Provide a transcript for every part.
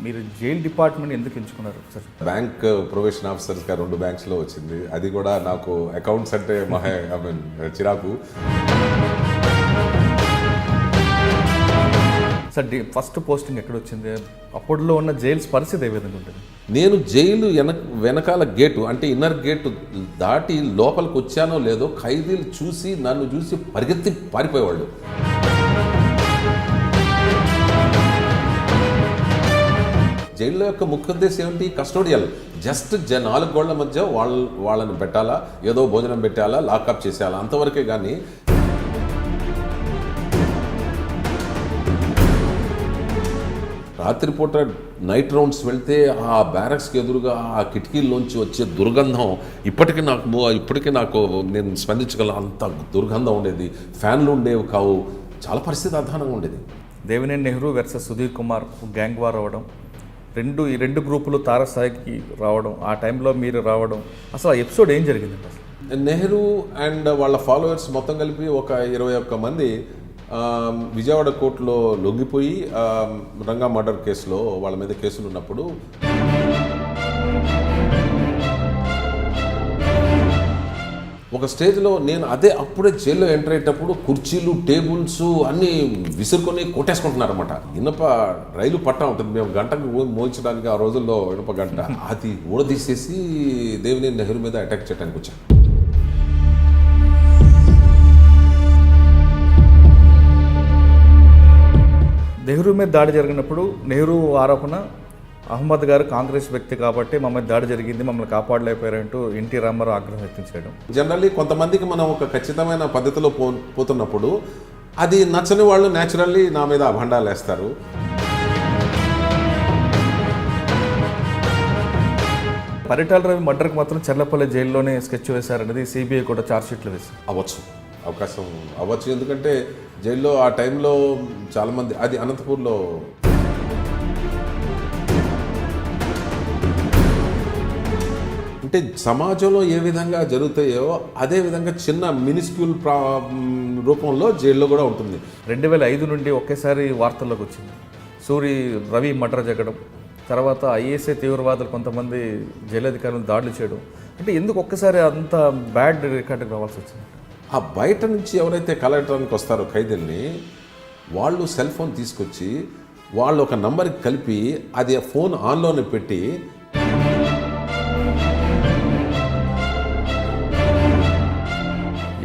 మీరు jail department ఎందుకు ఎంచుకున్నారు సార్? బ్యాంక్ ప్రొబేషన్ ఆఫీసర్స్గా 2 బ్యాంక్స్లో వచ్చింది. అది కూడా నాకు అకౌంట్స్ అంటే చిరాకు. సార్ ఫస్ట్ పోస్టింగ్ ఎక్కడ వచ్చింది? అప్పట్లో ఉన్న జైల్స్ పరిస్థితి ఏ విధంగా ఉంటుంది? నేను జైలు వెనకాల గేటు అంటే ఇన్నర్ గేటు దాటి లోపలికి వచ్చానో లేదో ఖైదీలు చూసి నన్ను చూసి పరిగెత్తి పారిపోయేవాళ్ళు. జైల్లో యొక్క ముఖ్య ఉద్దేశం ఏమిటి? కస్టోడియల్. జస్ట్ 4 గోళ్ల మధ్య వాళ్ళని పెట్టాలా, ఏదో భోజనం పెట్టాలా, లాకప్ చేసేయాలా, అంతవరకే. కానీ రాత్రిపూట నైట్ రౌండ్స్ వెళ్తే ఆ బ్యారక్స్కి ఎదురుగా ఆ కిటికీల్లోంచి వచ్చే దుర్గంధం ఇప్పటికీ నాకు నేను స్పందించగల అంత దుర్గంధం ఉండేది. ఫ్యాన్లు ఉండేవి కావు. చాలా పరిస్థితి అధ్వానంగా ఉండేది. Devineni Nehru versus Sudheer Kumar gang war అవ్వడం, ఈ రెండు గ్రూపులు తారస్థాయికి రావడం, ఆ టైంలో మీరు రావడం, అసలు ఆ ఎపిసోడ్ ఏం జరిగిందండి? అసలు నెహ్రూ అండ్ వాళ్ళ ఫాలోవర్స్ మొత్తం కలిపి ఒక 21 మంది విజయవాడ కోర్టులో లొంగిపోయి రంగా మర్డర్ కేసులో వాళ్ళ మీద కేసులు ఉన్నప్పుడు ఒక స్టేజ్లో నేను అప్పుడే జైల్లో ఎంటర్ అయ్యేటప్పుడు కుర్చీలు టేబుల్స్ అన్నీ విసురుకొని కొట్టేసుకుంటున్నారు అనమాట. ఇనప రైలు పట్టా ఉంటుంది, మేము గంటకు మోల్చడానికి ఆ రోజుల్లో ఇనప గంట, అది ఊడదీసేసి దేవినేని నెహ్రూ మీద అటాక్ చేయడానికి వచ్చాను. నెహ్రూ మీద దాడి జరిగినప్పుడు నెహ్రూ ఆరోపణ, అహ్మద్ గారు కాంగ్రెస్ వ్యక్తి కాబట్టి మమ్మల్ని దాడి జరిగింది, మమ్మల్ని కాపాడలేకపోయారంటూ ఎన్టీ రామారావు ఆగ్రహం వ్యక్తం చేయడం. జనరల్లీ కొంతమందికి మనం ఒక ఖచ్చితమైన పద్ధతిలో పోతున్నప్పుడు అది నచ్చని వాళ్ళు న్యాచురల్లీ నా మీద అభండాలు వేస్తారు. పరిటాల రవి మర్డర్కి మాత్రం చర్లపల్లి జైల్లోనే స్కెచ్ వేశారనేది సిబిఐ కూడా ఛార్జ్షీట్లు వేసింది. అవకాశం అవ్వచ్చు. ఎందుకంటే జైల్లో ఆ టైంలో చాలామంది, అది అనంతపూర్లో అంటే సమాజంలో ఏ విధంగా జరుగుతాయో అదే విధంగా చిన్న మినిస్క్యూల్ రూపంలో జైల్లో కూడా ఉంటుంది. 2005 నుండి ఒకేసారి వార్తల్లోకి వచ్చింది రవి మర్డర్ జరగడం, తర్వాత ఐఎస్ఐ తీవ్రవాదులు కొంతమంది జైలు అధికారులను దాడులు చేయడం. అంటే ఎందుకు ఒక్కసారి అంత బ్యాడ్ రికార్డుకి రావాల్సి వచ్చింది? ఆ బయట నుంచి ఎవరైతే కలెక్టర్కి వస్తారో ఖైదీల్ని, వాళ్ళు సెల్ ఫోన్ తీసుకొచ్చి వాళ్ళు ఒక నంబర్కి కలిపి అది ఫోన్ ఆన్లోనే పెట్టి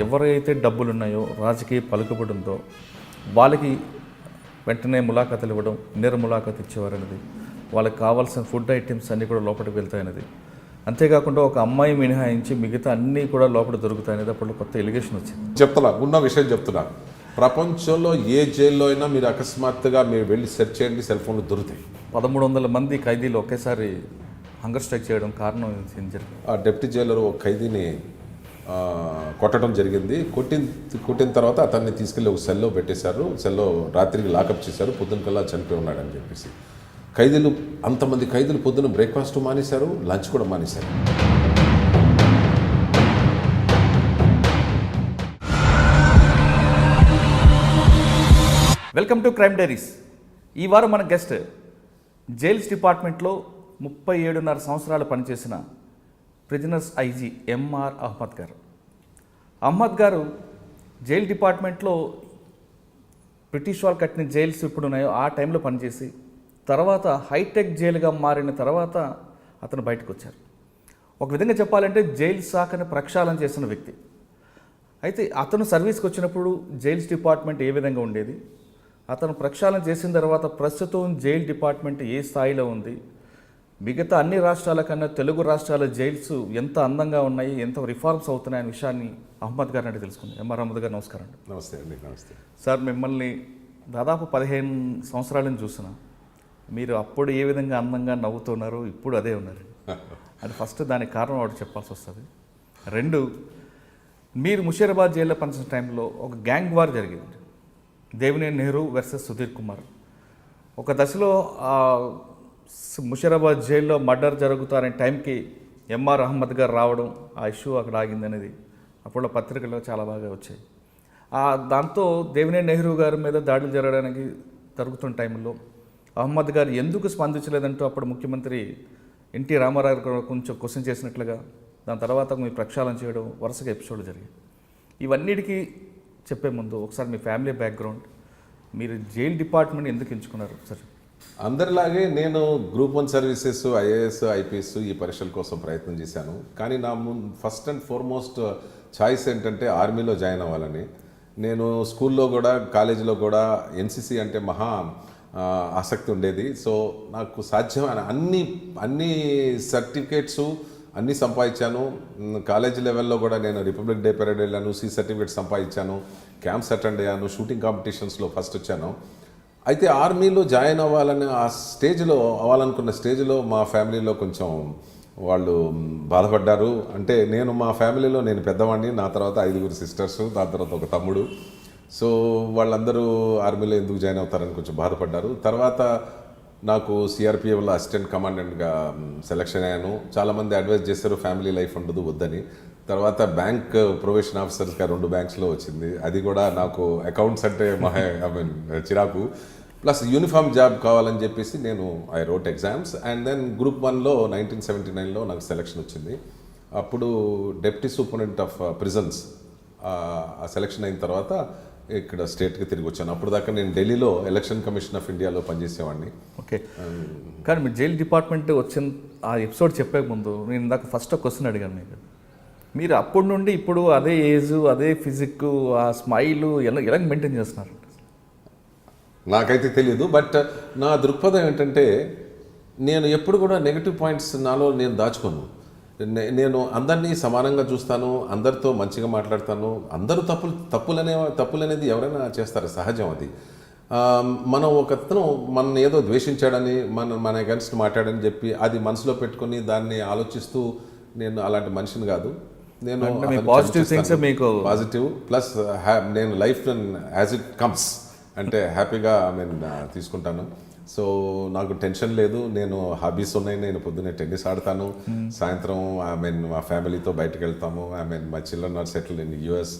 ఎవరైతే డబ్బులు ఉన్నాయో, రాజకీయ పలుకుబడి ఉందో వాళ్ళకి వెంటనే ములాఖాతులు ఇవ్వడం, ములాఖాతు ఇచ్చేవారనేది, వాళ్ళకి కావాల్సిన ఫుడ్ ఐటమ్స్ అన్నీ కూడా లోపలికి వెళ్తాయనేది, అంతేకాకుండా ఒక అమ్మాయి మినహాయించి మిగతా అన్నీ కూడా లోపల దొరుకుతాయనేది అప్పుడు కొత్త ఎలిగేషన్ వచ్చింది. ఉన్న విషయం చెప్తున్నా, ప్రపంచంలో ఏ జైల్లో అయినా మీరు అకస్మాత్తుగా మీరు వెళ్ళి సెర్చ్ చేయండి, సెల్ ఫోన్లు దొరుకుతాయి. 1300 మంది ఖైదీలు ఒకేసారి హంగర్ స్ట్రైక్ చేయడం కారణం ఏం జరిగింది? ఆ డిప్యూటీ జైలర్ ఒక ఖైదీని కొట్టడం జరిగింది. కొట్టిన తర్వాత అతన్ని తీసుకెళ్ళి ఒక సెల్లో పెట్టేశారు. సెల్లో రాత్రికి లాకప్ చేశారు. పొద్దున కల్లా చనిపోయి ఉన్నాడని చెప్పేసి. అంతమంది ఖైదీలు పొద్దున బ్రేక్ఫాస్ట్ మానేశారు, లంచ్ కూడా మానేశారు. Welcome to crime diaries. ఈ వారం మన గెస్ట్ జైల్స్ డిపార్ట్మెంట్లో 37.5 సంవత్సరాలు పనిచేసిన ప్రిజనర్స్ ఐజీ ఎంఆర్ అహ్మద్ గారు. అహ్మద్ గారు జైల్ డిపార్ట్మెంట్లో బ్రిటిష్ వాళ్ళు కట్టిన జైల్స్ ఇప్పుడు ఉన్నాయో ఆ టైంలో పనిచేసి తర్వాత హైటెక్ జైలుగా మారిన తర్వాత అతను బయటకు వచ్చారు. ఒక విధంగా చెప్పాలంటే జైలు శాఖను ప్రక్షాళన చేసిన వ్యక్తి. అయితే అతను సర్వీస్కి వచ్చినప్పుడు జైల్స్ డిపార్ట్మెంట్ ఏ విధంగా ఉండేది, అతను ప్రక్షాళన చేసిన తర్వాత ప్రస్తుతం జైల్ డిపార్ట్మెంట్ ఏ స్థాయిలో ఉంది, మిగతా అన్ని రాష్ట్రాల కన్నా తెలుగు రాష్ట్రాల జైల్స్ ఎంత అందంగా ఉన్నాయి, ఎంత రిఫార్మ్స్ అవుతున్నాయి అనే విషయాన్ని అహ్మద్ గారు అంటే తెలుసుకుంది. ఎంఆర్ అహ్మద్ గారు నమస్కారం అండి. నమస్తే అండి. నమస్తే సార్. మిమ్మల్ని దాదాపు 15 సంవత్సరాలను చూసిన మీరు అప్పుడు ఏ విధంగా అందంగా నవ్వుతున్నారు, ఇప్పుడు అదే ఉన్నారు. అది ఫస్ట్ దానికి కారణం ఒకటి చెప్పాల్సి వస్తుంది. 2, మీరు ముషీరాబాద్ జైల్లో పనిచేసిన టైంలో ఒక గ్యాంగ్ వార్ జరిగింది. దేవినేని నెహ్రూ వర్సెస్ సుధీర్ కుమార్. ఒక దశలో ముషీరాబాద్ జైల్లో మర్డర్ జరుగుతారనే టైంకి ఎంఆర్ అహ్మద్ గారు రావడం, ఆ ఇష్యూ అక్కడ ఆగింది అనేది అప్పుడు పత్రికల్లో చాలా బాగా వచ్చాయి. దాంతో దేవినేని నెహ్రూ గారి మీద దాడులు జరగడానికి జరుగుతున్న టైంలో అహ్మద్ గారు ఎందుకు స్పందించలేదంటూ అప్పుడు ముఖ్యమంత్రి ఎన్టీ రామారావు గారు కొంచెం క్వశ్చన్ చేసినట్లుగా దాని తర్వాత మీ ప్రక్షాళన చేయడం వరుసగా ఎపిసోడ్లు జరిగాయి. ఇవన్నిటికీ చెప్పే ముందు ఒకసారి మీ ఫ్యామిలీ బ్యాక్గ్రౌండ్, మీరు జైల్ డిపార్ట్మెంట్ ఎందుకు ఎంచుకున్నారు సార్? అందరిలాగే నేను గ్రూప్ 1 సర్వీసెస్, ఐఏఎస్, ఐపీఎస్ ఈ పరీక్షల కోసం ప్రయత్నం చేశాను. కానీ నా ఫస్ట్ అండ్ ఫార్మోస్ట్ చాయిస్ ఏంటంటే ఆర్మీలో జాయిన్ అవ్వాలని. నేను స్కూల్లో కూడా కాలేజీలో కూడా ఎన్సీసీ అంటే మహా ఆసక్తి ఉండేది. సో నాకు సాధ్యమైన అన్ని సర్టిఫికేట్స్ అన్నీ సంపాదించాను. కాలేజీ లెవెల్లో కూడా నేను రిపబ్లిక్ డే పెరేడ్ వెళ్ళాను, సి సర్టిఫికేట్ సంపాదించాను, క్యాంప్స్ అటెండ్ అయ్యాను, షూటింగ్ కాంపిటీషన్స్లో ఫస్ట్ వచ్చాను. అయితే ఆర్మీలో జాయిన్ అవ్వాలనుకున్న స్టేజ్లో మా ఫ్యామిలీలో కొంచెం వాళ్ళు బాధపడ్డారు. అంటే మా ఫ్యామిలీలో నేను పెద్దవాడిని, నా తర్వాత 5 సిస్టర్స్, దాని తర్వాత ఒక తమ్ముడు. సో వాళ్ళందరూ ఆర్మీలో ఎందుకు జాయిన్ అవుతారని కొంచెం బాధపడ్డారు. తర్వాత నాకు సిఆర్పిఎఫ్లో అసిస్టెంట్ కమాండెంట్గా సెలెక్షన్ అయ్యాను. చాలామంది అడ్వైజ్ చేశారు ఫ్యామిలీ లైఫ్ ఉండదు వద్దని. తర్వాత బ్యాంక్ ప్రొబేషన్ ఆఫీసర్స్గా 2 బ్యాంక్స్లో వచ్చింది. అది కూడా నాకు అకౌంట్స్ అంటే చిరాకు. ప్లస్ యూనిఫామ్ జాబ్ కావాలని చెప్పేసి I wrote exams and then group 1లో 1979లో నాకు సెలెక్షన్ వచ్చింది. అప్పుడు డెప్యూటీ సూపరింటెండెంట్ ఆఫ్ ప్రిజన్స్ ఆ సెలెక్షన్ అయిన తర్వాత ఇక్కడ స్టేట్కి తిరిగి వచ్చాను. అప్పుడు దాకా నేను ఢిల్లీలో ఎలక్షన్ కమిషన్ ఆఫ్ ఇండియాలో పనిచేసేవాడిని. ఓకే, కానీ మీ జైల్ డిపార్ట్మెంట్ వచ్చిన ఆ ఎపిసోడ్ చెప్పే ముందు నేను ఇందాక ఫస్ట్ ఒక క్వశ్చన్ అడిగాను మీకు. మీరు అప్పటి నుండి ఇప్పుడు అదే ఏజ్, అదే ఫిజిక్, ఆ స్మైల్ ఎలా మెయింటైన్ చేస్తున్నారు? నాకైతే తెలియదు. బట్ నా దృక్పథం ఏంటంటే నేను ఎప్పుడు కూడా నెగిటివ్ పాయింట్స్ నాలో నేను దాచుకోను. నేను అందరినీ సమానంగా చూస్తాను, అందరితో మంచిగా మాట్లాడతాను. అందరూ తప్పులనేది ఎవరైనా చేస్తారు, సహజం అది. మనం ఒకతను మన ఏదో ద్వేషించాడని మన అగెన్స్ట్ మాట్లాడని చెప్పి అది మనసులో పెట్టుకొని దాన్ని ఆలోచిస్తూ నేను అలాంటి మనిషిని కాదు. నేను పాజిటివ్ ప్లస్ నేను లైఫ్ యాజ్ ఇట్ కమ్స్ అంటే హ్యాపీగా తీసుకుంటాను. సో నాకు టెన్షన్ లేదు. నేను హాబీస్ ఉన్నాయి. నేను పొద్దున్నే టెన్నిస్ ఆడతాను, సాయంత్రం మా ఫ్యామిలీతో బయటకు వెళ్తాము. My children are settle in US.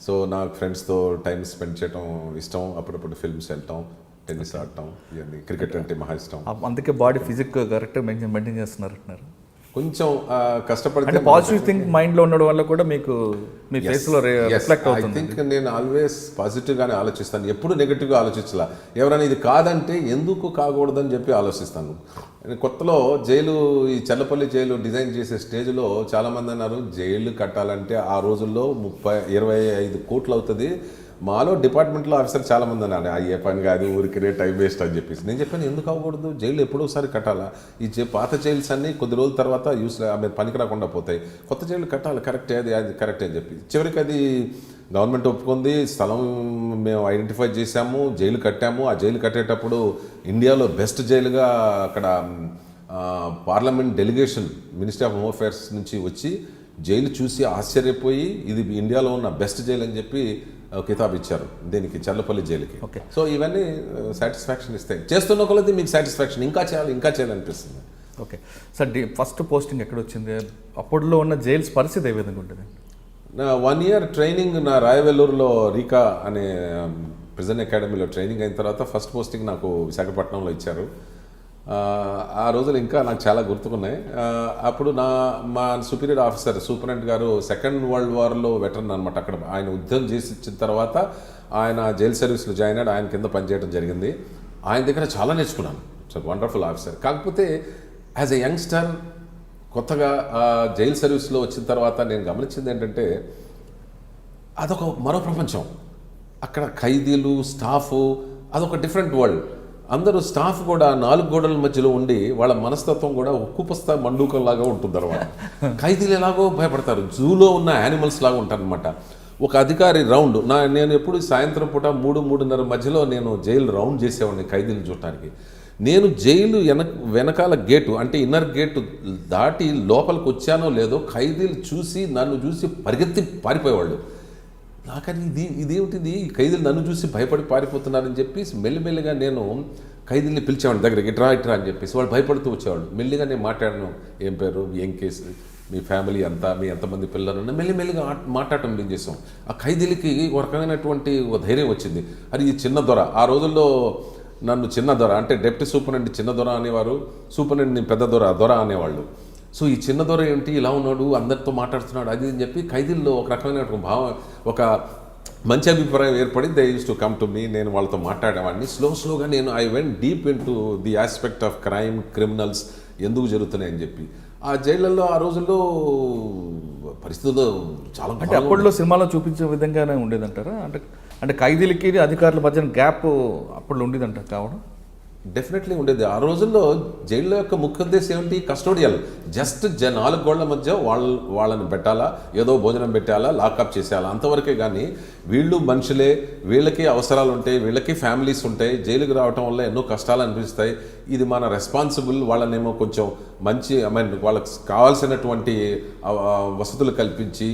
సో నాకు ఫ్రెండ్స్తో టైం స్పెండ్ చేయడం ఇష్టం. అప్పుడప్పుడు ఫిల్మ్స్ వెళ్తాం, టెన్నిస్ ఆడటం, ఇవన్నీ. క్రికెట్ అంటే మహా ఇష్టం. అందుకే బాడీ ఫిజిక్ కరెక్ట్ మెయింటైన్ చేస్తున్నారు. కొంచెం కష్టపడితే పాజిటివ్ థింక్ మైండ్లో ఉండడం వల్ల కూడా మీకు మీ ఫేస్లో రిఫ్లెక్ట్ అవుతుంది. ఐ థింక్ నేను ఆల్వేస్ పాజిటివ్గానే ఆలోచిస్తాను, ఎప్పుడు నెగిటివ్గా ఆలోచించలా. ఎవరైనా ఇది కాదంటే ఎందుకు కాకూడదని చెప్పి ఆలోచిస్తాను. కొత్తలో ఈ చల్లపల్లి జైలు డిజైన్ చేసే స్టేజ్లో చాలామంది అన్నారు జైలు కట్టాలంటే ఆ రోజుల్లో 25 కోట్లు అవుతుంది. మాలో డిపార్ట్మెంట్లో ఆఫీసర్ చాలామంది అన్నారు అయ్యే పని కాదు, ఊరికే టైం వేస్ట్ అని చెప్పేసి. నేను చెప్పాను ఎందుకు అవ్వకూడదు, జైలు ఎప్పుడోసారి కట్టాలా. పాత జైల్స్ అన్నీ కొద్ది రోజుల తర్వాత పనికి రాకుండా పోతాయి, కొత్త జైలు కట్టాలి, కరెక్టే అది కరెక్టే అని చెప్పి. చివరికి అది గవర్నమెంట్ ఒప్పుకుంది, స్థలం మేము ఐడెంటిఫై చేశాము, జైలు కట్టాము. ఆ జైలు కట్టేటప్పుడు ఇండియాలో బెస్ట్ జైలుగా అక్కడ parliament delegation ministry of home affairs నుంచి వచ్చి జైలు చూసి ఆశ్చర్యపోయి ఇది ఇండియాలో ఉన్న బెస్ట్ జైలు అని చెప్పి కితాబ్ ఇచ్చారు దీనికి, చల్లపల్లి జైలుకి. ఓకే, సో ఇవన్నీ సాటిస్ఫాక్షన్ ఇస్తాయి. చేస్తున్న కొలది మీకు సాటిస్ఫాక్షన్, ఇంకా చేయాలనిపిస్తుంది. ఓకే సార్, ఫస్ట్ పోస్టింగ్ ఎక్కడ వచ్చింది? అప్పట్లో ఉన్న జైల్స్ పరిస్థితి ఏ విధంగా ఉంటుంది? 1 year ట్రైనింగ్ నా రాయవెల్లూరులో రీకా అనే ప్రిజన్ అకాడమీలో ట్రైనింగ్ అయిన తర్వాత ఫస్ట్ పోస్టింగ్ నాకు విశాఖపట్నంలో ఇచ్చారు. ఆ రోజులు ఇంకా నాకు చాలా గుర్తుకున్నాయి. అప్పుడు మా సుపీరియర్ ఆఫీసర్ సూపరింటెండెంట్ గారు సెకండ్ వరల్డ్ వార్లో వెటరన్ అనమాట. అక్కడ ఆయన ఉద్యోగం చేసి ఇచ్చిన తర్వాత ఆయన జైల్ సర్వీస్లో జాయిన్ అయ్యాడు. ఆయన కింద పనిచేయడం జరిగింది. ఆయన దగ్గర చాలా నేర్చుకున్నాను. So wonderful officer. కాకపోతే యాజ్ ఎ యంగ్స్టర్ కొత్తగా జైల్ సర్వీస్లో వచ్చిన తర్వాత నేను గమనించింది ఏంటంటే అదొక మరో ప్రపంచం. అక్కడ ఖైదీలు, స్టాఫ్, అదొక డిఫరెంట్ వరల్డ్. అందరూ స్టాఫ్ కూడా 4 గోడల మధ్యలో ఉండి వాళ్ళ మనస్తత్వం కూడా ఉక్కుపస్తా మండూకంలాగా ఉంటుంది అనమాట. ఖైదీలు ఎలాగో భయపడతారు, జూలో ఉన్న యానిమల్స్ లాగా ఉంటారనమాట. ఒక అధికారి రౌండ్ నేను ఎప్పుడు సాయంత్రం పూట 3-3:30 మధ్యలో నేను జైలు రౌండ్ చేసేవాడిని ఖైదీలు చూడటానికి. నేను జైలు వెనకాల గేటు అంటే ఇన్నర్ గేటు దాటి లోపలికి వచ్చానో లేదో ఖైదీలు నన్ను చూసి పరిగెత్తి పారిపోయేవాళ్ళు. నాకని ఇదేమిటిది, ఖైదీలు నన్ను చూసి భయపడి పారిపోతున్నారని చెప్పి మెల్లిమెల్లిగా నేను ఖైదీల్ని పిలిచేవాడిని దగ్గరికి, ఇట్రా అని చెప్పేసి. వాళ్ళు భయపడుతూ వచ్చేవాళ్ళు. మెల్లిగా నేను మాట్లాడాను, ఏం పేరు, ఏం కేసు, మీ ఫ్యామిలీ అంతా, మీ ఎంతమంది పిల్లలు మెల్లిమెల్లిగా మాట్లాడటం మేము చేసాం. ఆ ఖైదీలకి ఒక రకమైనటువంటి ఒక ధైర్యం వచ్చింది. అది ఈ చిన్న దొర, ఆ రోజుల్లో నన్ను చిన్న దొర అంటే డిప్యూటీ సూపరింటెండెంట్ చిన్న దొర అనేవారు, సూపరింటెండెంట్ పెద్ద దొర అనేవాళ్ళు. సో ఈ చిన్న దొర ఏంటి ఇలా ఉన్నాడు, అందరితో మాట్లాడుతున్నాడు అది అని చెప్పి ఖైదీల్లో ఒక రకమైన భావం, ఒక మంచి అభిప్రాయం ఏర్పడి they used to come to me. నేను వాళ్ళతో మాట్లాడేవాడిని. స్లోగా నేను I went deep into the aspect of crime, criminals ఎందుకు జరుగుతున్నాయని చెప్పి. ఆ జైళ్ళల్లో ఆ రోజుల్లో పరిస్థితులు చాలా అంటే అప్పట్లో సినిమాలో చూపించే విధంగానే ఉండేదంటారా? అంటే ఖైదీలకి అధికారుల మధ్యన గ్యాప్ అప్పుడు ఉండేదంట కావడం డెఫినెట్లీ ఉండేది. ఆ రోజుల్లో జైళ్ళ యొక్క ముఖ్య ఉద్దేశం ఏమిటి? కస్టోడియల్. జస్ట్ 4 గోళ్ల మధ్య వాళ్ళని పెట్టాలా, ఏదో భోజనం పెట్టాలా, లాకప్ చేసేయాలా, అంతవరకే. కానీ వీళ్ళు మనుషులే, వీళ్ళకి అవసరాలు ఉంటాయి, వీళ్ళకి ఫ్యామిలీస్ ఉంటాయి. జైలుకి రావటం వల్ల ఎన్నో కష్టాలు అనిపిస్తాయి. ఇది మన రెస్పాన్సిబుల్. వాళ్ళనేమో కొంచెం మంచి వాళ్ళకి కావాల్సినటువంటి వసతులు కల్పించి,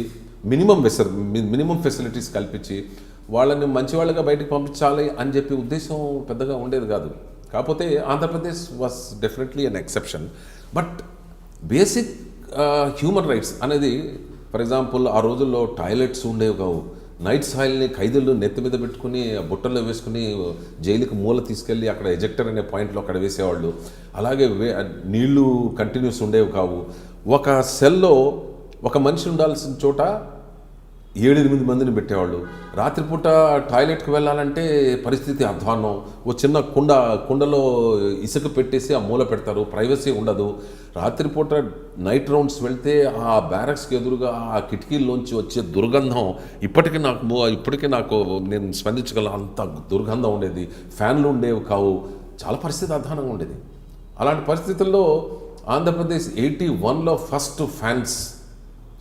మినిమం ఫెసిలిటీస్ కల్పించి వాళ్ళని మంచి వాళ్ళగా బయటకు పంపించాలి అని చెప్పి ఉద్దేశం పెద్దగా ఉండేది కాదు. కాకపోతే Andhra Pradesh was definitely an exception. But basic human rights అనేది, ఫర్ ఎగ్జాంపుల్ ఆ రోజుల్లో టాయిలెట్స్ ఉండేవి కావు. నైట్ సాయిల్ని ఖైదీలు నెత్తి మీద పెట్టుకుని బుట్టల్లో వేసుకుని జైలుకి మూల తీసుకెళ్ళి అక్కడ ఎజెక్టర్ అనే పాయింట్లో అక్కడ వేసేవాళ్ళు. అలాగే నీళ్లు కంటిన్యూస్ ఉండేవి కావు. ఒక సెల్లో ఒక మనిషి ఉండాల్సిన చోట 7-8 మందిని పెట్టేవాళ్ళు. రాత్రిపూట టాయిలెట్కి వెళ్ళాలంటే పరిస్థితి అధ్వాన్నం. ఓ చిన్న కుండలో ఇసుక పెట్టేసి ఆ మూల పెడతారు, ప్రైవసీ ఉండదు. రాత్రిపూట నైట్ రౌండ్స్ వెళ్తే ఆ బ్యారక్స్కి ఎదురుగా ఆ కిటికీల్లోంచి వచ్చే దుర్గంధం ఇప్పటికీ నాకు నేను స్పందించగల అంత దుర్గంధం ఉండేది. ఫ్యాన్లు ఉండేవి కావు. చాలా పరిస్థితి అధ్వానంగా ఉండేది. అలాంటి పరిస్థితుల్లో ఆంధ్రప్రదేశ్ 81లో ఫస్ట్ ఫ్యాన్స్,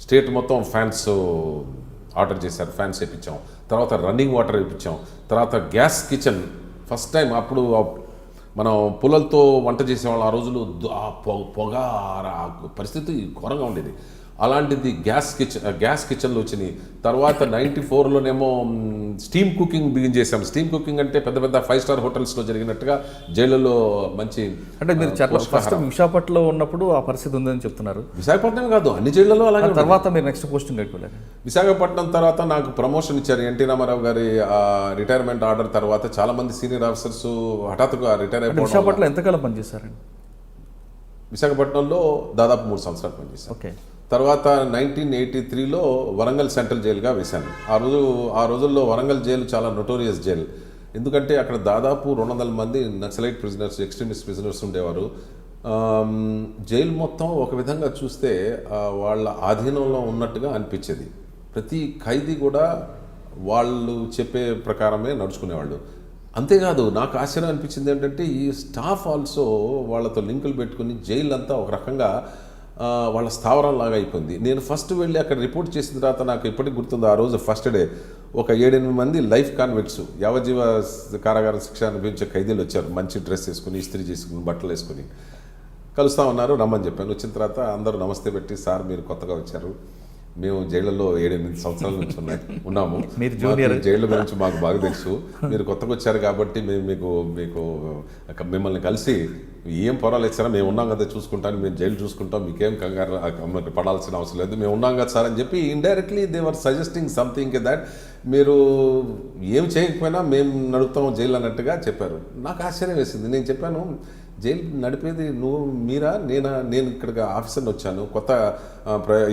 స్టేట్ మొత్తం ఫ్యాన్స్ ఆర్డర్ చేశారు, ఫ్యాన్స్ వేయించాం. తర్వాత రన్నింగ్ వాటర్ వేయించాం. తర్వాత గ్యాస్ కిచెన్ ఫస్ట్ టైం. అప్పుడు మనం పుల్లలతో వంట చేసేవాళ్ళం. ఆ రోజులు పొగ పరిస్థితి ఘోరంగా ఉండేది. అలాంటిది గ్యాస్ కిచెన్లు వచ్చినాయి. తర్వాత 94లోనేమో స్టీమ్ కుకింగ్ బిగిన్ చేసాం. స్టీమ్ కుకింగ్ అంటే పెద్ద పెద్ద 5 స్టార్ హోటల్స్లో జరిగినట్టుగా జైళ్ళలో మంచి. అంటే మీరు ఫస్ట్ విశాఖపట్నంలో ఉన్నప్పుడు ఆ పరిస్థితి ఉందని చెప్తున్నారు. విశాఖపట్నం కాదు, అన్ని జైళ్ళలో అలాగే. తర్వాత మీరు నెక్స్ట్ పోస్టింగ్ వెళ్ళారు. విశాఖపట్నం తర్వాత నాకు ప్రమోషన్ ఇచ్చారు. ఎన్టీ రామారావు గారి రిటైర్మెంట్ ఆర్డర్ తర్వాత చాలా మంది సీనియర్ ఆఫీసర్స్ హఠాత్తుగా రిటైర్ అయిపోయి. విశాఖపట్నంలో ఎంతకాలం పనిచేశారండి? విశాఖపట్నంలో దాదాపు 3 సంవత్సరాలు పనిచేశాను. ఓకే. తర్వాత 1983లో వరంగల్ సెంట్రల్ జైలుగా వేశాను. ఆ రోజుల్లో వరంగల్ జైలు చాలా నోటోరియస్ జైలు. ఎందుకంటే అక్కడ దాదాపు 200 మంది నక్సలైట్ ప్రిజనర్స్, ఎక్స్ట్రీమిస్ట్ ప్రిజనర్స్ ఉండేవారు. జైలు మొత్తం ఒక విధంగా చూస్తే వాళ్ళ ఆధీనంలో ఉన్నట్టుగా అనిపించేది. ప్రతి ఖైదీ కూడా వాళ్ళు చెప్పే ప్రకారమే నడుచుకునేవాళ్ళు. అంతేకాదు నాకు ఆశ్చర్యం అనిపించింది ఏంటంటే ఈ స్టాఫ్ ఆల్సో వాళ్ళతో లింకులు పెట్టుకుని జైలు అంతా ఒక రకంగా వాళ్ళ స్థావరంలాగా అయిపోయింది. నేను ఫస్ట్ వెళ్ళి అక్కడ రిపోర్ట్ చేసిన తర్వాత నాకు ఇప్పటికి గుర్తుంది. ఆ రోజు ఫస్ట్ డే ఒక 7-8 మంది లైఫ్ కాన్విక్ట్స్, యావజ్జీవ కారాగార శిక్ష అనుభవించే ఖైదీలు వచ్చారు. మంచి డ్రెస్ వేసుకుని, ఇస్త్రీ చేసుకుని, బట్టలు వేసుకుని కలుస్తూ ఉన్నారు. రమ్మని చెప్పాను. వచ్చిన తర్వాత అందరూ నమస్తే పెట్టి, సార్ మీరు కొత్తగా వచ్చారు, మేము జైళ్ళలో 7-8 సంవత్సరాల నుంచి ఉన్నాము, జైళ్ళ గురించి మాకు బాగా తెలుసు, మీరు కొత్తగా వచ్చారు కాబట్టి మేము మీకు మిమ్మల్ని కలిసి ఏం పర్వాలేదు సార్, మేము ఉన్నాం కదా చూసుకుంటాను, మేము జైలు చూసుకుంటాం, మీకేం కంగారు పడాల్సిన అవసరం లేదు, మేము ఉన్నాం కదా సార్ అని చెప్పి indirectly they were suggesting something that మీరు ఏం చేయకపోయినా మేము నడుపుతాం జైలు అన్నట్టుగా చెప్పారు. నాకు ఆశ్చర్యం వేసింది. నేను చెప్పాను, జైలు నడిపేది మీరా నేనా? నేను ఇక్కడికి ఆఫీసర్ని వచ్చాను, కొత్త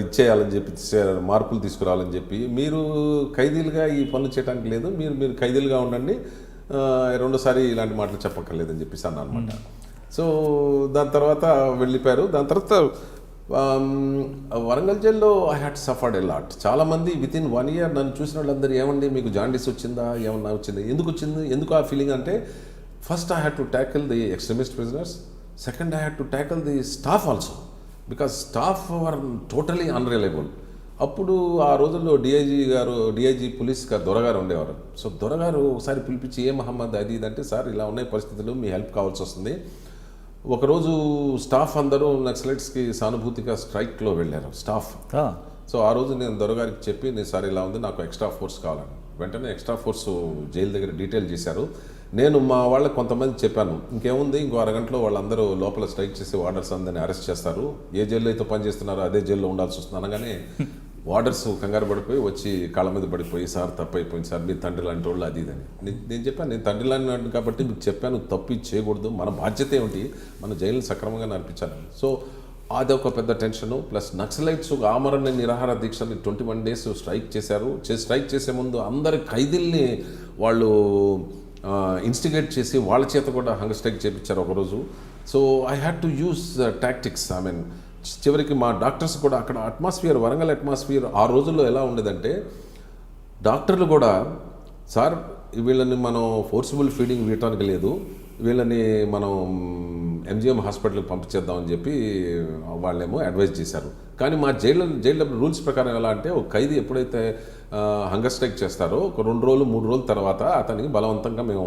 ఇచ్చేయాలని చెప్పి, మార్పులు తీసుకురావాలని చెప్పి, మీరు ఖైదీలుగా ఈ పనులు చేయడానికి లేదు, మీరు ఖైదీలుగా ఉండండి, రెండోసారి ఇలాంటి మాటలు చెప్పక్కర్లేదని చెప్పేసి అన్నా అనమాట. సో దాని తర్వాత వెళ్ళిపోయారు. దాని తర్వాత వరంగల్ జైల్లో I had suffered a lot. చాలామంది వితిన్ 1 year నన్ను చూసిన వాళ్ళందరూ ఏమండి మీకు జాండీస్ వచ్చిందా, ఏమన్నా వచ్చిందా, ఎందుకు వచ్చింది, ఎందుకు ఆ ఫీలింగ్ అంటే, first I had to tackle the extremist prisoners, second I had to tackle the staff also, because staff were totally unreliable. అప్పుడు ఆ రోజుల్లో డిఐజీ పోలీస్ దొరగారు ఉండేవారు. సో దొరగారు ఒకసారి పిలిపించి, ఏ మహమ్మద్ అది ఇదంటే, సార్ ఇలా ఉన్నాయి పరిస్థితులు, మీ హెల్ప్ కావాల్సి వస్తుంది. ఒకరోజు స్టాఫ్ అందరూ నక్సలైట్స్కి సానుభూతిగా స్ట్రైక్లో వెళ్ళారు స్టాఫ్. సో ఆ రోజు నేను దొరగారికి చెప్పి, నేను సార్ ఇలా ఉంది, నాకు ఎక్స్ట్రా ఫోర్స్ కావాలని. వెంటనే ఎక్స్ట్రా ఫోర్స్ జైలు దగ్గర డీటెయిల్ చేశారు. నేను మా వాళ్ళకి కొంతమంది చెప్పాను, ఇంకేముంది ఇంకో అరగంటలో వాళ్ళందరూ లోపల స్ట్రైక్ చేసి వార్డర్స్ అందరినీ అరెస్ట్ చేస్తారు, ఏ జైల్లో అయితే పనిచేస్తున్నారో అదే జైల్లో ఉండాల్సి వస్తుంది అనగానే వార్డర్స్ కంగారు పడిపోయి వచ్చి కాళ్ళ మీద పడిపోయి, సార్ తప్పైపోయింది సార్, మీ తండ్రి లాంటి వాళ్ళు అది ఇదని. నేను చెప్పాను, నేను తండ్రి లాంటి కాబట్టి మీకు చెప్పాను, తప్పు చేయకూడదు, మన బాధ్యత ఏమిటి, మన జైలుని సక్రమంగా నడిపించాలి. సో అదొక పెద్ద టెన్షను. ప్లస్ నక్సలైట్స్ ఆమరణ నిరాహార దీక్షని 21 days స్ట్రైక్ చేశారు. స్ట్రైక్ చేసే ముందు అందరి ఖైదీల్ని వాళ్ళు ఇన్స్టిగేట్ చేసి వాళ్ళ చేత కూడా హంగర్ స్ట్రైక్ చేయించారు ఒకరోజు. So I had to use tactics. I mean చివరికి మా డాక్టర్స్ కూడా అక్కడ అట్మాస్ఫియర్, వరంగల్ అట్మాస్ఫియర్ ఆ రోజుల్లో ఎలా ఉండేదంటే, డాక్టర్లు కూడా సార్ వీళ్ళని మనం ఫోర్సిబుల్ ఫీడింగ్ ఇవ్వటానికి లేదు, వీళ్ళని మనం ఎంజిఎం హాస్పిటల్కి పంపించేద్దామని చెప్పి వాళ్ళేమో అడ్వైజ్ చేశారు. కానీ మా జైల్లో రూల్స్ ప్రకారం ఎలా అంటే, ఒక ఖైదీ ఎప్పుడైతే హంగర్ స్ట్రైక్ చేస్తారో ఒక 2 రోజులు 3 రోజుల తర్వాత అతనికి బలవంతంగా మేము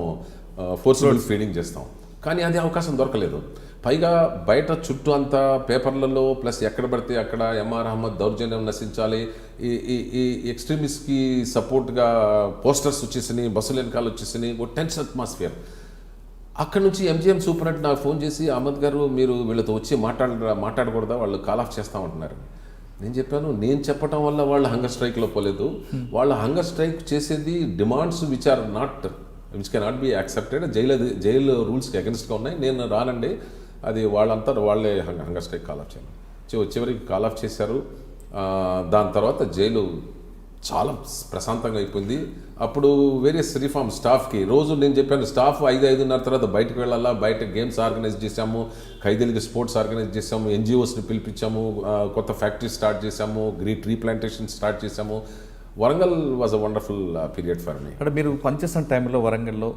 ఫోర్సిబుల్ ఫీడింగ్ చేస్తాం. కానీ అది అవకాశం దొరకలేదు. పైగా బయట చుట్టూ అంతా పేపర్లలో ప్లస్ ఎక్కడ పడితే అక్కడ ఎంఆర్ అహ్మద్ దౌర్జన్యం నశించాలి, ఈ ఎక్స్ట్రీమిస్ట్కి సపోర్ట్గా పోస్టర్స్ వచ్చేసినాయి, బస్సులు వెనకాల వచ్చేసినాయి, ఒక టెన్స్ అట్మాస్ఫియర్. అక్కడ నుంచి ఎంజిఎం సూపరింటెండెంట్ నాకు ఫోన్ చేసి, అహ్మద్ గారు మీరు వీళ్ళతో వచ్చి మాట్లాడకూడదా, వాళ్ళు కాల్ ఆఫ్ చేస్తామంటున్నారు. నేను చెప్పాను, నేను చెప్పడం వల్ల వాళ్ళు హంగర్ స్ట్రైక్లో పోలేదు, వాళ్ళ హంగర్ స్ట్రైక్ చేసేది demands which cannot be accepted, jail రూల్స్కి అగెన్స్ట్గా ఉన్నాయి, నేను రానండి, అది వాళ్ళంతా వాళ్ళే హంగర్ స్ట్రైక్ కాల్ ఆఫ్ చేయాలి. చివరికి కాల్ ఆఫ్ చేశారు. దాని తర్వాత జైలు చాలా ప్రశాంతంగా అయిపోయింది. అప్పుడు వేరియస్ రిఫార్మ్ స్టాఫ్కి రోజు నేను చెప్పాను, స్టాఫ్ 5-5:30 తర్వాత బయటకు వెళ్ళాలా, బయట గేమ్స్ ఆర్గనైజ్ చేశాము, ఖైదీలకి స్పోర్ట్స్ ఆర్గనైజ్ చేశాము, ఎన్జిఓస్ని పిలిపించాము, కొత్త ఫ్యాక్టరీ స్టార్ట్ చేశాము, ట్రీ ప్లాంటేషన్ స్టార్ట్ చేశాము. Warangal was a wonderful period for me. అంటే మీరు పనిచేసిన టైంలో వరంగల్లో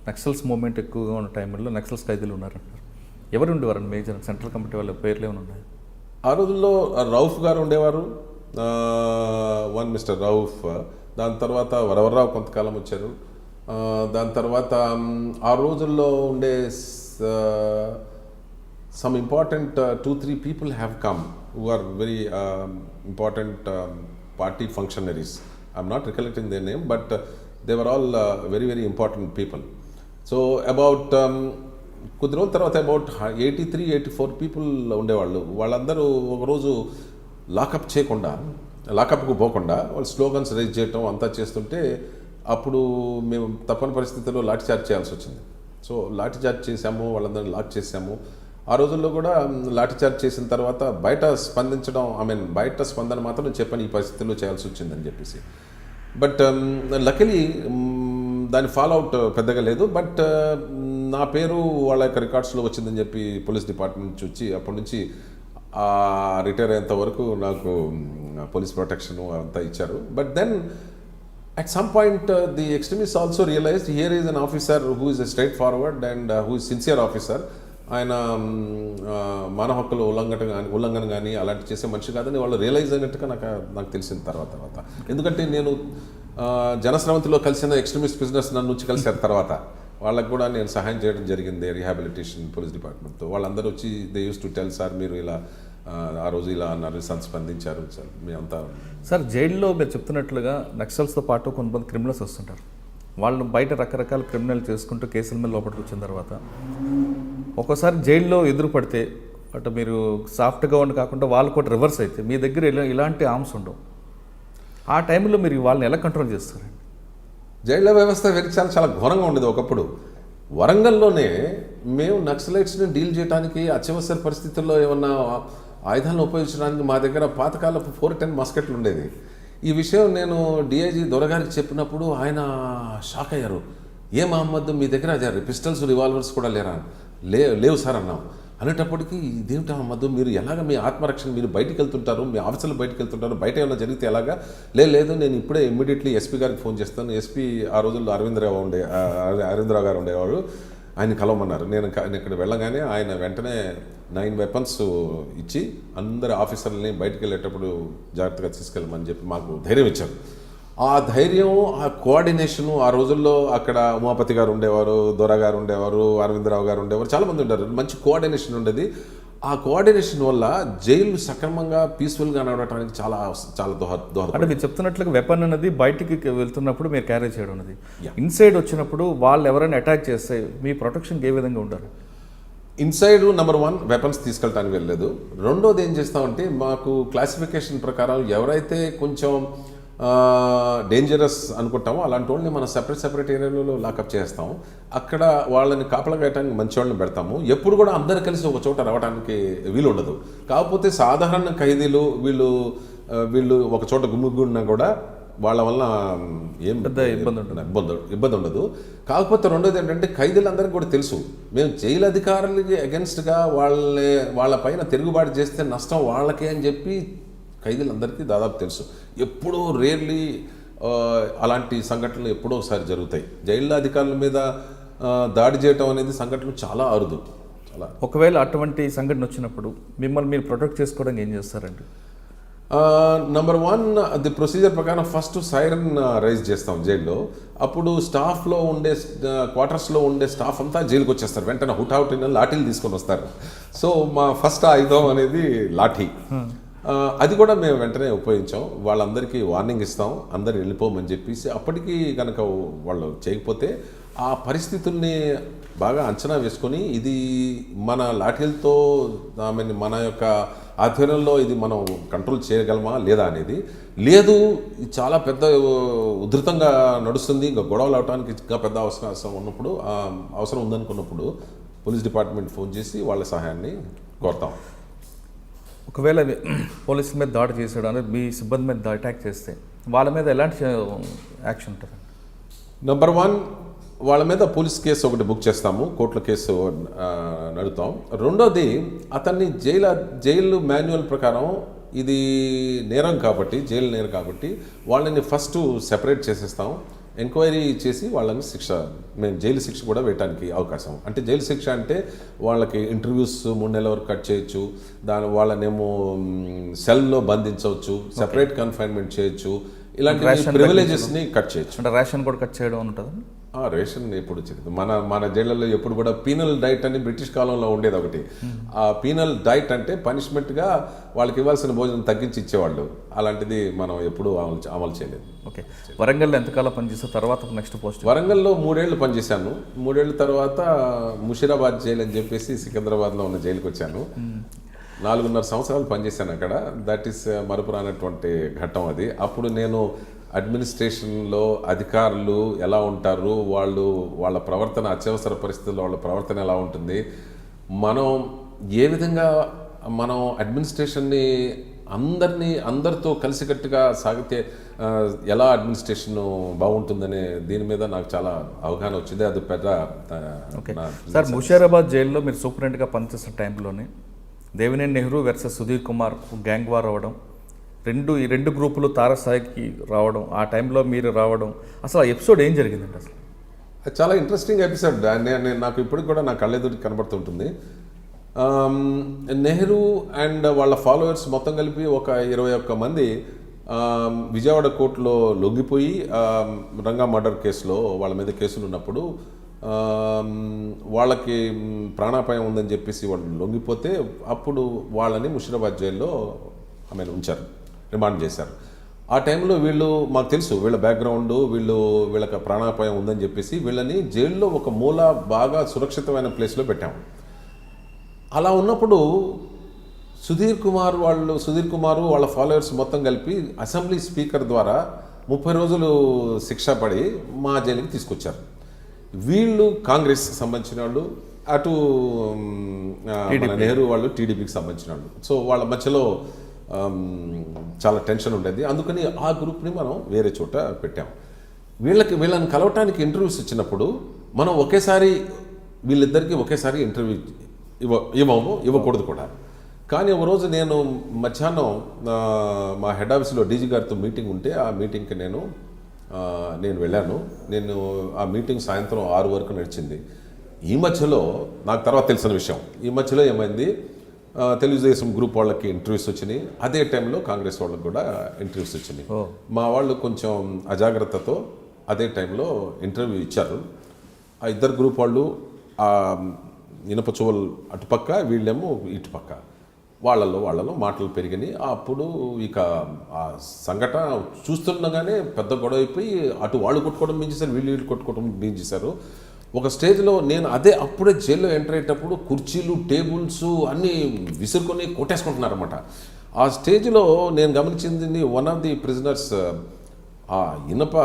నక్సల్స్ మూవ్మెంట్ ఎక్కువగా ఉన్న టైంలో నక్సల్స్ ఖైదీలు ఉన్నారంటారు. ఎవరు ఉండేవారండి మేజర్ సెంట్రల్ కమిటీ వాళ్ళ పేర్లు ఏమైనా ఉన్నాయి? ఆ రోజుల్లో రౌఫ్ గారు ఉండేవారు, వన్ మిస్టర్ రౌఫ్. దాని తర్వాత వరవరరావు కొంతకాలం వచ్చారు. దాని తర్వాత ఆ రోజుల్లో ఉండే some important 2-3 people have come who are very important party functionaries. I'm not recollecting their name, but they were all very, very important people. So about కొద్ది రోజుల తర్వాత అబౌట్ 83-84 people ఉండేవాళ్ళు. వాళ్ళందరూ ఒకరోజు లాకప్కు పోకుండా వాళ్ళు స్లోగన్స్ రైజ్ చేయటం అంతా చేస్తుంటే, అప్పుడు మేము తప్పని పరిస్థితుల్లో లాఠీచార్జ్ చేయాల్సి వచ్చింది. సో లాఠీచార్జ్ చేశాము, వాళ్ళందరినీ లాక్ చేశాము. ఆ రోజుల్లో కూడా లాఠీచార్జ్ చేసిన తర్వాత బయట స్పందన మాత్రం చెప్పని ఈ పరిస్థితుల్లో చేయాల్సి వచ్చిందని చెప్పేసి. బట్ లక్కీలీ దాని ఫాలోఅవుట్ పెద్దగా లేదు. బట్ నా పేరు వాళ్ళ యొక్క రికార్డ్స్లో వచ్చిందని చెప్పి పోలీస్ డిపార్ట్మెంట్ నుంచి వచ్చి అప్పటి నుంచి రిటైర్ అయ్యేంత వరకు నాకు పోలీస్ ప్రొటెక్షన్ అంతా ఇచ్చారు. But then at some point the extremists also realized here is an officer who is a straightforward and who is sincere officer. ఆయన మానవ హక్కుల ఉల్లంఘన కానీ అలాంటి చేసే మనిషి కాదని వాళ్ళు రియలైజ్ అయినట్టుగా నాకు తెలిసిన తర్వాత. ఎందుకంటే నేను జనశ్రవంతిలో కలిసిన ఎక్స్ట్రీమిస్ట్ బిజినెస్ నన్ను నుంచి కలిసారు. తర్వాత వాళ్ళకు కూడా నేను సహాయం చేయడం జరిగింది రీహాబిలిటేషన్ పోలీస్ డిపార్ట్మెంట్తో. వాళ్ళందరూ వచ్చి they used to tell sir మీరు ఇలా ఆ రోజు ఇలా అన్నారు, స్పందించారు సార్ మేమంతా. సార్ జైల్లో మీరు చెప్తున్నట్లుగా నక్సల్స్తో పాటు కొంతమంది క్రిమినల్స్ వస్తుంటారు. వాళ్ళు బయట రకరకాల క్రిమినల్ చేసుకుంటూ కేసుల మీద లోపలికి వచ్చిన తర్వాత ఒక్కోసారి జైల్లో ఎదురు పడితే అటు మీరు సాఫ్ట్గా ఉండి కాకుండా వాళ్ళు కూడా రివర్స్ అయితే మీ దగ్గర ఇలాంటి ఆర్మ్స్ ఉండవు. ఆ టైంలో మీరు వాళ్ళని ఎలా కంట్రోల్ చేస్తారండి? జైళ్ళ వ్యవస్థ చాలా ఘోరంగా ఉండేది ఒకప్పుడు. వరంగల్లోనే మేము నక్సలైట్స్ని డీల్ చేయడానికి అత్యవసర పరిస్థితుల్లో ఏమన్నా ఆయుధాలను ఉపయోగించడానికి మా దగ్గర పాతకాలపు 410 మస్కెట్లు ఉండేది. ఈ విషయం నేను డిఐజీ దొరగారికి చెప్పినప్పుడు ఆయన షాక్ అయ్యారు. ఏ మహమ్మద్ మీ దగ్గర పిస్టల్స్ రివాల్వర్స్ కూడా లేవు సార్ అన్నాం. అనేటప్పటికీ ఇదేమిటి మహమ్మద్ మీరు ఎలాగ మీ ఆత్మరక్షణ, మీరు బయటికి వెళ్తుంటారు, మీ ఆఫీసులు బయటికి వెళ్తుంటారు, బయట ఏమైనా జరిగితే ఎలాగా? లేదు నేను ఇప్పుడే ఇమ్మీడియట్లీ ఎస్పీ గారికి ఫోన్ చేస్తాను. ఎస్పీ ఆ రోజుల్లో అరవిందరావు గారు ఉండేవారు, ఆయన కలవమన్నారు. నేను ఇక్కడ వెళ్ళగానే ఆయన వెంటనే 9 weapons ఇచ్చి అందరు ఆఫీసర్లని బయటకు వెళ్ళేటప్పుడు జాగ్రత్తగా తీసుకెళ్ళమని చెప్పి మాకు ధైర్యం ఇచ్చారు. ఆ ధైర్యం, ఆ కోఆర్డినేషను ఆ రోజుల్లో అక్కడ ఉమాపతి గారు ఉండేవారు, దొర గారు ఉండేవారు, అరవిందరావు గారు ఉండేవారు, చాలామంది ఉండేవారు. మంచి కోఆర్డినేషన్ ఉండేది. ఆ కోఆర్డినేషన్ వల్ల జైలు సక్రమంగా పీస్ఫుల్గా నడవడానికి చాలా చాలా దోహదపడుతుంది. అంటే మీరు చెప్తున్నట్లుగా వెపన్ అనేది బయటికి వెళ్తున్నప్పుడు మీరు క్యారీ చేయడం అనేది, Yeah. ఇన్సైడ్ వచ్చినప్పుడు వాళ్ళు ఎవరైనా అటాక్ చేస్తే మీ ప్రొటెక్షన్కి ఏ విధంగా ఉంటారు? ఇన్సైడ్ నెంబర్ 1 వెపన్స్ తీసుకెళ్ళడానికి వెళ్ళలేదు. రెండోది ఏం చేస్తామంటే మాకు క్లాసిఫికేషన్ ప్రకారం ఎవరైతే కొంచెం డేంజరస్ అనుకుంటామో అలాంటి వాళ్ళని మనం సెపరేట్ ఏరియాలో లాకప్ చేస్తాం. అక్కడ వాళ్ళని కాపలా కట్టడానికి మంచి వాళ్ళని పెడతాము. ఎప్పుడు కూడా అందరు కలిసి ఒక చోట రావడానికి వీలు ఉండదు. కాకపోతే సాధారణ ఖైదీలు వీళ్ళు ఒక చోట గుమ్మిగున్నా కూడా వాళ్ళ వల్ల ఏం పెద్ద ఇబ్బంది ఉండదు. కాకపోతే రెండోది ఏంటంటే ఖైదీలందరికీ కూడా తెలుసు మేము జైలు అధికారులకి అగెన్స్ట్గా వాళ్ళ పైన తిరుగుబాటు చేస్తే నష్టం వాళ్ళకే అని చెప్పి ఖైదీలందరికీ దాదాపు తెలుసు. ఎప్పుడో రేర్లీ అలాంటి సంఘటనలు ఎప్పుడో ఒకసారి జరుగుతాయి. జైలు అధికారుల మీద దాడి చేయటం అనేది సంఘటనలు చాలా అరుదు. చాలా. ఒకవేళ అటువంటి సంఘటన వచ్చినప్పుడు మిమ్మల్ని మీరు ప్రొటెక్ట్ చేసుకోవడానికి ఏం చేస్తారండి? నెంబర్ 1 ది ప్రొసీజర్ ప్రకారం ఫస్ట్ సైరన్ రైజ్ చేస్తాం జైల్లో. అప్పుడు స్టాఫ్లో ఉండే క్వార్టర్స్లో ఉండే స్టాఫ్ అంతా జైలుకి వచ్చేస్తారు. వెంటనే హుటాహుటిన లాఠీలు తీసుకొని వస్తారు. సో మా ఫస్ట్ ఆయుధం అనేది లాఠీ. అది కూడా మేము వెంటనే ఉపయోగించాం. వాళ్ళందరికీ వార్నింగ్ ఇస్తాం, అందరు వెళ్ళిపోమని చెప్పేసి. అప్పటికి కనుక వాళ్ళు చేయకపోతే ఆ పరిస్థితుల్ని బాగా అంచనా వేసుకొని ఇది మన లాఠీలతో మన యొక్క ఆధ్వర్యంలో ఇది మనం కంట్రోల్ చేయగలమా లేదా అనేది. లేదు చాలా పెద్ద ఉధృతంగా నడుస్తుంది, ఇంకా గొడవలు అవడానికి ఇంకా పెద్ద అవసరం ఉన్నప్పుడు అవసరం ఉందనుకున్నప్పుడు పోలీస్ డిపార్ట్మెంట్ ఫోన్ చేసి వాళ్ళ సహాయాన్ని కోరుతాం. ఒకవేళ పోలీసుల మీద దాడి చేసాడు అనేది మీ సిబ్బంది మీద అటాక్ చేస్తే వాళ్ళ మీద ఎలాంటి యాక్షన్ ఉంటుంది? నెంబర్ 1 వాళ్ళ మీద పోలీస్ కేసు ఒకటి బుక్ చేస్తాము, కోర్టులో కేసు నడుపుతాం. రెండోది అతన్ని జైలు మాన్యువల్ ప్రకారం ఇది నేరం కాబట్టి, జైలు నేరం కాబట్టి వాళ్ళని ఫస్ట్ సెపరేట్ చేసేస్తాం. ఎంక్వైరీ చేసి వాళ్ళని మేము జైలు శిక్ష కూడా వేయడానికి అవకాశం. అంటే జైలు శిక్ష అంటే వాళ్ళకి ఇంటర్వ్యూస్ 3 నెలల వరకు కట్ చేయొచ్చు, వాళ్ళనేమో సెల్లో బంధించవచ్చు, సెపరేట్ కన్ఫైన్మెంట్ చేయొచ్చు, ఇలాంటి ప్రివిలేజెస్ని కట్ చేయొచ్చు. అంటే రేషన్ కూడా కట్ చేయడం ఉంటుంది. రేషన్ ఎప్పుడు వచ్చింది మన జైళ్ళలో ఎప్పుడు కూడా పీనల్ డైట్ అని బ్రిటిష్ కాలంలో ఉండేది ఒకటి. ఆ పీనల్ డైట్ అంటే పనిష్మెంట్గా వాళ్ళకి ఇవ్వాల్సిన భోజనం తగ్గించి ఇచ్చేవాళ్ళు. అలాంటిది మనం ఎప్పుడూ అమలు చేయలేదు. ఓకే. వరంగల్లో ఎంతకాలం పనిచేస్తే తర్వాత నెక్స్ట్ పోస్ట్? వరంగల్లో 3 ఏళ్ళు పనిచేశాను. 3 ఏళ్ళ తర్వాత ముషీరాబాద్ జైలు అని చెప్పేసి సికింద్రాబాద్లో ఉన్న జైలుకి వచ్చాను. 4.5 సంవత్సరాలు పనిచేశాను అక్కడ. దట్ ఈస్ మరుపురానటువంటి ఘట్టం అది. అప్పుడు నేను అడ్మినిస్ట్రేషన్లో అధికారులు ఎలా ఉంటారు, వాళ్ళ ప్రవర్తన, అత్యవసర పరిస్థితుల్లో వాళ్ళ ప్రవర్తన ఎలా ఉంటుంది, మనం ఏ విధంగా మనం అడ్మినిస్ట్రేషన్ని అందరితో కలిసికట్టుగా సాగితే ఎలా అడ్మినిస్ట్రేషన్ బాగుంటుందనే దీని మీద నాకు చాలా అవగాహన వచ్చింది. అది పెద్ద. ఓకే సార్, ముషీరాబాద్ జైల్లో మీరు సూపరింటెండెంట్గా పనిచేసిన టైంలోనే Devineni Nehru versus Sudheer Kumar gang war అవ్వడం, ఈ రెండు గ్రూపులు తారస్థాయికి రావడం, ఆ టైంలో మీరు రావడం, అసలు ఆ ఎపిసోడ్ ఏం జరిగిందండి? అసలు చాలా ఇంట్రెస్టింగ్ ఎపిసోడ్. నాకు ఇప్పటికి కూడా నా కళ్ళెదురు కనబడుతుంటుంది. నెహ్రూ అండ్ వాళ్ళ ఫాలోవర్స్ మొత్తం కలిపి ఒక 21 మంది విజయవాడ కోర్టులో లొంగిపోయి రంగా మర్డర్ కేసులో వాళ్ళ మీద కేసులు ఉన్నప్పుడు వాళ్ళకి ప్రాణాపాయం ఉందని చెప్పేసి వాళ్ళు లొంగిపోతే అప్పుడు వాళ్ళని ముషీరాబాద్ జైల్లో ఉంచారు, రిమాండ్ చేశారు. ఆ టైంలో మాకు తెలుసు వీళ్ళ బ్యాక్గ్రౌండ్, వీళ్ళకి ప్రాణాపాయం ఉందని చెప్పేసి వీళ్ళని జైల్లో ఒక మూల బాగా సురక్షితమైన ప్లేస్లో పెట్టాము. అలా ఉన్నప్పుడు సుధీర్ కుమార్ వాళ్ళ ఫాలోవర్స్ మొత్తం కలిపి అసెంబ్లీ స్పీకర్ ద్వారా 30 రోజులు శిక్ష పడి మా జైలుకి తీసుకొచ్చారు. వీళ్ళు కాంగ్రెస్ సంబంధించిన వాళ్ళు, అటు నెహ్రూ వాళ్ళు టీడీపీకి సంబంధించిన వాళ్ళు. సో వాళ్ళ మధ్యలో చాలా టెన్షన్ ఉండేది. అందుకని ఆ గ్రూప్ని మనం వేరే చోట పెట్టాం. వీళ్ళని కలవటానికి ఇంటర్వ్యూస్ ఇచ్చినప్పుడు మనం వీళ్ళిద్దరికీ ఒకేసారి ఇంటర్వ్యూ ఇవ్వకూడదు కూడా. కానీ ఒక రోజు నేను మధ్యాహ్నం మా హెడ్ ఆఫీస్లో డీజీ గారితో మీటింగ్ ఉంటే ఆ మీటింగ్కి నేను వెళ్ళాను. ఆ మీటింగ్ సాయంత్రం 6 వరకు నడిచింది. ఈ మధ్యలో నాకు తర్వాత తెలిసిన విషయం, ఈ మధ్యలో ఏమైంది, తెలుగుదేశం గ్రూప్ వాళ్ళకి ఇంటర్వ్యూస్ వచ్చినాయి, అదే టైంలో కాంగ్రెస్ వాళ్ళకి కూడా ఇంటర్వ్యూస్ వచ్చినాయి. మా వాళ్ళు కొంచెం అజాగ్రత్తతో అదే టైంలో ఇంటర్వ్యూ ఇచ్చారు. ఆ ఇద్దరు గ్రూప్ వాళ్ళు ఇనప చువల్ అటుపక్క, వీళ్ళేమో ఇటుపక్క. వాళ్ళలో మాటలు పెరిగినాయి. అప్పుడు ఇక ఆ సంఘటన చూస్తుండగానే పెద్ద గొడవ అయిపోయి అటు వాళ్ళు కొట్టుకోవడం మించేశారు, వీళ్ళు కొట్టుకోవడం మించేశారు. ఒక స్టేజ్లో నేను అప్పుడే జైల్లో ఎంటర్ అయ్యేటప్పుడు కుర్చీలు, టేబుల్స్ అన్నీ విసురుకొని కొట్టేసుకుంటున్నారన్నమాట. ఆ స్టేజ్లో నేను గమనించింది, వన్ ఆఫ్ ది ప్రిజనర్స్ ఆ ఇనప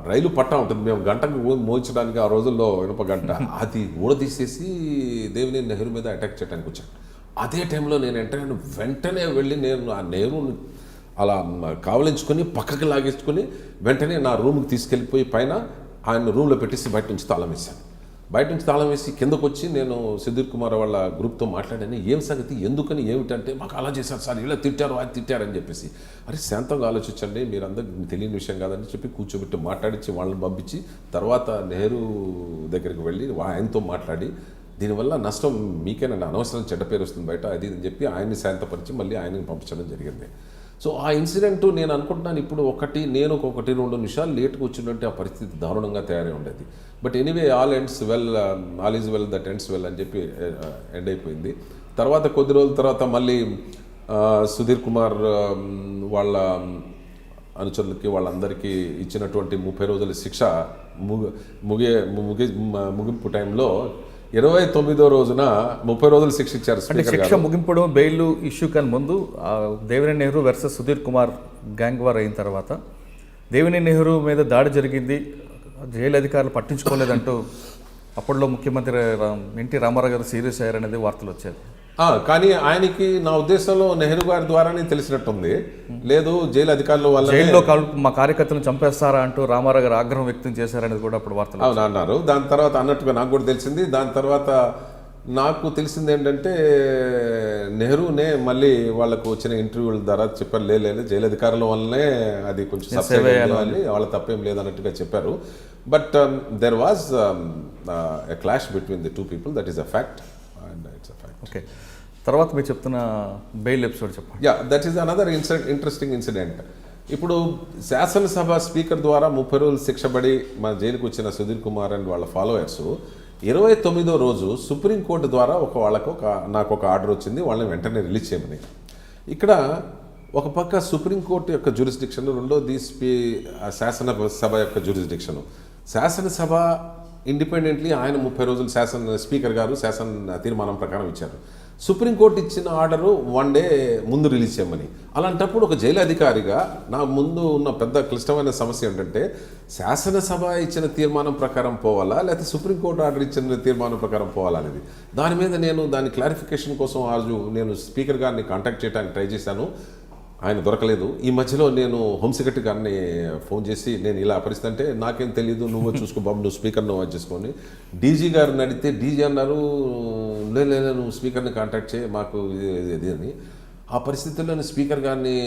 రైలు పట్టా ఉంటుంది, మేము గంటకు మోయించడానికి ఆ రోజుల్లో ఇనప గంట, అది ఊడదీసేసి దేవినేని నెహ్రూ మీద అటాక్ చేయడానికి వచ్చాను. అదే టైంలో నేను ఎంటర్ అయిన వెంటనే వెళ్ళి నేను ఆ నెహ్రూని అలా కావలించుకొని పక్కకి లాగేసుకొని వెంటనే నా రూమ్కి తీసుకెళ్ళిపోయి పైన ఆయన రూమ్లో పెట్టేసి బయట నుంచి తాళం వేశాను. బయట నుంచి తాళం వేసి కిందకు వచ్చి నేను సుధీర్ కుమార్ వాళ్ళ గ్రూప్తో మాట్లాడాను. ఏం సంగతి, ఎందుకని, ఏమిటంటే మాకు అలా చేశారు సార్, ఇలా తిట్టారు, అది తిట్టారని చెప్పేసి. అరే శాంతంగా ఆలోచించండి, మీరందరూ తెలియని విషయం కాదని చెప్పి కూర్చోబెట్టి మాట్లాడించి వాళ్ళని పంపించి తర్వాత నెహ్రూ దగ్గరికి వెళ్ళి ఆయనతో మాట్లాడి దీనివల్ల నష్టం మీకేనండి, అనవసరం చెడ్డ పేరు వస్తుంది బయట, అది అని చెప్పి ఆయన్ని శాంతపరిచి మళ్ళీ ఆయనని పంపించడం జరిగింది. సో ఆ ఇన్సిడెంట్ నేను అనుకుంటున్నాను ఇప్పుడు నేను ఒక 1-2 నిమిషాలు లేట్గా వచ్చిందంటే ఆ పరిస్థితి దారుణంగా తయారై ఉండేది. But anyway all is well that ends well అని చెప్పి ఎండ్ అయిపోయింది. తర్వాత కొద్ది రోజుల తర్వాత మళ్ళీ సుధీర్ కుమార్ వాళ్ళ అనుచరులకి వాళ్ళందరికీ ఇచ్చినటువంటి 30 రోజుల శిక్ష ముగింపు టైంలో 29వ రోజున 30 రోజుల శిక్ష ఇచ్చారు. అంటే శిక్ష ముగింపుడు బెయిల్ ఇష్యూ కన్నా ముందు Devineni Nehru versus Sudheer Kumar gang war అయిన తర్వాత దేవినేని నెహ్రూ మీద దాడి జరిగింది, జైలు అధికారులు పట్టించుకోలేదంటూ అప్పట్లో ముఖ్యమంత్రి ఎన్టీ రామారావు గారు సీరియస్ అయ్యారనేది వార్తలు వచ్చేది. కానీ ఆయనకి నా ఉద్దేశంలో నెహ్రూ గారి ద్వారానే తెలిసినట్టుంది, లేదు జైలు అధికారుల వల్ల జైల్లో మా కార్యకర్తలను చంపేస్తారా అంటూ రామారావు గారు ఆగ్రహం వ్యక్తం చేశారనేది కూడా అప్పుడు వార్తలు అన్నారు. దాని తర్వాత అన్నట్టుగా నాకు కూడా తెలిసింది. దాని తర్వాత నాకు తెలిసింది ఏంటంటే నెహ్రూనే మళ్ళీ వాళ్ళకు వచ్చిన ఇంటర్వ్యూల ద్వారా చెప్పారు, లేదు జైలు అధికారుల వల్లనే అది కొంచెం సబ్సైడ్ అయ్యాలి, వాళ్ళ తప్పేం లేదన్నట్టుగా చెప్పారు. But there was a clash between the 2 people, that is a fact. Okay, తర్వాత మీరు చెప్తున్న బెయిల్ ఎపిసోడ్ చెప్పండి. That is another interesting incident. ఇప్పుడు శాసనసభ స్పీకర్ ద్వారా 30 రోజులు శిక్ష పడి మన జైలుకు వచ్చిన సుధీర్ కుమార్ అండ్ వాళ్ళ ఫాలోయర్స్ 29వ రోజు సుప్రీంకోర్టు ద్వారా నాకు ఒక ఆర్డర్ వచ్చింది, వాళ్ళని వెంటనే రిలీజ్ చేయమని. ఇక్కడ ఒక పక్క సుప్రీంకోర్టు యొక్క జ్యూరిస్డిక్షన్, రెండోది శాసనసభ యొక్క జ్యూరిస్డిక్షన్. శాసనసభ ఇండిపెండెంట్లీ ఆయన 30 రోజులు స్పీకర్ గారు శాసన తీర్మానం ప్రకారం ఇచ్చారు. సుప్రీంకోర్టు ఇచ్చిన ఆర్డరు 1 డే ముందు రిలీజ్ చేయమని. అలాంటప్పుడు ఒక జైలు అధికారిగా నా ముందు ఉన్న పెద్ద క్లిష్టమైన సమస్య ఏంటంటే శాసనసభ ఇచ్చిన తీర్మానం ప్రకారం పోవాలా, లేకపోతే సుప్రీంకోర్టు ఆర్డర్ ఇచ్చిన తీర్మానం ప్రకారం పోవాలా అనేది. దాని మీద దాని క్లారిఫికేషన్ కోసం నేను స్పీకర్ గారిని కాంటాక్ట్ చేయడానికి ట్రై చేశాను, ఆయన దొరకలేదు. ఈ మధ్యలో నేను హోమ్ సెక్రటరీ గారిని ఫోన్ చేసి నేను ఇలా పరిస్థితి అంటే నాకేం తెలియదు, నువ్వు చూసుకో బాబు, నువ్వు స్పీకర్ను వాచ్ చేసుకొని డీజీ గారిని అడిగితే డీజీ అన్నారు లేదు నువ్వు స్పీకర్ని కాంటాక్ట్ చేయి మాకు ఇది అని. ఆ పరిస్థితుల్లో నేను స్పీకర్ గారిని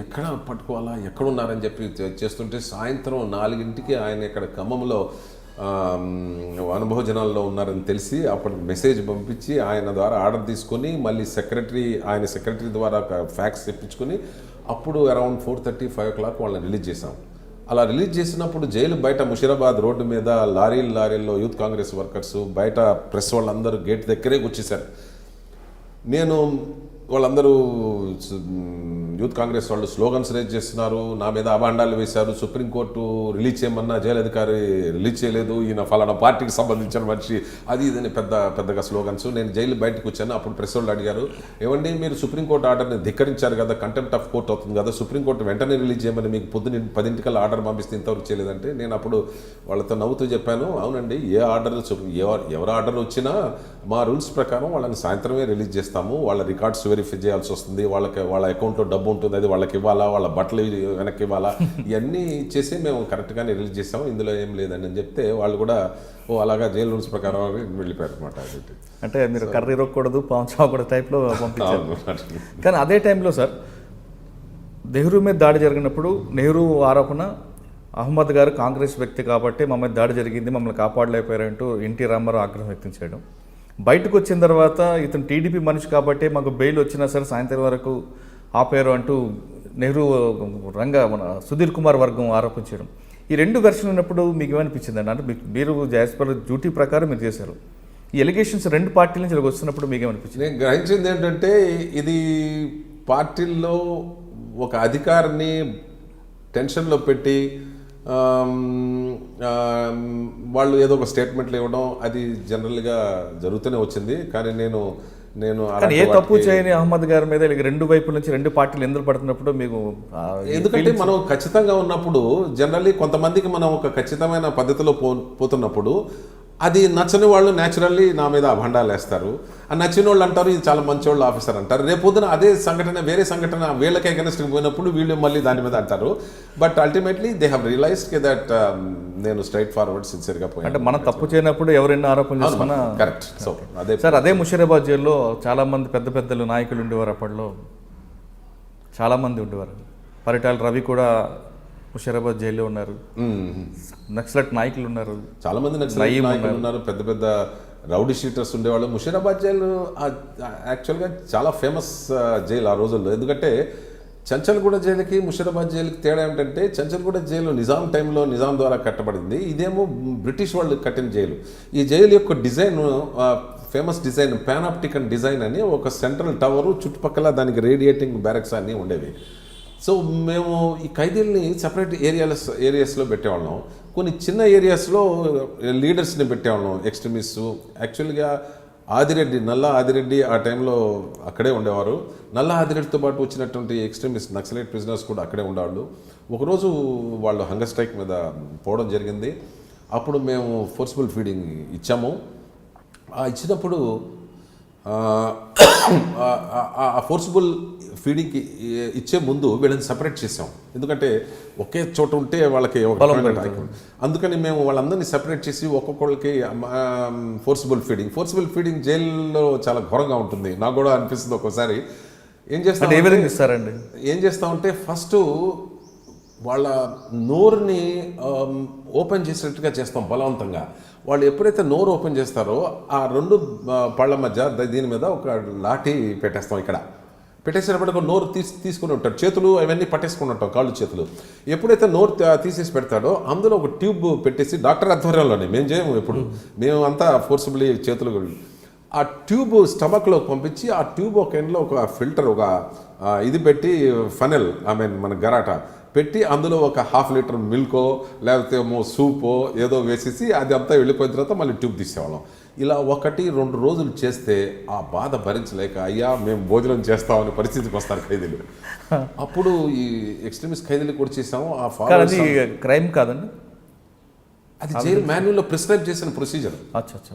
ఎక్కడ పట్టుకోవాలా, ఎక్కడున్నారని చెప్పి చేస్తుంటే సాయంత్రం 4 ఆయన ఇక్కడ ఖమ్మంలో అనుభవజనాల్లో ఉన్నారని తెలిసి అప్పుడు మెసేజ్ పంపించి ఆయన ద్వారా ఆర్డర్ తీసుకొని మళ్ళీ ఆయన సెక్రటరీ ద్వారా ఫ్యాక్స్ తెప్పించుకొని అప్పుడు అరౌండ్ 4:30, 5 o'clock వాళ్ళని రిలీజ్ చేశాం. అలా రిలీజ్ చేసినప్పుడు జైలు బయట ముషీరాబాద్ రోడ్డు మీద లారీల్లో యూత్ కాంగ్రెస్ వర్కర్స్, బయట ప్రెస్ వాళ్ళందరూ గేట్ దగ్గరే వచ్చేసారు. వాళ్ళందరూ యూత్ కాంగ్రెస్ వాళ్ళు స్లోగన్స్ రేజ్ చేస్తున్నారు, నా మీద అభాండాలు వేశారు, సుప్రీంకోర్టు రిలీజ్ చేయమన్నా జైలు అధికారి రిలీజ్ చేయలేదు, ఈయన ఫలానా పార్టీకి సంబంధించిన మనిషి, అది ఇదని పెద్దగా స్లోగన్స్. నేను జైలు బయటకు వచ్చాను. అప్పుడు ప్రెస్ వాళ్ళు అడిగారు, ఏమండి మీరు సుప్రీంకోర్టు ఆర్డర్ని ధిక్కరించారు కదా, కంటెంప్ట్ ఆఫ్ కోర్ట్ అవుతుంది కదా, సుప్రీంకోర్టు వెంటనే రిలీజ్ చేయమని మీకు పొద్దున్న 10 ఆర్డర్ పంపిస్తే ఇంతవరకు చేయలేదంటే నేను అప్పుడు వాళ్ళతో నవ్వుతూ చెప్పాను, అవునండి ఎవరు ఆర్డర్ వచ్చినా మా రూల్స్ ప్రకారం వాళ్ళని సాయంత్రమే రిలీజ్ చేస్తాము, వాళ్ళ రికార్డ్స్ వెరిఫై చేయాల్సి వస్తుంది, వాళ్ళ అకౌంట్లో డబ్బు ఉంటుంది, అది వాళ్ళకి ఇవ్వాలా, వాళ్ళ బట్టలు వెనక్కి ఇవ్వాలా, ఇవన్నీ ఇచ్చేసి మేము కరెక్ట్గానే రిలీజ్ చేస్తాము, ఇందులో ఏం లేదని అని చెప్తే వాళ్ళు కూడా అలాగా జైలు రూల్స్ ప్రకారం వెళ్ళిపోయారు అనమాట. అంటే మీరు కర్రీ రొక్కూడదు పాము చావకూడదు టైప్లో పంపించారు. కానీ అదే టైంలో సార్ నెహ్రూ మీద దాడి జరిగినప్పుడు నెహ్రూ ఆరోపణ అహ్మద్ గారు కాంగ్రెస్ వ్యక్తి కాబట్టి మా మీద దాడి జరిగింది, మమ్మల్ని కాపాడలేకపోయారంటూ ఎన్టీ రామారావు ఆగ్రహం వ్యక్తం చేయడం. బయటకు వచ్చిన తర్వాత ఇతను టీడీపీ మనిషి కాబట్టి మాకు బెయిల్ వచ్చినా సరే సాయంత్రం వరకు ఆపారు అంటూ నెహ్రూ మన సుధీర్ కుమార్ వర్గం ఆరోపించడం. ఈ 2 వెర్షన్ ఉన్నప్పుడు మీకు ఏమనిపించిందండి? అంటే మీరు యాజ్ పర్ డ్యూటీ ప్రకారం మీరు చేశారు, ఈ ఎలిగేషన్స్ రెండు పార్టీల నుంచి ఇలాగ వస్తున్నప్పుడు మీకేమనిపించింది? నేను గ్రహించింది ఏంటంటే ఇది పార్టీల్లో ఒక అధికారిని టెన్షన్లో పెట్టి వాళ్ళు ఏదో ఒక స్టేట్మెంట్లు ఇవ్వడం అది జనరల్గా జరుగుతూనే వచ్చింది. కానీ నేను కానీ ఏ తప్పు చేయని అహ్మద్ గారి మీద ఇలా రెండు వైపుల నుంచి రెండు పార్టీలు ఎందుకు పడుతున్నప్పుడు మీకు ఎందుకంటే మనం ఖచ్చితంగా ఉన్నప్పుడు జనరల్లీ కొంతమందికి మనం ఒక ఖచ్చితమైన పద్ధతిలో పోతున్నప్పుడు అది నచ్చని వాళ్ళు న్యాచురల్లీ నా మీద అభండాలు వేస్తారు. ఆ నచ్చిన వాళ్ళు అంటారు ఇది చాలా మంచి వాళ్ళు ఆఫీసర్ అంటారు. రేపొద్దున అదే సంఘటన వేరే సంఘటన వీళ్ళకి అగెన్స్ట్కి పోయినప్పుడు వీళ్ళు మళ్ళీ దాని మీద అంటారు. But ultimately they have realised that నేను స్ట్రైట్ ఫార్వర్డ్ సిన్సియర్గా పోయాను. అంటే మనం తప్పు చేయనప్పుడు ఎవరైనా ఆరోపణ చేసుకున్నా కరెక్ట్. సో అదే సార్, అదే ముషీరాబాద్ జైల్లో చాలామంది పెద్ద పెద్దలు నాయకులు ఉండేవారు. అప్పట్లో చాలామంది ఉండేవారు. పరిటాల రవి కూడా ముషీరాబాద్ జైల్లో ఉన్నారు. నక్సలైట్ నాయకులు ఉన్నారు, చాలా మంది నక్సలైట్ నాయకులు ఉన్నారు, పెద్ద పెద్ద రౌడీ షీటర్స్ ఉండేవాళ్ళు. ముషీరాబాద్ జైలు యాక్చువల్గా చాలా ఫేమస్ జైలు ఆ రోజుల్లో. ఎందుకంటే చంచల్గూడ జైలుకి ముషీరాబాద్ జైలుకి తేడా ఏమిటంటే చంచల్గూడ జైలు నిజాం టైంలో నిజాం ద్వారా కట్టబడింది, ఇదేమో బ్రిటిష్ వాళ్ళు కట్టిన జైలు. ఈ జైలు యొక్క డిజైన్ ఫేమస్ డిజైన్ పానాప్టికన్ డిజైన్ అని ఒక సెంట్రల్ టవరు చుట్టుపక్కల దానికి రేడియేటింగ్ బ్యారక్స్ అన్నీ ఉండేవి. సో మేము ఈ ఖైదీల్ని సపరేట్ ఏరియాస్లో పెట్టేవాళ్ళం. కొన్ని చిన్న ఏరియాస్లో లీడర్స్ని పెట్టేవాళ్ళం, ఎక్స్ట్రీమిస్టు. యాక్చువల్గా ఆదిరెడ్డి, నల్ల ఆదిరెడ్డి ఆ టైంలో అక్కడే ఉండేవారు. నల్ల ఆదిరెడ్డితో పాటు వచ్చినటువంటి ఎక్స్ట్రీమిస్ట్ నక్సలైట్ ప్రిజనర్స్ కూడా అక్కడే ఉండేవాళ్ళు. ఒకరోజు వాళ్ళు హంగర్ స్ట్రైక్ మీద పోవడం జరిగింది. అప్పుడు మేము ఫోర్స్ఫుల్ ఫీడింగ్ ఇచ్చాము. ఇచ్చినప్పుడు ఆ ఫోర్స్ఫుల్ ఫీడింగ్కి ఇచ్చే ముందు వీళ్ళని సపరేట్ చేసాం. ఎందుకంటే ఒకే చోట ఉంటే వాళ్ళకి అందుకని మేము వాళ్ళందరినీ సపరేట్ చేసి ఒక్కొక్కళ్ళకి ఫోర్స్ఫుల్ ఫీడింగ్ జైల్లో చాలా ఘోరంగా ఉంటుంది. నాకు కూడా అనిపిస్తుంది ఒక్కోసారి. ఏం చేస్తామంటే ఫస్ట్ వాళ్ళ నోరుని ఓపెన్ చేసినట్టుగా చేస్తాం బలవంతంగా. వాళ్ళు ఎప్పుడైతే నోరు ఓపెన్ చేస్తారో ఆ రెండు పళ్ళ మధ్య దీని మీద ఒక లాఠీ పెట్టేస్తాం. ఇక్కడ పెట్టేసినప్పటికీ నోరు తీసుకుని ఉంటాడు, చేతులు అవన్నీ పట్టేసుకుని ఉంటాం, కాళ్ళు చేతులు. ఎప్పుడైతే నోరు తీసేసి పెడతాడో అందులో ఒక ట్యూబ్ పెట్టేసి డాక్టర్ ఆధ్వర్యంలోనే మేము చేయము, ఎప్పుడు మేము అంతా ఫోర్సిబుల్లీ చేతులు ఆ ట్యూబ్ స్టమక్లో పంపించి ఆ ట్యూబ్ ఒక ఎండ్లో ఒక ఫిల్టర్ ఒక ఇది పెట్టి ఫనెల్ మన గరాటా పెట్టి అందులో ఒక 1/2 లీటర్ మిల్కో లేకపోతే ఏమో సూపో ఏదో వేసేసి అది అంతా వెళ్ళిపోయిన తర్వాత మళ్ళీ ట్యూబ్ తీసేవాళ్ళం. ఇలా 1-2 రోజులు చేస్తే ఆ బాధ భరించలేక అయ్యా మేము భోజనం చేస్తామనే పరిస్థితికి వస్తారు ఖైదీలు. అప్పుడు ఈ ఎక్స్ట్రీమిస్ట్ ఖైదీలు కూడా చేసాము. ఆ ఫాలో క్రైమ్ కాదండి, అది జైలు మాన్యువల్లో ప్రిస్క్రైబ్ చేసిన ప్రొసీజర్.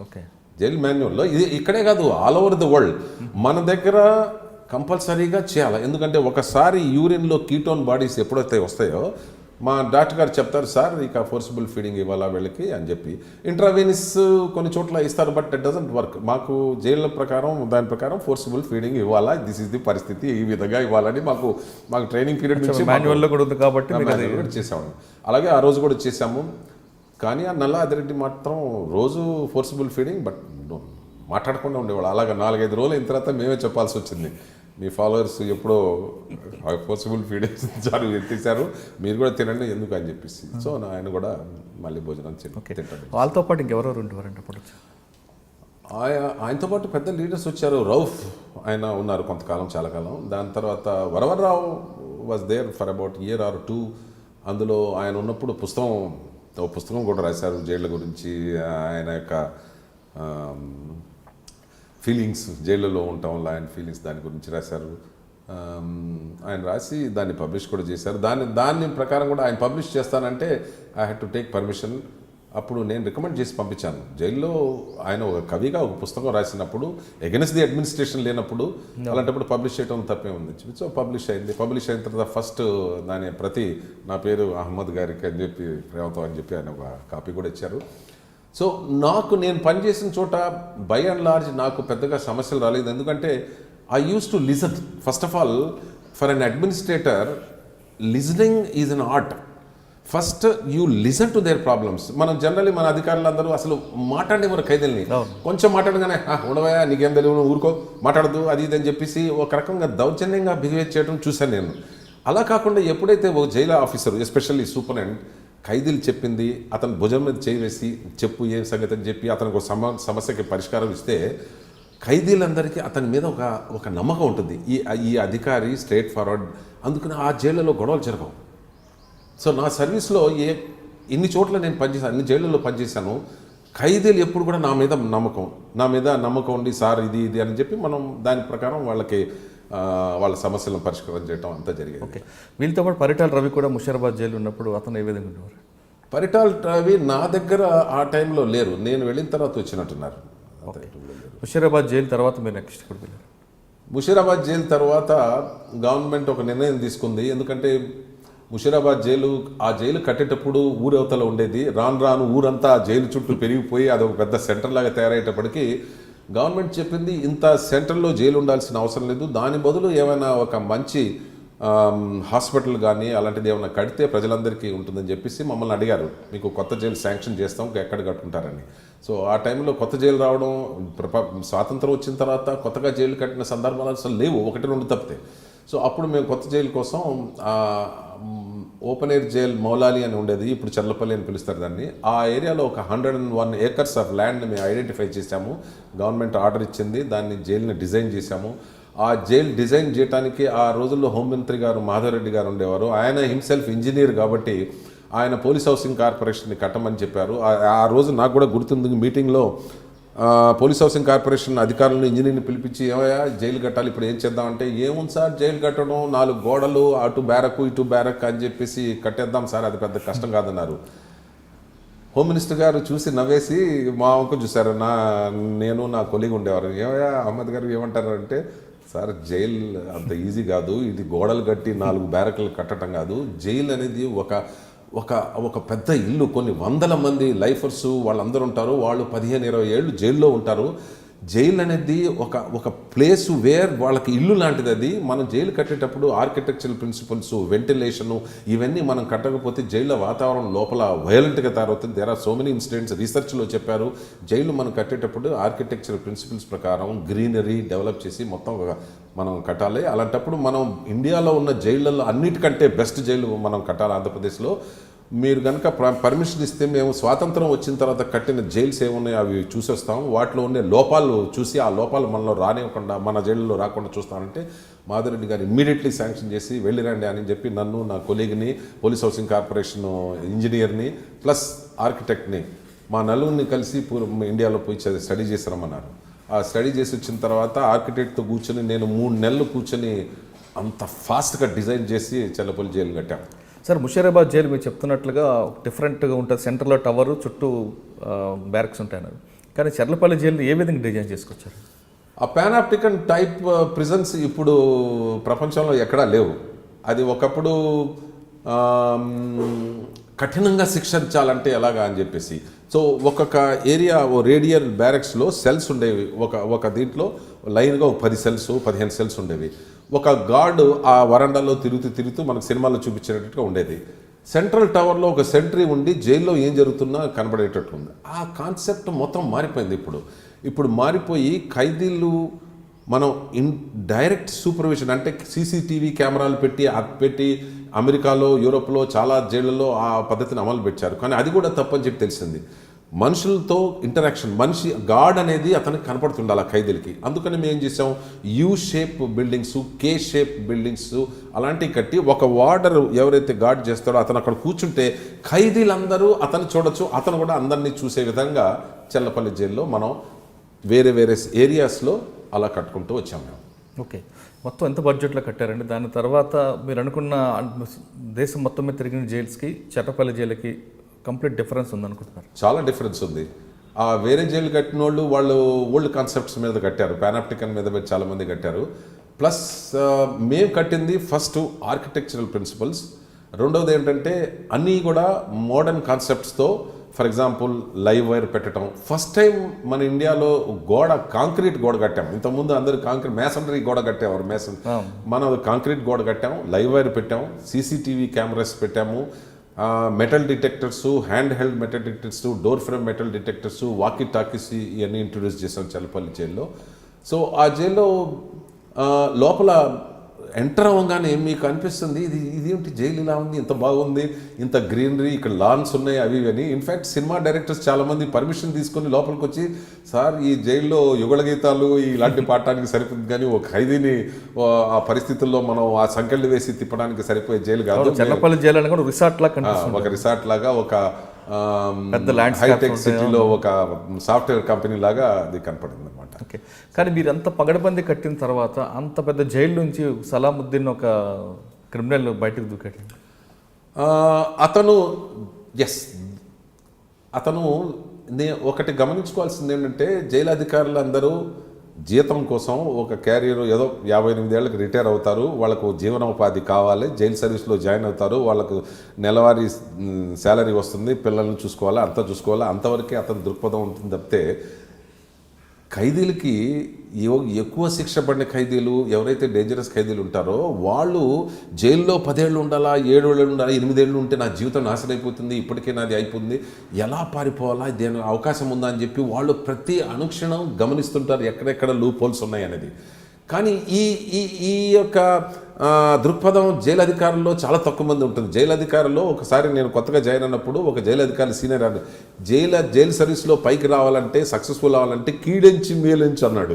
ఓకే, జైలు మాన్యువల్లో ఇది ఇక్కడే కాదు, ఆల్ ఓవర్ ది వరల్డ్ మన దగ్గర కంపల్సరీగా చేయాలి. ఎందుకంటే ఒకసారి యూరిన్లో కీటోన్ బాడీస్ ఎప్పుడైతే వస్తాయో మా డాక్టర్ గారు చెప్తారు, సార్ ఇక ఫోర్సిబుల్ ఫీడింగ్ ఇవ్వాలా వీళ్ళకి అని చెప్పి. ఇంట్రావీనస్ కొన్ని చోట్ల ఇస్తారు, బట్ ఇట్ డజంట్ వర్క్. మాకు జైళ్ళ ప్రకారం దాని ప్రకారం ఫోర్సిబుల్ ఫీడింగ్ ఇవ్వాలా, దిస్ ఇస్ ది పరిస్థితి, ఈ విధంగా ఇవ్వాలని మాకు ట్రైనింగ్ పీరియడ్ నుంచి మాన్యువల్లో కూడా ఉంది కాబట్టి చేసాము. అలాగే ఆ రోజు కూడా చేసాము. కానీ ఆ నల్ల ఆదిరెడ్డి మాత్రం రోజు ఫోర్సిబుల్ ఫీడింగ్, బట్ మాట్లాడకుండా ఉండేవాళ్ళు. అలాగే 4-5 రోజులు అయిన తర్వాత మేమే చెప్పాల్సి వచ్చింది, మీ ఫాలోవర్స్ ఎప్పుడో ఫోర్సిబుల్ ఫీడింగ్స్ తీశారు, మీరు కూడా తినండి ఎందుకు అని చెప్పేసి. సో ఆయన కూడా మళ్ళీ భోజనం తింటాడు. వాళ్ళతో పాటు ఇంకెవరెవరు ఉండేవారంటే అప్పుడు? ఆయనతో పాటు పెద్ద లీడర్స్ వచ్చారు. రౌఫ్ ఆయన ఉన్నారు కొంతకాలం, చాలా కాలం. దాని తర్వాత Varavara Rao was there for about year or 2. అందులో ఆయన ఉన్నప్పుడు పుస్తకం కూడా రాశారు జైళ్ళ గురించి, ఆయన యొక్క ఫీలింగ్స్, జైళ్ళలో ఉంటాం ఆయన ఫీలింగ్స్ దాని గురించి రాశారు. ఆయన రాసి దాన్ని పబ్లిష్ కూడా చేశారు. దాని ప్రకారం కూడా ఆయన పబ్లిష్ చేస్తానంటే I had to take permission. అప్పుడు నేను రికమెండ్ చేసి పంపించాను. జైల్లో ఆయన ఒక కవిగా ఒక పుస్తకం రాసినప్పుడు ఎగెన్స్ట్ ది అడ్మినిస్ట్రేషన్ లేనప్పుడు అలాంటప్పుడు పబ్లిష్ చేయడం తప్పే ఉంది. సో పబ్లిష్ అయింది. పబ్లిష్ అయిన తర్వాత ఫస్ట్ దాని ప్రతి నా పేరు అహ్మద్ గారికి అని చెప్పి ప్రేమతో అని చెప్పి ఆయన ఒక కాపీ కూడా ఇచ్చారు. సో నేను పనిచేసిన చోట బై అండ్ లార్జ్ నాకు పెద్దగా సమస్యలు రాలేదు. ఎందుకంటే I use to listen. First of all for an administrator listening is an art. First you listen to their problems. మనం జనరల్లీ మన అధికారులందరూ అసలు మాట్లాడేవారు ఖైదీల్ని. కొంచెం మాట్లాడగానే ఉండవయా నీకేం తెలియదు ఊరుకో మాట్లాడదు అది ఇది అని చెప్పేసి ఒక రకంగా దౌర్జన్యంగా బిహేవ్ చేయడం చూశాను నేను. అలా కాకుండా ఎప్పుడైతే ఓ జైలు ఆఫీసర్ ఎస్పెషల్లీ సూపరింటెండెంట్ ఖైదీలు చెప్పింది అతను భుజం మీద చేయి వేసి చెప్పు ఏం సంగతి అని చెప్పి అతనికి ఒక సమస్యకి పరిష్కారం ఇస్తే ఖైదీలందరికీ అతని మీద ఒక నమ్మకం ఉంటుంది, ఈ అధికారి స్ట్రైట్ ఫార్వర్డ్, అందుకని ఆ జైళ్ళలో గొడవలు జరగవు. సో నా సర్వీస్లో ఇన్ని చోట్ల నేను పనిచేశాను, అన్ని జైళ్ళలో పనిచేశాను. ఖైదీలు ఎప్పుడు కూడా నా మీద నమ్మకం ఉండి సార్ ఇది అని చెప్పి మనం దాని ప్రకారం వాళ్ళకి వాళ్ళ సమస్యలను పరిష్కారం చేయడం అంతా జరిగేది. ఓకే, వీళ్ళతో పాటు పరిటాల రవి కూడా ముషీరాబాద్ జైలు ఉన్నప్పుడు అతను ఏ విధంగా ఉండేవారు? పరిటాల రవి నా దగ్గర ఆ టైంలో లేరు, నేను వెళ్ళిన తర్వాత వచ్చినట్టున్నారు. ముషీరాబాద్ జైలు తర్వాత మీరు నెక్స్ట్ కూడా వెళ్ళారు? ముషీరాబాద్ జైలు తర్వాత గవర్నమెంట్ ఒక నిర్ణయం తీసుకుంది. ఎందుకంటే ముషీరాబాద్ జైలు, ఆ జైలు కట్టేటప్పుడు ఊరవతల ఉండేది, రాను ఊరంతా జైలు చుట్టూ పెరిగిపోయి అదొక పెద్ద సెంటర్ లాగా తయారయ్యేటప్పటికీ గవర్నమెంట్ చెప్పింది ఇంత సెంటర్లో జైలు ఉండాల్సిన అవసరం లేదు, దాని బదులు ఏమైనా ఒక మంచి హాస్పిటల్ కానీ అలాంటిది ఏమైనా కడితే ప్రజలందరికీ ఉంటుందని చెప్పేసి మమ్మల్ని అడిగారు, మీకు కొత్త జైలు శాంక్షన్ చేస్తాం, ఎక్కడ కట్టుకుంటారని. సో ఆ టైంలో కొత్త జైలు రావడం, స్వాతంత్రం వచ్చిన తర్వాత కొత్తగా జైలు కట్టిన సందర్భాలు అసలు లేవు, 1-2 తప్పితే. సో అప్పుడు మేము కొత్త జైలు కోసం ఓపెన్ ఎయిర్ జైల్ మౌలాలి అని ఉండేది, ఇప్పుడు చర్లపల్లి అని పిలుస్తారు దాన్ని. ఆ ఏరియాలో ఒక 101 acres ఆఫ్ ల్యాండ్ని మేము ఐడెంటిఫై చేశాము. గవర్నమెంట్ ఆర్డర్ ఇచ్చింది, దాన్ని జైలుని డిజైన్ చేశాము. ఆ జైలు డిజైన్ చేయడానికి ఆ రోజుల్లో హోంమంత్రి గారు మాధవరెడ్డి గారు ఉండేవారు. ఆయన హిమ్సెల్ఫ్ ఇంజనీర్ కాబట్టి ఆయన పోలీస్ హౌసింగ్ కార్పొరేషన్ని కట్టమని చెప్పారు. ఆ రోజు నాకు కూడా గుర్తుంది, మీటింగ్లో పోలీస్ హౌసింగ్ కార్పొరేషన్ అధికారులను ఇంజనీర్ని పిలిపించి ఏమయ్యా జైలు కట్టాలి, ఇప్పుడు ఏం చేద్దామంటే, ఏముంది సార్ జైలు కట్టడం, 4 గోడలు, అటు బ్యారక్ ఇటు బ్యారక్ అని చెప్పేసి కట్టేద్దాం సార్, అది పెద్ద కష్టం కాదన్నారు. హోమ్ మినిస్టర్ గారు చూసి నవ్వేసి మా వంక చూశారు, నేను నా కొలీగ్ ఉండేవారు, ఏమయ్యా అహ్మద్ గారు ఏమంటారు అంటే, సార్ జైలు అంత ఈజీ కాదు, ఇది గోడలు కట్టి 4 బ్యారక్లు కట్టడం కాదు, జైలు అనేది ఒక పెద్ద ఇల్లు, కొన్ని వందల మంది లైఫర్స్ వాళ్ళందరూ ఉంటారు, వాళ్ళు 15-20 ఏళ్ళు జైల్లో ఉంటారు. జైలు అనేది ఒక ప్లేస్ వేర్ వాళ్ళకి ఇల్లు లాంటిది. అది మనం జైలు కట్టేటప్పుడు ఆర్కిటెక్చరల్ ప్రిన్సిపల్స్, వెంటిలేషను ఇవన్నీ మనం కట్టకపోతే జైల్లో వాతావరణం లోపల వైలెంట్గా తయారవుతుంది. There are so many incidents, రీసెర్చ్లో చెప్పారు. జైలు మనం కట్టేటప్పుడు ఆర్కిటెక్చరల్ ప్రిన్సిపల్స్ ప్రకారం గ్రీనరీ డెవలప్ చేసి మొత్తం మనం కట్టాలి. అలాంటప్పుడు మనం ఇండియాలో ఉన్న జైళ్ళల్లో అన్నిటికంటే బెస్ట్ జైలు మనం కట్టాలి ఆంధ్రప్రదేశ్లో. మీరు కనుక పర్మిషన్ ఇస్తే మేము స్వాతంత్రం వచ్చిన తర్వాత కట్టిన జైల్స్ ఏమున్నాయో అవి చూసేస్తాం, వాటిలో ఉండే లోపాలు చూసి ఆ లోపాలు మనలో రానివ్వకుండా మన జైల్లో రాకుండా చూస్తానంటే మాధవరెడ్డి గారు ఇమ్మీడియట్లీ శాంక్షన్ చేసి వెళ్ళిరండి అని చెప్పి నన్ను, నా కొలీగ్ని, పోలీస్ హౌసింగ్ కార్పొరేషన్ ఇంజనీర్ని ప్లస్ ఆర్కిటెక్ట్ని, మా నలుగురిని కలిసి ఇండియాలో పోయి స్టడీ చేశారమన్నారు. ఆ స్టడీ చేసి వచ్చిన తర్వాత ఆర్కిటెక్ట్తో కూర్చొని నేను 3 నెలలు కూర్చొని అంత ఫాస్ట్గా డిజైన్ చేసి చల్లపల్లి జైలు కట్టాము. సార్ ముషీరాబాద్ జైలు మీరు చెప్తున్నట్లుగా డిఫరెంట్గా ఉంటుంది, సెంటర్లో టవరు, చుట్టూ బ్యారక్స్ ఉంటాయన్నారు, కానీ చర్లపల్లి జైలు ఏ విధంగా డిజైన్ చేసుకొచ్చారు? ఆ పానాప్టికన్ టైప్ ప్రిజన్స్ ఇప్పుడు ప్రపంచంలో ఎక్కడా లేవు. అది ఒకప్పుడు కఠినంగా శిక్షించాలంటే ఎలాగా అని చెప్పేసి, సో ఒక్కొక్క ఏరియా రేడియల్ బ్యారక్స్లో సెల్స్ ఉండేవి, ఒక దీంట్లో లైన్గా 10 సెల్స్ 15 సెల్స్ ఉండేవి. ఒక గార్డు ఆ వరండాలో తిరుగుతూ మనకు సినిమాలో చూపించేటట్టుగా ఉండేది. సెంట్రల్ టవర్లో ఒక సెంట్రీ ఉండి జైల్లో ఏం జరుగుతున్నా కనబడేటట్టు ఉంది. ఆ కాన్సెప్ట్ మొత్తం మారిపోయింది. ఇప్పుడు మారిపోయి ఖైదీలు మనం డైరెక్ట్ సూపర్విజన్ అంటే సీసీటీవీ కెమెరాలు పెట్టి అమెరికాలో, యూరోప్లో చాలా జైళ్ళలో ఆ పద్ధతిని అమలు పెట్టారు. కానీ అది కూడా తప్పని చెప్పి తెలిసింది. మనుషులతో ఇంటరాక్షన్, గార్డ్ అనేది అతనికి కనపడుతుండాలి ఆ ఖైదీలకి. అందుకని మేము ఏం చేసాం, యూ షేప్ బిల్డింగ్స్, కే షేప్ బిల్డింగ్స్ అలాంటివి కట్టి ఒక వార్డర్ ఎవరైతే గార్డ్ చేస్తాడో అతను అక్కడ కూర్చుంటే ఖైదీలందరూ అతను చూడొచ్చు, అతను కూడా అందరినీ చూసే విధంగా చల్లపల్లి జైల్లో మనం వేరే ఏరియాస్లో అలా కట్టుకుంటూ వచ్చాం మేము. ఓకే, మొత్తం ఎంత బడ్జెట్లో కట్టారండి? దాని తర్వాత మీరు అనుకున్న దేశం మొత్తం మీద తిరిగిన జైల్స్కి చట్టపల్లి జైలుకి కంప్లీట్ డిఫరెన్స్ ఉందనుకుంటున్నారు? చాలా డిఫరెన్స్ ఉంది. ఆ వేరే జైలు కట్టిన వాళ్ళు ఓల్డ్ కాన్సెప్ట్స్ మీద కట్టారు, పానాప్టికన్ మీద చాలామంది కట్టారు. ప్లస్ మేము కట్టింది ఫస్ట్ ఆర్కిటెక్చరల్ ప్రిన్సిపల్స్, రెండవది ఏంటంటే అన్నీ కూడా మోడర్న్ కాన్సెప్ట్స్తో. ఫర్ ఎగ్జాంపుల్ లైవ్ వైర్ పెట్టడం, ఫస్ట్ టైం మన ఇండియాలో కాంక్రీట్ గోడ కట్టాం. ఇంతకుముందు అందరూ మేసనరీ గోడ కట్టేవారు, మనం కాంక్రీట్ గోడ కట్టాము, లైవ్ వైర్ పెట్టాము, సీసీటీవీ కెమెరాస్ పెట్టాము, metal detectors, hand held metal detectors, door frame metal detectors, walkie talkies ఇవన్నీ ఇంట్రొడ్యూస్ చేసాం చల్లపల్లి జైల్లో. సో ఆ జైల్లో లోపల ఎంటర్ అవ్వగానే మీకు అనిపిస్తుంది ఇదేంటి జైలు ఇలా ఉంది, ఇంత బాగుంది, ఇంత గ్రీనరీ, ఇక్కడ లాన్స్ ఉన్నాయి, అవి అని. ఇన్ఫ్యాక్ట్ సినిమా డైరెక్టర్స్ చాలామంది పర్మిషన్ తీసుకొని లోపలికి వచ్చి, సార్ ఈ జైల్లో యుగళ గీతాలు ఇలాంటి పాడటానికి సరిపోతుంది, కానీ ఒక ఖైదీని ఆ పరిస్థితుల్లో మనం ఆ సంకెళ్ళు వేసి తిప్పడానికి సరిపోయే జైలు కాదు. చెన్నపల్లి జైలు అని కూడా రిసార్ట్ లాగా ఒక రిసార్ట్ లాగా, ఒక పెద్ద హైటెక్ సిటీలో ఒక సాఫ్ట్వేర్ కంపెనీ లాగా అది కనపడింది అనమాట. ఓకే, కానీ మీరు అంత పగడబంది కట్టిన తర్వాత అంత పెద్ద జైలు నుంచి సలాముద్దీన్ ఒక క్రిమినల్ బయటకు దూకాడు. అతను ఒకటి గమనించుకోవాల్సింది ఏంటంటే, జైలు అధికారులు అందరూ జీతం కోసం ఒక క్యారియర్ ఏదో 58 ఏళ్ళకి రిటైర్ అవుతారు, వాళ్ళకు జీవనోపాధి కావాలి, జైలు సర్వీస్లో జాయిన్ అవుతారు, వాళ్ళకు నెలవారీ శాలరీ వస్తుంది, పిల్లల్ని చూసుకోవాలా, అంతా చూసుకోవాలా, అంతవరకే అతని దృక్పథం ఉంటుంది తప్పితే ఖైదీలకి ఎక్కువ శిక్ష పడిన ఖైదీలు ఎవరైతే డేంజరస్ ఖైదీలు ఉంటారో వాళ్ళు జైల్లో 10 ఏళ్ళు ఉండాలా, 7 ఏళ్ళు ఉండాలా, 8 ఏళ్ళు ఉంటే నా జీవితం నాశనం అయిపోతుంది, ఇప్పటికే నాది అయిపోతుంది, ఎలా పారిపోవాలా, దేని అవకాశం ఉందా అని చెప్పి వాళ్ళు ప్రతి అనుక్షణం గమనిస్తుంటారు ఎక్కడెక్కడ లూప్ హోల్స్ ఉన్నాయి అనేది. కానీ ఈ యొక్క దృక్పథం జైలు అధికారుల్లో చాలా తక్కువ మంది ఉంటుంది. జైలు అధికారుల్లో ఒకసారి నేను కొత్తగా జాయిన్ అయినప్పుడు ఒక జైలు అధికారి సీనియర్ అన్నాడు, జైలు సర్వీస్లో పైకి రావాలంటే, సక్సెస్ఫుల్ అవ్వాలంటే కీడెంచి మేలించి అన్నాడు.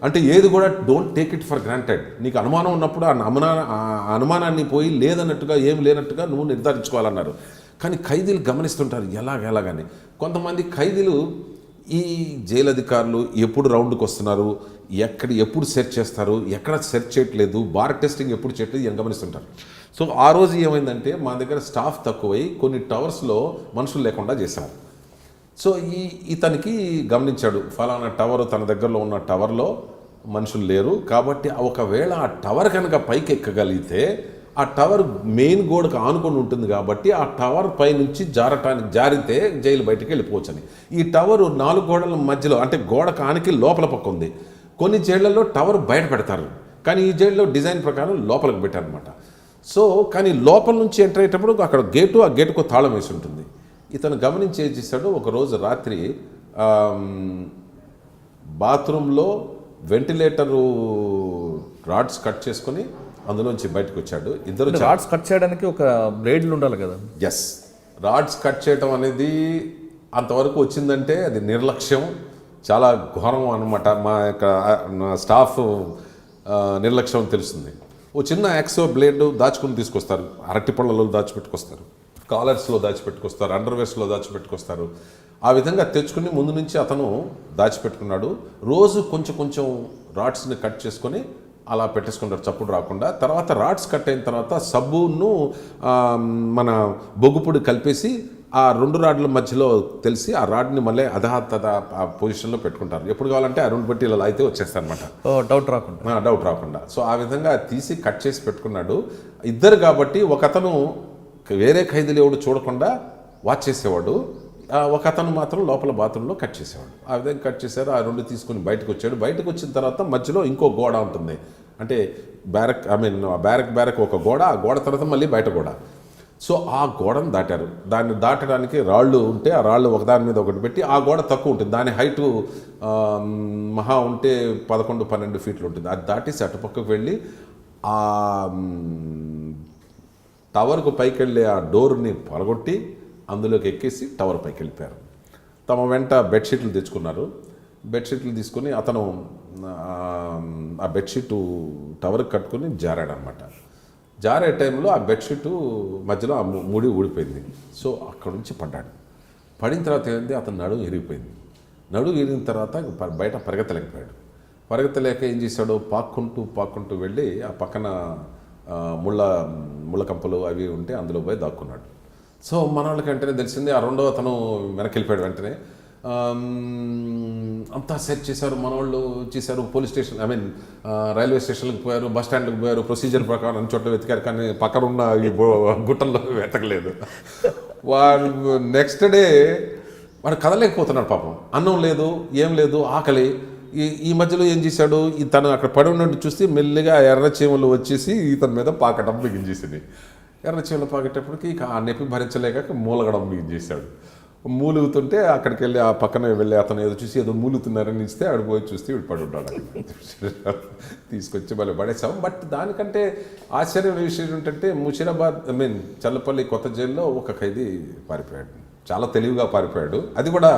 అంటే ఏది కూడా don't take it for granted. నీకు అనుమానం ఉన్నప్పుడు ఆ అనుమానాన్ని పోయి లేదన్నట్టుగా, ఏం లేనట్టుగా నువ్వు నిర్ధారించుకోవాలన్నారు. కానీ ఖైదీలు గమనిస్తుంటారు ఎలాగని. కొంతమంది ఖైదీలు ఈ జైలు అధికారులు ఎప్పుడు రౌండ్కి వస్తున్నారు, ఎప్పుడు సెర్చ్ చేస్తారు, ఎక్కడ సెర్చ్ చేయట్లేదు, బార్ టెస్టింగ్ ఎప్పుడు చేయట్లేదు అని గమనిస్తుంటారు. సో ఆ రోజు ఏమైందంటే మా దగ్గర స్టాఫ్ తక్కువై కొన్ని టవర్స్లో మనుషులు లేకుండా చేశారు. సో ఇతనికి గమనించాడు, ఫలానా టవర్ తన దగ్గరలో ఉన్న టవర్లో మనుషులు లేరు, కాబట్టి ఒకవేళ ఆ టవర్ కనుక పైకి ఎక్కగలిగితే ఆ టవర్ మెయిన్ గోడకు ఆనుకొని ఉంటుంది కాబట్టి ఆ టవర్ పై నుంచి జారితే జైలు బయటికి వెళ్ళిపోవచ్చు అని. ఈ టవర్ 4 గోడల మధ్యలో, అంటే గోడకు ఆనికి లోపల పక్క ఉంది. కొన్ని జైళ్లలో టవర్ బయట పెడతారు, కానీ ఈ జైల్లో డిజైన్ ప్రకారం లోపలికి పెట్టారనమాట. సో కానీ లోపల నుంచి ఎంటర్ అయ్యేటప్పుడు అక్కడ ఆ గేటుకు తాళం వేసి ఉంటుంది. ఇతను గమనించి ఏం చేశాడు, ఒకరోజు రాత్రి బాత్రూంలో వెంటిలేటరు రాడ్స్ కట్ చేసుకొని అందులోంచి బయటకు వచ్చాడు. ఇద్దరు రాడ్స్ కట్ చేయడానికి ఒక బ్లేడ్లు ఉండాలి కదా. రాడ్స్ కట్ చేయడం అనేది అంతవరకు వచ్చిందంటే అది నిర్లక్ష్యం, చాలా ఘోరం అనమాట. మా యొక్క స్టాఫ్ నిర్లక్ష్యం తెలుస్తుంది. ఓ చిన్న యాక్సో బ్లేడ్ దాచుకుని తీసుకొస్తారు, అరటి పళ్ళలో దాచిపెట్టుకొస్తారు, కాలర్స్లో దాచిపెట్టుకొస్తారు, అండర్వేర్స్లో దాచిపెట్టుకొస్తారు. ఆ విధంగా తెచ్చుకుని ముందు నుంచి అతను దాచిపెట్టుకున్నాడు. రోజు కొంచెం రాడ్స్ని కట్ చేసుకొని అలా పెట్టేసుకుంటారు చప్పుడు రాకుండా. తర్వాత రాడ్స్ కట్ అయిన తర్వాత సబ్బును మన బొగ్గుపొడి కలిపేసి ఆ 2 రాడ్ల మధ్యలో తెలిసి ఆ రాడ్ని మళ్ళీ ఆ పొజిషన్లో పెట్టుకుంటారు. ఎప్పుడు కావాలంటే ఆ 2 బట్టి ఇలా అయితే వచ్చేస్తాయి అనమాట, డౌట్ రాకుండా. సో ఆ విధంగా తీసి కట్ చేసి పెట్టుకున్నాడు. ఇద్దరు కాబట్టి ఒక అతను వేరే ఖైదీలు ఎవడు చూడకుండా వాచ్ చేసేవాడు, ఒక అతను మాత్రం లోపల బాత్రూంలో కట్ చేసేవాడు. ఆ విధంగా కట్ చేశారు. ఆ 2 తీసుకుని బయటకు వచ్చాడు. బయటకు వచ్చిన తర్వాత మధ్యలో ఇంకో గోడ ఉంటుంది, అంటే బ్యారక్ ఒక గోడ, ఆ గోడ తర్వాత మళ్ళీ బయట గోడ. సో ఆ గోడను దాటారు. దాన్ని దాటడానికి రాళ్ళు ఉంటే ఆ రాళ్ళు ఒకదాని మీద ఒకటి పెట్టి, ఆ గోడ తక్కువ ఉంటుంది, దాని హైటు మహా ఉంటే 11-12 ఫీట్లు ఉంటుంది. అది దాటేసి అటుపక్కకు వెళ్ళి ఆ టవర్కు పైకి వెళ్ళే ఆ డోర్ని పలగొట్టి అందులోకి ఎక్కేసి టవర్ పైకి వెళ్ళిపోయారు. తమ వెంట బెడ్షీట్లు తెచ్చుకున్నారు. బెడ్షీట్లు తీసుకొని అతను ఆ బెడ్షీటు టవర్కి కట్టుకొని జారాడనమాట. జారే టైంలో ఆ బెడ్షీటు మధ్యలో ఆ ముడి ఊడిపోయింది. సో అక్కడ నుంచి పడ్డాడు. పడిన తర్వాత ఏంటి, అతను నడుము ఇరిగిపోయింది. నడుము ఇరిగిన తర్వాత బయట పరిగెత్తలేకపోయాడు. పరిగెత్తలేక ఏం చేశాడు, పాక్కుంటూ వెళ్ళి ఆ పక్కన ముళ్ళ కంపలు అవి ఉంటే అందులో పోయి దాక్కున్నాడు. సో మన వాళ్ళకి వెంటనే తెలిసింది. ఆ 2వ అతను వెనక్కి వెళ్ళిపోయాడు. వెంటనే అంతా సెర్చ్ చేశారు, మన వాళ్ళు చేశారు. పోలీస్ స్టేషన్ రైల్వే స్టేషన్కి పోయారు, బస్ స్టాండ్కి పోయారు, ప్రొసీజర్ ప్రకారం అన్ని చోట్ల వెతికారు, కానీ పక్కన ఉన్న ఈ గుట్టల్లో వెతకలేదు. వాడు నెక్స్ట్ డే వాడు కదలేకపోతున్నాడు పాపం. అన్నం లేదు, ఏం లేదు, ఆకలి. ఈ మధ్యలో ఏం చేశాడు, తను అక్కడ పడి ఉన్నట్టు చూస్తే మెల్లిగా ఎర్రచీమలు వచ్చేసి ఇతని మీద పాకటం బిగించేసింది. ఎర్రచీమలు పాకేటప్పటికి ఆ నొప్పి భరించలేక మూలగడం బిగించేశాడు. మూలుగుతుంటే అక్కడికి వెళ్ళి ఆ పక్కన వెళ్ళి అతను ఏదో చూసి ఏదో మూలుగుతున్నారని ఇస్తే ఆడు పోయి చూస్తే వీడు పడి ఉంటాడు అక్కడ. తీసుకొచ్చి మళ్ళీ పడేసాం. బట్ దానికంటే ఆశ్చర్యమైన విషయం ఏంటంటే ముషీరాబాద్ చల్లపల్లి కొత్త జైల్లో ఒక ఖైదీ పారిపోయాడు. చాలా తెలివిగా పారిపోయాడు. అది కూడా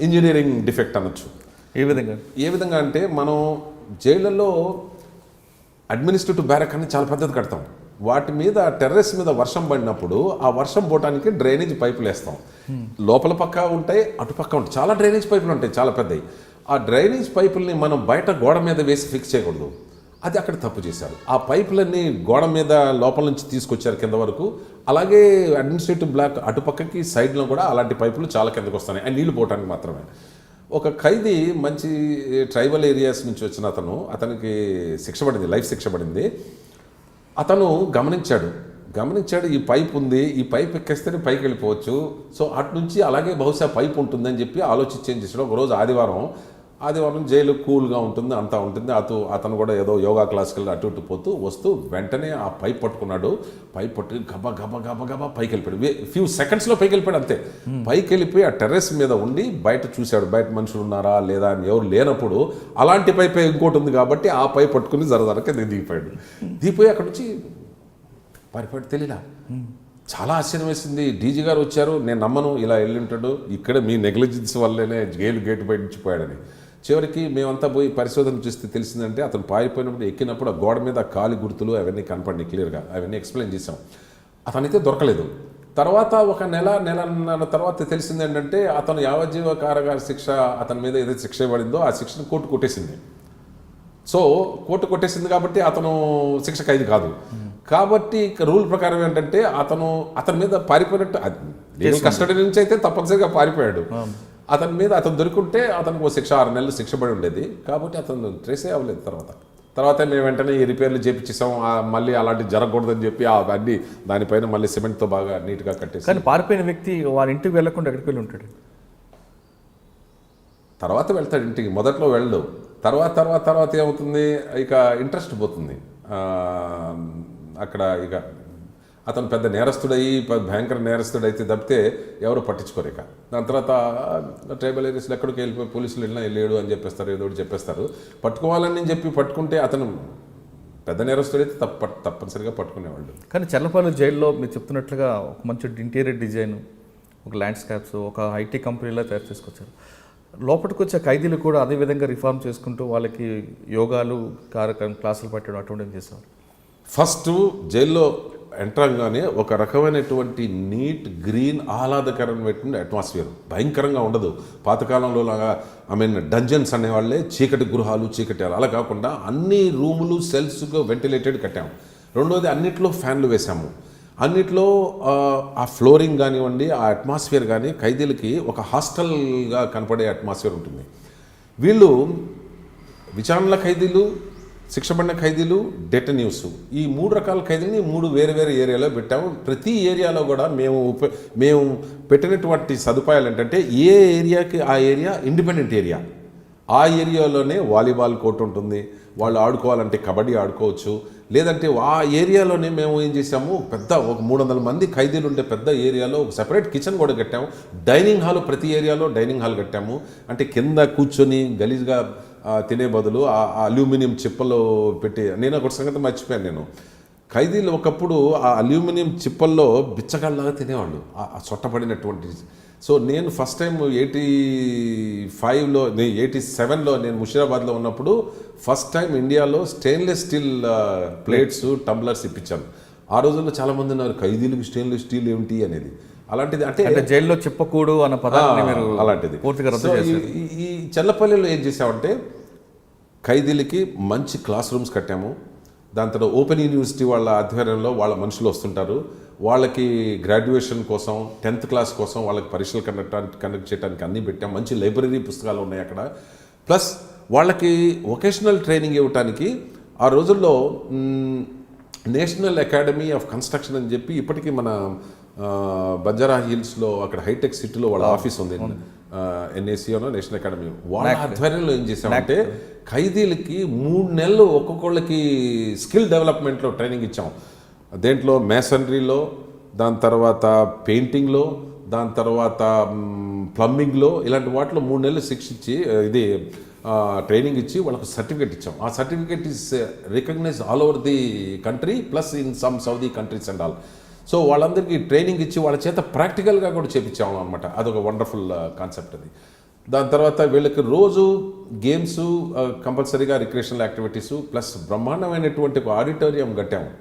ఇంజనీరింగ్ డిఫెక్ట్ అనొచ్చు. ఏ విధంగా అంటే మనం జైళ్ళల్లో అడ్మినిస్ట్రేటివ్ బ్యారక్ అని చాలా పెద్దది కడతాం. వాటి మీద టెర్రస్ మీద వర్షం పడినప్పుడు ఆ వర్షం పోవటానికి డ్రైనేజ్ పైపులు వేస్తాం. లోపల పక్క ఉంటాయి, అటుపక్క ఉంటాయి. చాలా డ్రైనేజ్ పైపులు ఉంటాయి, చాలా పెద్దవి. ఆ డ్రైనేజ్ పైపుల్ని మనం బయట గోడ మీద వేసి ఫిక్స్ చేయకూడదు. అది అక్కడ తప్పు చేశారు. ఆ పైపులన్నీ గోడ మీద లోపల నుంచి తీసుకొచ్చారు కింద వరకు. అలాగే అడ్మినిస్ట్రేటివ్ బ్లాక్ అటుపక్కకి సైడ్లో కూడా అలాంటి పైపులు చాలా కిందకు వస్తున్నాయి, ఆ నీళ్లు పోవటానికి మాత్రమే. ఒక ఖైదీ మంచి ట్రైబల్ ఏరియాస్ నుంచి వచ్చిన అతనికి శిక్ష పడింది, లైఫ్ శిక్ష పడింది. అతను గమనించాడు ఈ పైప్ ఉంది, ఈ పైప్ ఎక్కేస్తేనే పైకి వెళ్ళిపోవచ్చు. సో అటు నుంచి అలాగే బహుశా పైప్ ఉంటుందని చెప్పి ఆలోచించి ఏం చేసాడు, ఒకరోజు ఆదివారం జైలు కూల్గా ఉంటుంది, అంతా ఉంటుంది. అతను కూడా ఏదో యోగా క్లాస్కి వెళ్ళి అటు ఇటు పోతూ వస్తూ వెంటనే ఆ పైప్ పట్టుకున్నాడు. పైప్ పట్టుకుని గబా పైకి వెళ్ళిపోయాడు. ఫ్యూ సెకండ్స్లో పైకి వెళ్ళిపోయాడు అంతే. పైకి వెళ్ళిపోయి ఆ టెర్రస్ మీద ఉండి బయట చూశాడు, బయట మనుషులు ఉన్నారా లేదా అని. ఎవరు లేనప్పుడు అలాంటి పైప్ ఇంకోటి ఉంది కాబట్టి ఆ పైప్ పట్టుకుని జరకి దిగిపోయాడు. దిగిపోయి అక్కడ నుంచి పారిపోయాడు. తెలియలా. చాలా ఆశ్చర్యం వేసింది. డీజీ గారు వచ్చారు, నేను నమ్మను ఇలా వెళ్ళి ఉంటాడు, ఇక్కడ మీ నెగ్లిజెన్స్ వల్లనే జైలు గేటు బయట నుంచి పోయాడని. చివరికి మేమంతా పోయి పరిశోధన చూస్తే తెలిసిందంటే అతను పారిపోయినప్పుడు ఎక్కినప్పుడు ఆ గోడ మీద కాలి గుర్తులు అవన్నీ కనపడినాయి క్లియర్గా. అవన్నీ ఎక్స్ప్లెయిన్ చేసాం. అతనైతే దొరకలేదు. తర్వాత ఒక నెలన్నర తర్వాత తెలిసింది ఏంటంటే అతను యావజ్జీవ కారాగార శిక్ష, అతని మీద ఏదైతే శిక్ష పడిందో ఆ శిక్షను కోర్టు కొట్టేసింది. సో కోర్టు కొట్టేసింది కాబట్టి అతను శిక్ష ఖైదీ కాదు. కాబట్టి రూల్ ప్రకారం ఏంటంటే అతని మీద పారిపోయినట్టు, లీగల్ కస్టడీ నుంచి అయితే తప్పనిసరిగా పారిపోయాడు. అతను దొరికింటే అతనికి 6 నెలలు శిక్ష పడి ఉండేది. కాబట్టి అతను ట్రేసే అవ్వలేదు. తర్వాత మేము వెంటనే ఈ రిపేర్లు చేపించేసాం. మళ్ళీ అలాంటి జరగకూడదని చెప్పి అవన్నీ దానిపైన మళ్ళీ సిమెంట్తో బాగా నీట్గా కట్టేసి. కానీ పారిపోయిన వ్యక్తి వాళ్ళ ఇంటికి వెళ్లకుండా ఎక్కడికి వెళ్ళి ఉంటాడు? తర్వాత వెళ్తాడు ఇంటికి. మొదట్లో వెళ్ళడు. తర్వాత ఏమవుతుంది, ఇక ఇంట్రెస్ట్ పోతుంది. అక్కడ ఇక అతను పెద్ద నేరస్తుడయి భయంకర నేరస్తుడైతే తప్పితే ఎవరు పట్టించుకోరు. ఇక దాని తర్వాత ట్రైబల్ ఏరియాస్లో ఎక్కడికి వెళ్ళిపోయి పోలీసులు వెళ్ళాడు అని చెప్పేస్తారు, ఏదో ఒకటి చెప్పేస్తారు. పట్టుకోవాలని చెప్పి పట్టుకుంటే అతను పెద్ద నేరస్తుడైతే తప్పనిసరిగా పట్టుకునేవాళ్ళు. కానీ చల్లపల్లి జైల్లో మీరు చెప్తున్నట్లుగా ఒక మంచి ఇంటీరియర్ డిజైన్, ఒక ల్యాండ్స్కేప్స్, ఒక ఐటీ కంపెనీలో తయారు చేసుకొచ్చారు. లోపలికి వచ్చే ఖైదీలు కూడా అదే విధంగా రిఫార్మ్ చేసుకుంటూ వాళ్ళకి యోగాలు క్లాసులు పెట్టడం అటువంటివి చేసేవారు. ఫస్ట్ జైల్లో ఎంట్రంగానే ఒక రకమైనటువంటి నీట్ గ్రీన్ ఆహ్లాదకరమైనటువంటి అట్మాస్ఫియర్, భయంకరంగా ఉండదు. పాతకాలంలో లాగా డంజన్స్ అనేవాళ్ళే చీకటి గృహాలు, చీకటి అలా కాకుండా అన్ని రూములు సెల్స్గా వెంటిలేటెడ్ కట్టాము. రెండోది అన్నిట్లో ఫ్యాన్లు వేసాము. అన్నిట్లో ఆ ఫ్లోరింగ్ కానివ్వండి, ఆ అట్మాస్ఫియర్ కానీ ఖైదీలకి ఒక హాస్టల్గా కనపడే అట్మాస్ఫియర్ ఉంటుంది. వీళ్ళు విచారణ ఖైదీలు, శిక్షపడిన ఖైదీలు, డెటెన్యూస్, ఈ 3 రకాల ఖైదీలని 3 వేరే ఏరియాలో పెట్టాము. ప్రతి ఏరియాలో కూడా మేము పెట్టినటువంటి సదుపాయాలు ఏంటంటే ఏ ఏరియాకి ఆ ఏరియా ఇండిపెండెంట్ ఏరియా. ఆ ఏరియాలోనే వాలీబాల్ కోర్టు ఉంటుంది, వాళ్ళు ఆడుకోవాలంటే కబడ్డీ ఆడుకోవచ్చు. లేదంటే ఆ ఏరియాలోనే మేము ఏం చేసాము, ఒక 300 మంది ఖైదీలు ఉండే పెద్ద ఏరియాలో ఒక సెపరేట్ కిచెన్ కూడా కట్టాము. డైనింగ్ హాల్, ప్రతి ఏరియాలో డైనింగ్ హాల్ కట్టాము. అంటే కింద కూర్చొని గలీజ్గా తినే బదులు ఆ అల్యూమినియం చిప్పలు పెట్టి, నేను ఒక సంగతి మర్చిపోయాను. నేను ఖైదీలు ఒకప్పుడు ఆ అల్యూమినియం చిప్పల్లో బిచ్చగాళ్ళలాగా తినేవాళ్ళు, ఆ చొట్టపడినటువంటి. సో నేను ఫస్ట్ టైం 87లో నేను ముషీరాబాద్లో ఉన్నప్పుడు ఫస్ట్ టైం ఇండియాలో స్టెయిన్లెస్ స్టీల్ ప్లేట్స్, టంబ్లర్స్ ఇప్పించాను. ఆ రోజుల్లో చాలామంది ఉన్నారు ఖైదీలకు స్టెయిన్లెస్ స్టీల్ ఏమిటి అనేది. అలాంటిది అంటే జైల్లో చెప్పకూడదు అన్న పదాన్ని మీరు అలాంటిది పూర్తిగా రద్దు చేశారు. ఈ చల్లపల్లిలో ఏం చేసామంటే ఖైదీలకి మంచి క్లాస్ రూమ్స్ కట్టాము. దాని తర్వాత ఓపెన్ యూనివర్సిటీ వాళ్ళ ఆధ్వర్యంలో వాళ్ళ మనుషులు వస్తుంటారు. వాళ్ళకి గ్రాడ్యుయేషన్ కోసం, 10th క్లాస్ కోసం వాళ్ళకి పరీక్షలు కండక్ట్ చేయడానికి అన్నీ పెట్టాం. మంచి లైబ్రరీ పుస్తకాలు ఉన్నాయి అక్కడ. ప్లస్ వాళ్ళకి వొకేషనల్ ట్రైనింగ్ ఇవ్వటానికి ఆ రోజుల్లో నేషనల్ అకాడమీ ఆఫ్ కన్స్ట్రక్షన్ అని చెప్పి ఇప్పటికీ మన బంజారా హిల్స్లో అక్కడ హైటెక్ సిటీలో వాళ్ళ ఆఫీస్ ఉంది, ఎన్ఏసీనో నేషనల్ అకాడమీ. వాళ్ళ ఆధ్వర్యంలో ఏం చేసామంటే ఖైదీలకి 3 నెలలు ఒక్కొక్కళ్ళకి స్కిల్ డెవలప్మెంట్లో ట్రైనింగ్ ఇచ్చాం. దేంట్లో మేసనరీలో, దాని తర్వాత పెయింటింగ్లో, దాని తర్వాత ప్లంబింగ్లో ఇలాంటి వాటిలో 3 నెలలు శిక్ష ఇచ్చి ఇది ట్రైనింగ్ ఇచ్చి వాళ్ళకు సర్టిఫికేట్ ఇచ్చాం. ఆ certificate is recognise all over the country plus in some Saudi countries and all. So వాళ్ళందరికీ ట్రైనింగ్ ఇచ్చి వాళ్ళ చేత ప్రాక్టికల్గా కూడా చేపించాము అనమాట. అదొక వండర్ఫుల్ కాన్సెప్ట్ అది. దాని తర్వాత వీళ్ళకి రోజు గేమ్స్ కంపల్సరీగా రిక్రియేషనల్ యాక్టివిటీస్ ప్లస్ బ్రహ్మాండమైనటువంటి ఒక ఆడిటోరియం కట్టాము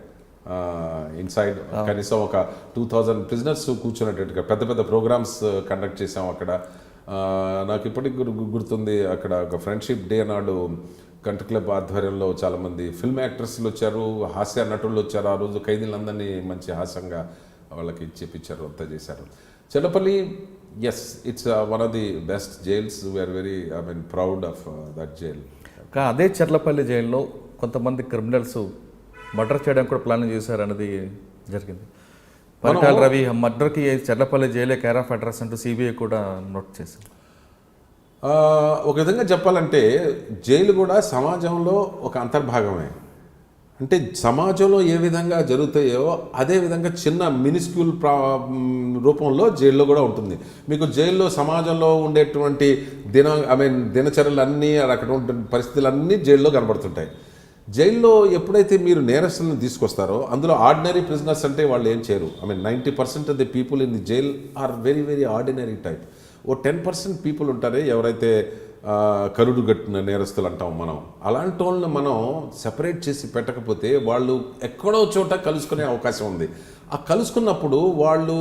ఇన్సైడ్. కనీసం ఒక 2000 ప్రిజనర్స్ కూర్చున్నట్టుగా పెద్ద పెద్ద ప్రోగ్రామ్స్ కండక్ట్ చేసాం అక్కడ. నాకు ఇప్పటికి గుర్తుంది, అక్కడ ఒక ఫ్రెండ్షిప్ డే నాడు కంట్రీ క్లబ్ ఆధ్వర్యంలో చాలామంది ఫిల్మ్ యాక్టర్స్లు వచ్చారు, హాస్య నటులు వచ్చారు. ఆ రోజు ఖైదీలందరినీ మంచి హాస్యంగా వాళ్ళకి చెప్పించారు, అంతా చేశారు. Chellapalli, yes, it's one of the best jails. We're very proud of that jail. అదే చెర్లపల్లి జైల్లో కొంతమంది క్రిమినల్స్ మర్డర్ చేయడానికి కూడా ప్లాన్ చేశారు అన్నది జరిగింది. పరిటాల రవి మర్డర్కి చెర్లపల్లి జైలే కేర్ ఆఫ్ అడ్రస్ అంటూ సిబిఐ కూడా నోట్ చేసింది. ఒక విధంగా చెప్పాలంటే జైలు కూడా సమాజంలో ఒక అంతర్భాగమే. అంటే సమాజంలో ఏ విధంగా జరుగుతాయో అదే విధంగా చిన్న మినిస్క్యూల్ రూపంలో జైల్లో కూడా ఉంటుంది. మీకు జైల్లో సమాజంలో ఉండేటువంటి దినచర్యలన్నీ, అక్కడ ఉండే పరిస్థితులన్నీ జైల్లో కనబడుతుంటాయి. జైల్లో ఎప్పుడైతే మీరు నేరస్తులను తీసుకొస్తారో అందులో ఆర్డినరీ ప్రిజనర్స్ అంటే వాళ్ళు ఏం చేయరు. 90% of the people in the jail are very very ordinary type. ఓ 10% పీపుల్ ఉంటారే ఎవరైతే కరుడు గట్టిన నేరస్తులు అంటాం మనం. అలాంటి వాళ్ళని మనం సెపరేట్ చేసి పెట్టకపోతే వాళ్ళు ఎక్కడో చోట కలుసుకునే అవకాశం ఉంది. ఆ కలుసుకున్నప్పుడు వాళ్ళు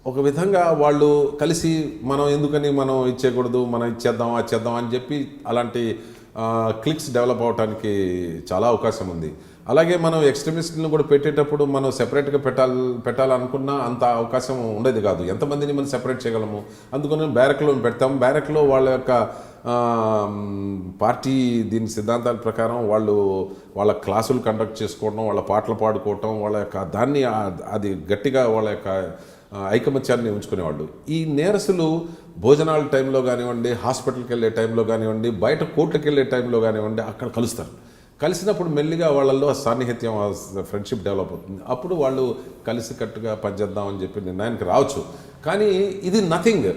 ఒక విధంగా వాళ్ళు కలిసి మనం ఎందుకని మనం ఇచ్చేయకూడదు, మనం ఇచ్చేద్దాం అది అని చెప్పి అలాంటి క్లిక్స్ డెవలప్ అవడానికి చాలా అవకాశం ఉంది. అలాగే మనం ఎక్స్ట్రీమిస్ట్లను కూడా పెట్టేటప్పుడు మనం సెపరేట్గా పెట్టాలనుకున్నా అంత అవకాశం ఉండేది కాదు. ఎంతమందిని మనం సెపరేట్ చేయగలము? అందుకని బ్యారక్లో పెడతాం. బ్యారక్లో వాళ్ళ యొక్క పార్టీ దీని సిద్ధాంతాల ప్రకారం వాళ్ళ క్లాసులు కండక్ట్ చేసుకోవడం, వాళ్ళ పాటలు పాడుకోవటం, వాళ్ళ యొక్క దాన్ని అది గట్టిగా వాళ్ళ యొక్క ఐకమత్యాన్ని ఉంచుకునేవాళ్ళు. ఈ నేరస్తులు భోజనాల టైంలో కానివ్వండి, హాస్పిటల్కి వెళ్ళే టైంలో కానివ్వండి, బయట కోర్టుకి వెళ్ళే టైంలో కానివ్వండి, అక్కడ కలుస్తారు. కలిసినప్పుడు మెల్లిగా వాళ్ళల్లో సాన్నిహిత్యం, ఫ్రెండ్షిప్ డెవలప్ అవుతుంది. అప్పుడు వాళ్ళు కలిసికట్టుగా పనిచేద్దామని చెప్పి నిర్ణయానికి రావచ్చు. కానీ ఇది నథింగ్.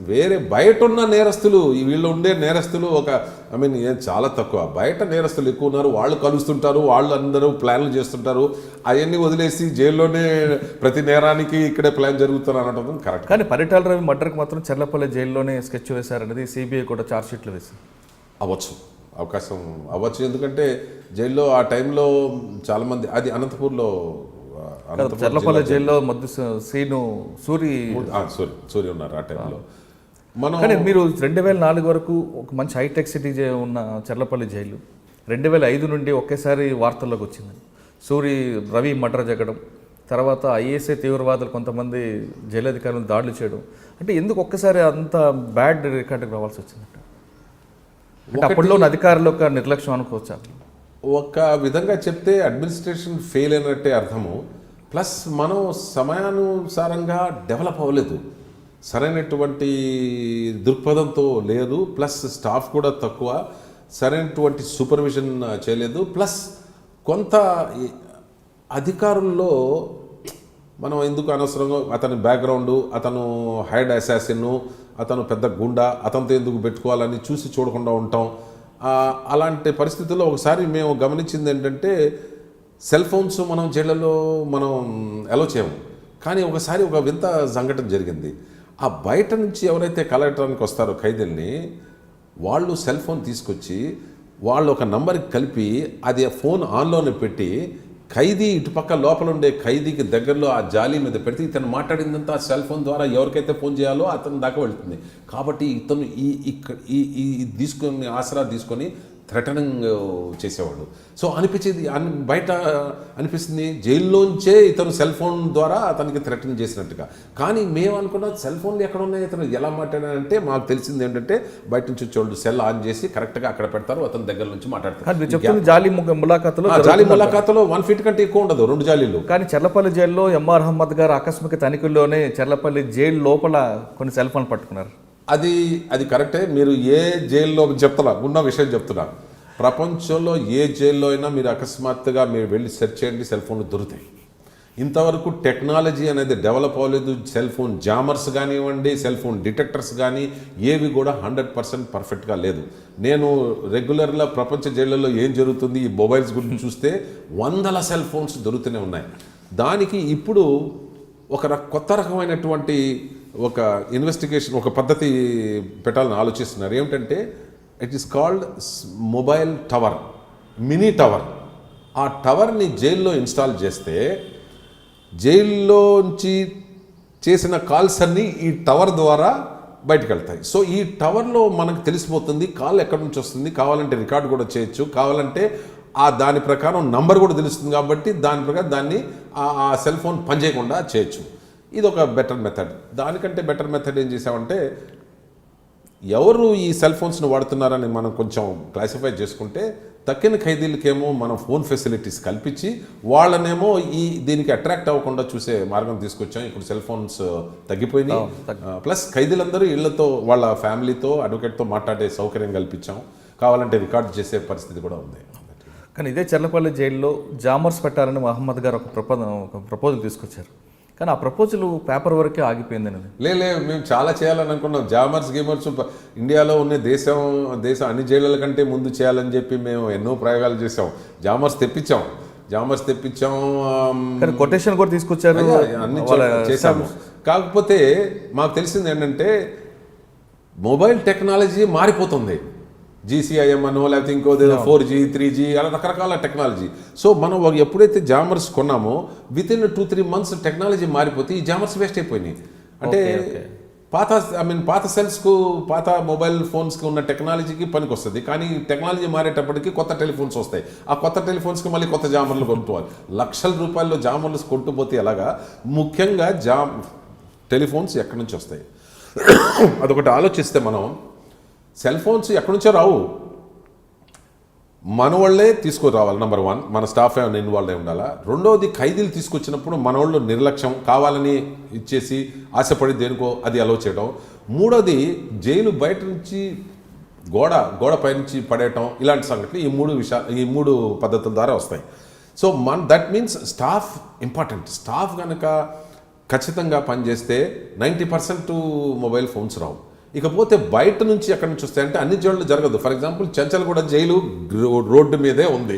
వేరే బయట ఉన్న నేరస్తులు, వీళ్ళు ఉండే నేరస్తులు చాలా తక్కువ. బయట నేరస్తులు ఎక్కువ ఉన్నారు. వాళ్ళు కలుస్తుంటారు, వాళ్ళు అందరూ ప్లాన్లు చేస్తుంటారు. అవన్నీ వదిలేసి జైల్లోనే ప్రతి నేరానికి ఇక్కడే ప్లాన్ జరుగుతుంది అనడం కరెక్ట్. కానీ పరిటాల రవి మర్డర్కి మాత్రం చెర్లపల్లి జైల్లోనే స్కెచ్ వేశారనేది సిబిఐ కూడా ఛార్జ్షీట్లు వేసింది. అవకాశం అవ్వచ్చు. ఎందుకంటే జైల్లో ఆ టైంలో చాలామంది, అది అనంతపూర్లో చెర్లపల్లి జైల్లో మధ్య సూరి ఉన్నారు ఆ టైంలో. కానీ మీరు 2004 వరకు ఒక మంచి హైటెక్ సిటీ ఉన్న చెర్లపల్లి జైలు 2005 నుండి ఒకేసారి వార్తల్లోకి వచ్చింది. రవి మర్డర్ జరగడం, తర్వాత ఐఎస్ఐ తీవ్రవాదులు కొంతమంది జైలు అధికారులను దాడులు చేయడం, అంటే ఎందుకు ఒక్కసారి అంత బ్యాడ్ రికార్డుకి రావాల్సి వచ్చిందంట? అప్పట్లో అధికారుల యొక్క నిర్లక్ష్యం అనుకోవచ్చా? ఒక విధంగా చెప్తే అడ్మినిస్ట్రేషన్ ఫెయిల్ అయినట్టే అర్థము. ప్లస్ మనం సమయానుసారంగా డెవలప్ అవ్వలేదు, సరైనటువంటి దృక్పథంతో లేదు. ప్లస్ స్టాఫ్ కూడా తక్కువ, సరైనటువంటి సూపర్విజన్ చేయలేదు. ప్లస్ కొంత అధికారుల్లో మనం ఎందుకు అనవసరంగా అతని బ్యాక్గ్రౌండు, అతను హైడ్ అసాసిన్, అతను పెద్ద గుండా, అతనితో ఎందుకు పెట్టుకోవాలని చూడకుండా ఉంటాం. అలాంటి పరిస్థితుల్లో ఒకసారి మేము గమనించింది ఏంటంటే, సెల్ ఫోన్స్ మనం జైళ్ళలో మనం అలో చేయము. కానీ ఒకసారి ఒక వింత సంఘటన జరిగింది. ఆ బయట నుంచి ఎవరైతే కలెక్టర్కి వస్తారో ఖైదీల్ని, వాళ్ళు సెల్ ఫోన్ తీసుకొచ్చి వాళ్ళు ఒక నంబర్కి కలిపి అది ఫోన్ ఆన్లోనే పెట్టి ఖైదీ ఇటుపక్క లోపల ఉండే ఖైదీకి దగ్గరలో ఆ జాలీ మీద పెడితే ఇతను మాట్లాడిందంతా ఆ సెల్ ఫోన్ ద్వారా ఎవరికైతే ఫోన్ చేయాలో అతను దాకా వెళ్తుంది. కాబట్టి ఇతను తీసుకొని ఆసరా తీసుకొని థ్రెటనింగ్ చేసేవాడు. సో అనిపించేది బయట అనిపిస్తుంది జైల్లోంచే ఇతను సెల్ ఫోన్ ద్వారా అతనికి థ్రెటనింగ్ చేసినట్టుగా. కానీ మేము అనుకున్న సెల్ ఫోన్లు ఎక్కడ ఉన్నాయి, ఇతను ఎలా మాట్లాడాడంటే మాకు తెలిసింది ఏంటంటే బయట నుంచి వచ్చేవాళ్ళు సెల్ ఆన్ చేసి కరెక్ట్గా అక్కడ పెడతారు, అతని దగ్గర నుంచి మాట్లాడతారు. జాలీ ములాఖాతులో 1 ఫీట్ కంటే ఎక్కువ ఉండదు, 2 జాలీలు. కానీ చెర్లపల్లి జైల్లో ఎంఆర్ అహ్మద్ గారు ఆకస్మిక తనిఖీల్లోనే చెర్లపల్లి జైలు లోపల కొన్ని సెల్ ఫోన్లు పట్టుకున్నారు. అది కరెక్టే. మీరు ఏ జైల్లో ఉన్న విషయం చెప్తున్నా, ప్రపంచంలో ఏ జైల్లో అయినా మీరు అకస్మాత్తుగా మీరు వెళ్ళి సెర్చ్ చేయండి, సెల్ ఫోన్లు దొరుకుతాయి. ఇంతవరకు టెక్నాలజీ అనేది డెవలప్ అవ్వలేదు. సెల్ ఫోన్ జామర్స్ కానివ్వండి, సెల్ ఫోన్ డిటెక్టర్స్ కానీ ఏవి కూడా 100% పర్ఫెక్ట్గా లేదు. నేను రెగ్యులర్గా ప్రపంచ జైళ్ళలో ఏం జరుగుతుంది ఈ మొబైల్స్ గురించి చూస్తే వందల సెల్ ఫోన్స్ దొరుకుతూనే ఉన్నాయి. దానికి ఇప్పుడు ఒక కొత్త రకమైనటువంటి ఒక ఇన్వెస్టిగేషన్, ఒక పద్ధతి పెట్టాలని ఆలోచిస్తున్నారు. ఏమిటంటే it is called mobile tower, mini tower. ఆ టవర్ని జైల్లో ఇన్స్టాల్ చేస్తే జైల్లోంచి చేసిన కాల్స్ అన్నీ ఈ టవర్ ద్వారా బయటకు వెళ్తాయి. సో ఈ టవర్లో మనకు తెలిసిపోతుంది కాల్ ఎక్కడి నుంచి వస్తుంది, కావాలంటే రికార్డ్ కూడా చేయొచ్చు, కావాలంటే దాని ప్రకారం నంబర్ కూడా తెలుస్తుంది. కాబట్టి దాని ప్రకారం దాన్ని ఆ సెల్ ఫోన్ పనిచేయకుండా చేయొచ్చు. ఇది ఒక బెటర్ మెథడ్. దానికంటే బెటర్ మెథడ్ ఏం చేసామంటే ఎవరు ఈ సెల్ ఫోన్స్ను వాడుతున్నారని మనం కొంచెం క్లాసిఫై చేసుకుంటే తక్కిన ఖైదీలకేమో మనం ఫోన్ ఫెసిలిటీస్ కల్పించి వాళ్ళనేమో దీనికి అట్రాక్ట్ అవ్వకుండా చూసే మార్గం తీసుకొచ్చాం. ఇప్పుడు సెల్ ఫోన్స్ తగ్గిపోయినాయి. ప్లస్ ఖైదీలందరూ ఇళ్లతో వాళ్ళ ఫ్యామిలీతో అడ్వకేట్తో మాట్లాడే సౌకర్యం కల్పించాం. కావాలంటే రికార్డ్ చేసే పరిస్థితి కూడా ఉంది. కానీ ఇదే చర్లపల్లి జైల్లో జామర్స్ పెట్టాలని మహమ్మద్ గారు ఒక ప్రపోజల్ తీసుకొచ్చారు. కానీ ఆ ప్రపోజల్ పేపర్ వరకే ఆగిపోయింది అనేది. లే మేము చాలా చేయాలని అనుకున్నాం. జామర్స్ గేమర్స్ ఇండియాలో ఉన్న దేశం అన్ని జైళ్ళ కంటే ముందు చేయాలని చెప్పి మేము ఎన్నో ప్రయోగాలు చేసాం. జామర్స్ తెప్పించాం, కొటేషన్ కూడా తీసుకొచ్చారు, అన్ని చేసాము. కాకపోతే మాకు తెలిసింది ఏంటంటే మొబైల్ టెక్నాలజీ మారిపోతుంది. GCIM అనో లేకపోతే ఇంకో 4G 3G అలా రకరకాల టెక్నాలజీ. సో మనం ఎప్పుడైతే జామర్స్ కొన్నామో వితిన్ 2-3 months టెక్నాలజీ మారిపోతే ఈ జామర్స్ వేస్ట్ అయిపోయినాయి. అంటే పాత సెల్స్కు, పాత మొబైల్ ఫోన్స్కి ఉన్న టెక్నాలజీకి పనికి వస్తుంది. కానీ టెక్నాలజీ మారేటప్పటికి కొత్త టెలిఫోన్స్ వస్తాయి. ఆ కొత్త టెలిఫోన్స్కి మళ్ళీ కొత్త జామర్లు కొనుక్కోవాలి. లక్షల రూపాయల్లో జామర్లు కొంటుపోతే ఎలాగా? ముఖ్యంగా టెలిఫోన్స్ ఎక్కడి నుంచి వస్తాయి అదొకటి ఆలోచిస్తే మనం సెల్ ఫోన్స్ ఎక్కడి నుంచో రావు, మన వాళ్ళే తీసుకురావాలి. నెంబర్ 1 మన స్టాఫ్ ఏమైనా ఇన్వాల్వ్ అయి ఉండాలా. రెండవది ఖైదీలు తీసుకొచ్చినప్పుడు మన వాళ్ళు నిర్లక్ష్యం, కావాలని ఇచ్చేసి ఆశపడి దేనికో అది అలౌ చేయడం. మూడోది జైలు బయట నుంచి గోడ పైనుంచి పడేయటం, ఇలాంటి సంఘటనలు ఈ మూడు పద్ధతుల ద్వారా వస్తాయి. So that means staff important. Staff కనుక ఖచ్చితంగా పనిచేస్తే 90% మొబైల్ ఫోన్స్ రావు. ఇకపోతే బయట నుంచి ఎక్కడి నుంచి వస్తాయంటే అన్ని జైళ్ళు జరగదు. For example Chanchalguda jail road మీదే ఉంది.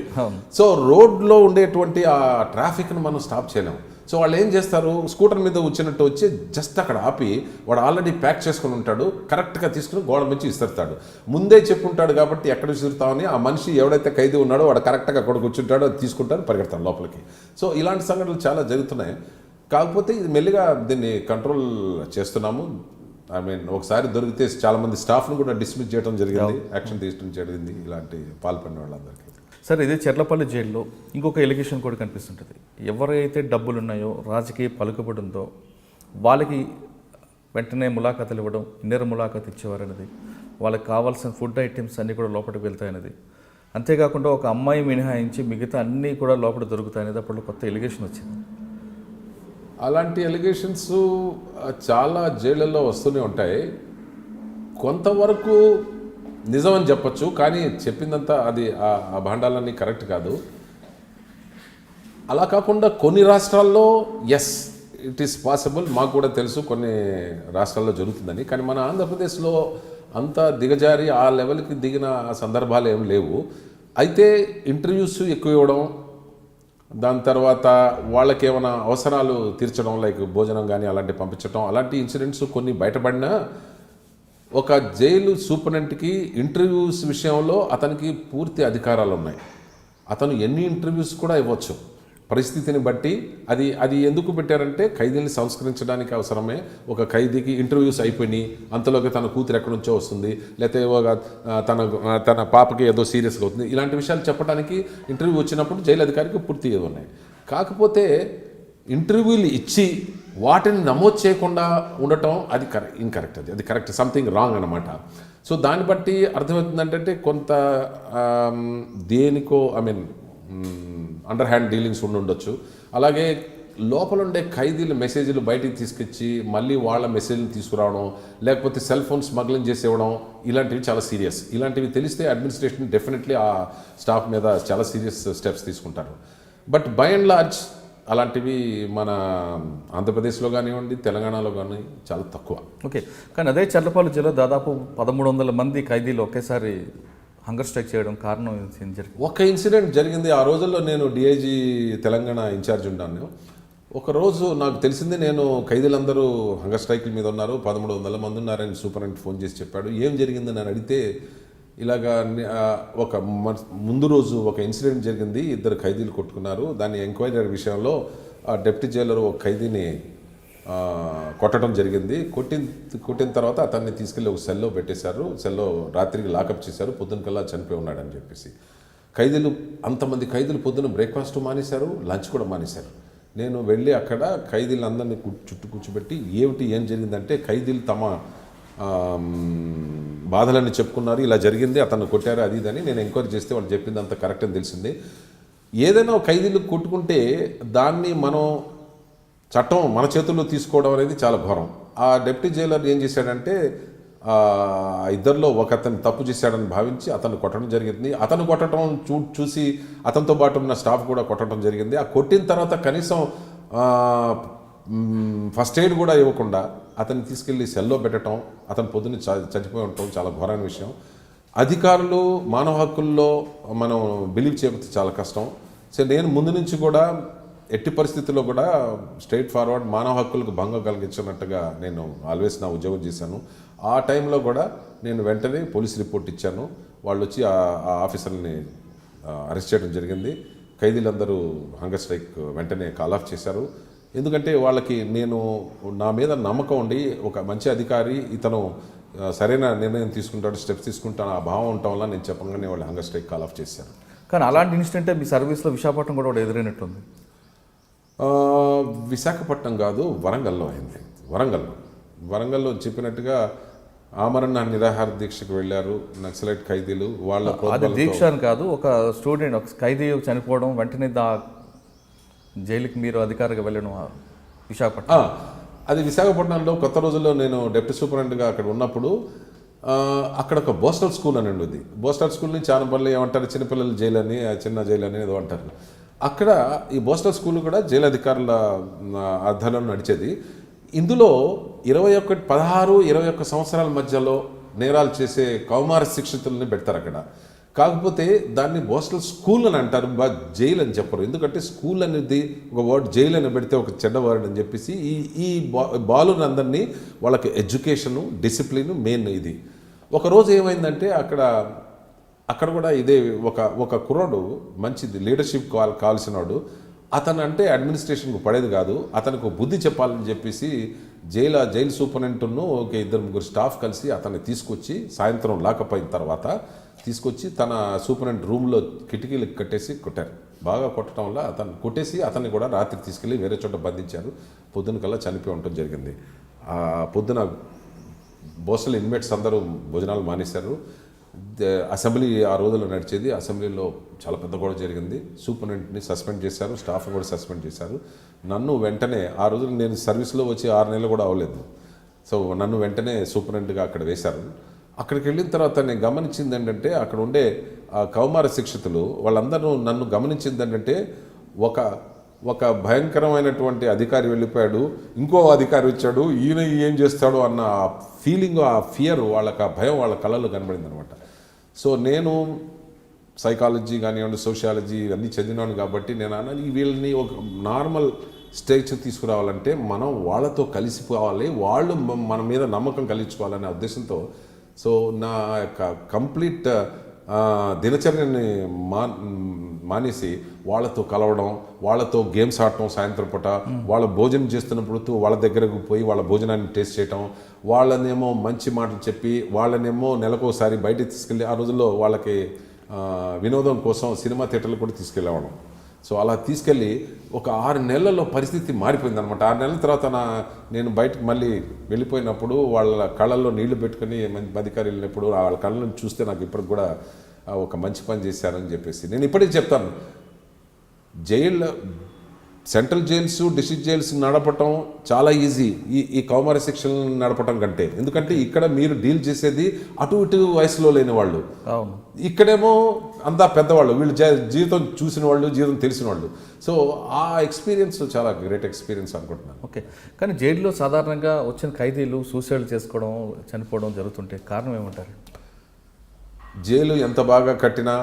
సో రోడ్లో ఉండేటువంటి ఆ ట్రాఫిక్ను మనం స్టాప్ చేయలేము. సో వాళ్ళు ఏం చేస్తారు, స్కూటర్ మీద వచ్చినట్టు వచ్చి జస్ట్ అక్కడ ఆపి వాడు ఆల్రెడీ ప్యాక్ చేసుకుని ఉంటాడు, కరెక్ట్గా తీసుకుని గోడ నుంచి విసురుతాడు. ముందే చెప్పుంటాడు కాబట్టి ఎక్కడ విసురుతామని ఆ మనిషి ఎవడైతే ఖైదీ ఉన్నాడో వాడు కరెక్ట్గా అక్కడ కూర్చుంటాడో అది తీసుకుంటాడు, పరిగెడతాడు లోపలికి. సో ఇలాంటి సంఘటనలు చాలా జరుగుతున్నాయి. కాకపోతే ఇది మెల్లిగా దీన్ని కంట్రోల్ చేస్తున్నాము. ఒకసారి దొరికితే చాలామంది స్టాఫ్ను కూడా డిస్మిస్ చేయడం జరిగింది, యాక్షన్ తీసుకోవడం జరిగింది ఇలాంటి పాల్పడిన వాళ్ళందరికీ. సార్, ఇదే చర్లపల్లి జైల్లో ఇంకొక ఎలిగేషన్ కూడా కనిపిస్తుంటుంది. ఎవరైతే డబ్బులు ఉన్నాయో, రాజకీయ పలుకుబడి ఉందో వాళ్ళకి వెంటనే ములాఖాతులు ఇవ్వడం, ఇన్నర్ ములాఖాతు ఇచ్చేవారనేది, వాళ్ళకి కావాల్సిన ఫుడ్ ఐటమ్స్ అన్నీ కూడా లోపలికి వెళ్తాయనేది, అంతేకాకుండా ఒక అమ్మాయి మినహాయించి మిగతా అన్నీ కూడా లోపల దొరుకుతాయనేది అప్పుడు కొత్త ఎలిగేషన్ వచ్చింది. అలాంటి ఎలిగేషన్స్ చాలా జైళ్ళల్లో వస్తూనే ఉంటాయి. కొంతవరకు నిజమని చెప్పచ్చు, కానీ చెప్పిందంతా అది ఆ భాండాలన్నీ కరెక్ట్ కాదు. అలా కాకుండా కొన్ని రాష్ట్రాల్లో ఎస్ ఇట్ ఈస్ పాసిబుల్, మాకు కూడా తెలుసు కొన్ని రాష్ట్రాల్లో జరుగుతుందని. కానీ మన ఆంధ్రప్రదేశ్లో అంత దిగజారి ఆ లెవెల్కి దిగిన సందర్భాలు ఏం లేవు. అయితే ఇంటర్వ్యూస్ ఎక్కువ ఇవ్వడం, దాని తర్వాత వాళ్ళకి ఏమైనా అవసరాలు తీర్చడం, లైక్ భోజనం కానీ అలాంటి పంపించడం, అలాంటి ఇన్సిడెంట్స్ కొన్ని బయటపడినా ఒక జైలు సూపరింటెండెంట్కి ఇంటర్వ్యూస్ విషయంలో అతనికి పూర్తి అధికారాలు ఉన్నాయి. అతను ఎన్ని ఇంటర్వ్యూస్ కూడా ఇవ్వచ్చు పరిస్థితిని బట్టి. అది ఎందుకు పెట్టారంటే ఖైదీని సంస్కరించడానికి అవసరమే. ఒక ఖైదీకి ఇంటర్వ్యూస్ అయిపోయినాయి, అంతలోకి తన కూతురు ఎక్కడి నుంచో వస్తుంది, లేకపోతే తన పాపకి ఏదో సీరియస్గా అవుతుంది, ఇలాంటి విషయాలు చెప్పడానికి ఇంటర్వ్యూ వచ్చినప్పుడు జైలు అధికారికి పూర్తి ఉన్నాయి. కాకపోతే ఇంటర్వ్యూలు ఇచ్చి వాటిని నమోదు చేయకుండా ఉండటం అది ఇన్కరెక్ట్, అది కరెక్ట్, సంథింగ్ రాంగ్ అన్నమాట. సో దాన్ని బట్టి అర్థమవుతుంది ఏంటంటే కొంత దేనికో అండర్ హ్యాండ్ డీలింగ్స్ ఉండొచ్చు. అలాగే లోపల ఉండే ఖైదీల మెసేజ్లు బయటికి తీసుకొచ్చి మళ్ళీ వాళ్ళ మెసేజ్లు తీసుకురావడం, లేకపోతే సెల్ ఫోన్ స్మగ్లింగ్ చేసేవడం, ఇలాంటివి చాలా సీరియస్. ఇలాంటివి తెలిస్తే అడ్మినిస్ట్రేషన్ డెఫినెట్లీ ఆ స్టాఫ్ మీద చాలా సీరియస్ స్టెప్స్ తీసుకుంటారు. బట్ బై అండ్ లార్జ్ అలాంటివి మన ఆంధ్రప్రదేశ్లో కానివ్వండి, తెలంగాణలో కానీ చాలా తక్కువ. ఓకే, కానీ అదే చర్లపాలెం జిల్లా దాదాపు 1300 మంది ఖైదీలు ఒకేసారి హంగర్ స్ట్రైక్ చేయడం కారణం ఏం జరిగింది? ఒక ఇన్సిడెంట్ జరిగింది. ఆ రోజుల్లో నేను డిఐజీ తెలంగాణ ఇన్ఛార్జ్ ఉన్నాను. ఒకరోజు నాకు తెలిసింది, నేను ఖైదీలందరూ హంగర్ స్ట్రైకుల మీద ఉన్నారు, 1300 మంది ఉన్నారని సూపరింటెండెంట్ ఫోన్ చేసి చెప్పాడు. ఏం జరిగిందని నేను అడిగితే, ఇలాగా ఒక ముందు రోజు ఒక ఇన్సిడెంట్ జరిగింది, 2 ఖైదీలు కొట్టుకున్నారు, దాని ఎంక్వైరీ విషయంలో డిప్యూటీ జైలర్ ఒక ఖైదీని కొట్టడం జరిగింది. కొట్టిన తర్వాత అతన్ని తీసుకెళ్ళి ఒక సెల్లో పెట్టేశారు, సెల్లో రాత్రికి లాకప్ చేశారు, పొద్దునకల్లా చనిపోయి ఉన్నాడని చెప్పేసి. ఖైదీలు అంతమంది ఖైదీలు పొద్దున బ్రేక్ఫాస్ట్ మానేశారు, లంచ్ కూడా మానేశారు. నేను వెళ్ళి అక్కడ ఖైదీలందరినీ చుట్టూ కూర్చోబెట్టి ఏం జరిగిందంటే, ఖైదీలు తమ బాధలన్నీ చెప్పుకున్నారు, ఇలా జరిగింది, అతను కొట్టారు, అది ఇదని. నేను ఎంక్వైరీ చేస్తే వాళ్ళు చెప్పింది అంత కరెక్ట్ అని తెలిసింది. ఏదైనా ఖైదీలు కొట్టుకుంటే దాన్ని మనం చట్టం మన చేతుల్లో తీసుకోవడం అనేది చాలా ఘోరం. ఆ డిప్యూటీ జైలర్ ఏం చేశాడంటే, ఇద్దరిలో ఒక అతను తప్పు చేశాడని భావించి అతను కొట్టడం జరిగింది. అతను కొట్టడం చూసి అతనితో పాటు ఉన్న స్టాఫ్ కూడా కొట్టడం జరిగింది. ఆ కొట్టిన తర్వాత కనీసం ఫస్ట్ ఎయిడ్ కూడా ఇవ్వకుండా అతన్ని తీసుకెళ్ళి సెల్లో పెట్టడం, అతను పొద్దున్న చచ్చిపోయి ఉండటం చాలా ఘోరమైన విషయం. అధికారులు మానవ హక్కుల్లో మనం బిలీవ్ చేయకపోతే చాలా కష్టం. సో నేను ముందు నుంచి కూడా ఎట్టి పరిస్థితుల్లో కూడా స్ట్రైట్ ఫార్వర్డ్ మానవ హక్కులకు భంగం కలిగించినట్టుగా నేను ఆల్వేస్ నా ఉద్యోగం చేశాను. ఆ టైంలో కూడా నేను వెంటనే పోలీస్ రిపోర్ట్ ఇచ్చాను. వాళ్ళు వచ్చి ఆ ఆఫీసర్ని అరెస్ట్ చేయడం జరిగింది. ఖైదీలందరూ హంగర్ స్ట్రైక్ వెంటనే కాల్ ఆఫ్ చేశారు. ఎందుకంటే వాళ్ళకి నా మీద నమ్మకం ఉండి, ఒక మంచి అధికారి ఇతను సరైన నిర్ణయం తీసుకుంటాడు, స్టెప్స్ తీసుకుంటాను, ఆ భావం ఉండటం వల్ల నేను చెప్పగానే వాళ్ళు హంగర్ స్ట్రైక్ కాల్ ఆఫ్ చేశారు. కానీ అలాంటి ఇన్సిడెంటే మీ సర్వీస్లో విశాఖపట్నం కూడా ఎదురైనట్టుంది. విశాఖపట్నం కాదు, వరంగల్లో అయింది. వరంగల్లో చెప్పినట్టుగా ఆమరణ నిరాహార దీక్షకు వెళ్ళారు నక్సలైట్ ఖైదీలు. వాళ్ళ దీక్ష అని కాదు, ఒక స్టూడెంట్, ఒక ఖైదీ చనిపోవడం, వెంటనే జైలుకి మీరు అధికారిగా వెళ్ళడం విశాఖపట్నం. అది విశాఖపట్నంలో కొత్త రోజుల్లో నేను డిప్యూటీ సూపరింటెండెంట్గా అక్కడ ఉన్నప్పుడు అక్కడ ఒక బోస్టల్ స్కూల్ అని ఉండేది. బోస్టల్ స్కూల్ని చాలా పనులు ఏమంటారు, చిన్నపిల్లల జైలు అని, చిన్న జైలు అని ఏదో అంటారు. అక్కడ ఈ బోస్టల్ స్కూల్ కూడా జైలు అధికారుల ఆధ్వర్యంలో నడిచేది. ఇందులో 16-21 సంవత్సరాల మధ్యలో నేరాలు చేసే కౌమార శిక్షితుల్ని పెడతారు అక్కడ. కాకపోతే దాన్ని బోస్టల్ స్కూల్ అని అంటారు, జైలు అని చెప్పరు. ఎందుకంటే స్కూల్ అనేది ఒక వర్డ్, జైలు అని పెడితే ఒక చెడ్డ వర్డ్ అని చెప్పేసి ఈ బాలుని అందరినీ వాళ్ళకి ఎడ్యుకేషను, డిసిప్లిన్ మెయిన్ ఇది. ఒకరోజు ఏమైందంటే అక్కడ కూడా ఇదే ఒక కుర్రాడు మంచిది లీడర్షిప్ కావాల్సినవాడు, అతను అంటే అడ్మినిస్ట్రేషన్కు పడేది కాదు, అతనికి బుద్ధి చెప్పాలని చెప్పేసి జైలు సూపరింటెండెంట్ను ఒక 2-3 స్టాఫ్ కలిసి అతన్ని తీసుకొచ్చి సాయంత్రం లాకప్ అయిన తర్వాత తీసుకొచ్చి తన సూపరింటెండెంట్ రూమ్లో కిటికీలకు కట్టేసి కొట్టారు. బాగా కొట్టడం వల్ల అతన్ని కూడా రాత్రికి తీసుకెళ్ళి వేరే చోట బంధించారు. పొద్దున కల్లా చనిపోయి ఉండటం జరిగింది. పొద్దున బోస్టల్ ఇన్మేట్స్ అందరూ భోజనాలు మానేశారు. అసెంబ్లీ ఆ రోజుల్లో నడిచేది. అసెంబ్లీలో చాలా పెద్ద గొడవ జరిగింది. సూపరింటెండెంట్ని సస్పెండ్ చేశారు, స్టాఫ్ కూడా సస్పెండ్ చేశారు. నన్ను వెంటనే, ఆ రోజులు నేను సర్వీస్లో వచ్చి 6 నెలలు కూడా అవ్వలేదు. సో నన్ను వెంటనే సూపరింటెండెంట్గా అక్కడ వేశారు. అక్కడికి వెళ్ళిన తర్వాత నేను గమనించింది ఏంటంటే, అక్కడ ఉండే కౌమార శిక్షితులు వాళ్ళందరూ నన్ను గమనించింది ఏంటంటే, ఒక భయంకరమైనటువంటి అధికారి వెళ్ళిపోయాడు, ఇంకో అధికారి వచ్చాడు, ఈయన ఏం చేస్తాడు అన్న ఫీలింగ్, ఆ ఫియర్, వాళ్ళకి ఆ భయం వాళ్ళ కళ్ళలో కనబడింది అనమాట. సో నేను సైకాలజీ కానివ్వండి, సోషియాలజీ ఇవన్నీ చదివినాను కాబట్టి నేను అన్నాను, వీళ్ళని ఒక నార్మల్ స్టేజ్ తీసుకురావాలంటే మనం వాళ్ళతో కలిసిపోవాలి, వాళ్ళు మన మీద నమ్మకం కలిగించుకోవాలనే ఉద్దేశంతో సో నా యొక్క కంప్లీట్ దినచర్యని మానేసి వాళ్ళతో కలవడం, వాళ్ళతో గేమ్స్ ఆడటం, సాయంత్రం పూట వాళ్ళ భోజనం చేస్తున్నప్పుడు వాళ్ళ దగ్గరకు పోయి వాళ్ళ భోజనాన్ని టేస్ట్ చేయటం, వాళ్ళనేమో మంచి మాటలు చెప్పి వాళ్ళనేమో నెలకోసారి బయటకు తీసుకెళ్ళి, ఆ రోజుల్లో వాళ్ళకి వినోదం కోసం సినిమా థియేటర్లు కూడా తీసుకెళ్ళేవాళ్ళం. సో అలా తీసుకెళ్ళి ఒక 6 నెలల్లో పరిస్థితి మారిపోయింది అనమాట. 6 నెలల తర్వాత నేను బయటకు మళ్ళీ వెళ్ళిపోయినప్పుడు వాళ్ళ కళ్ళల్లో నీళ్లు పెట్టుకుని అధికారులు వెళ్ళినప్పుడు వాళ్ళ కళ్ళను చూస్తే నాకు ఇప్పటికి కూడా ఒక మంచి పని చేశారని చెప్పేసి నేను ఇప్పటికీ చెప్తాను. సెంట్రల్ జైల్స్ డిస్ట్రిక్ట్ జైల్స్ నడపటం చాలా ఈజీ ఈ కౌమార శిక్షలను నడపటం కంటే. ఎందుకంటే ఇక్కడ మీరు డీల్ చేసేది అటు ఇటు వయసులో లేని వాళ్ళు, అవును. ఇక్కడేమో అంతా పెద్దవాళ్ళు, వీళ్ళు జీవితం చూసిన వాళ్ళు, జీవితం తెలిసిన వాళ్ళు. సో ఆ ఎక్స్పీరియన్స్ చాలా గ్రేట్ ఎక్స్పీరియన్స్ అనుకుంటున్నాను. ఓకే. కానీ జైల్లో సాధారణంగా వచ్చిన ఖైదీలు సూసైడ్ చేసుకోవడం, చనిపోవడం జరుగుతుంటే కారణం ఏమంటారు? జైలు ఎంత బాగా కట్టినా,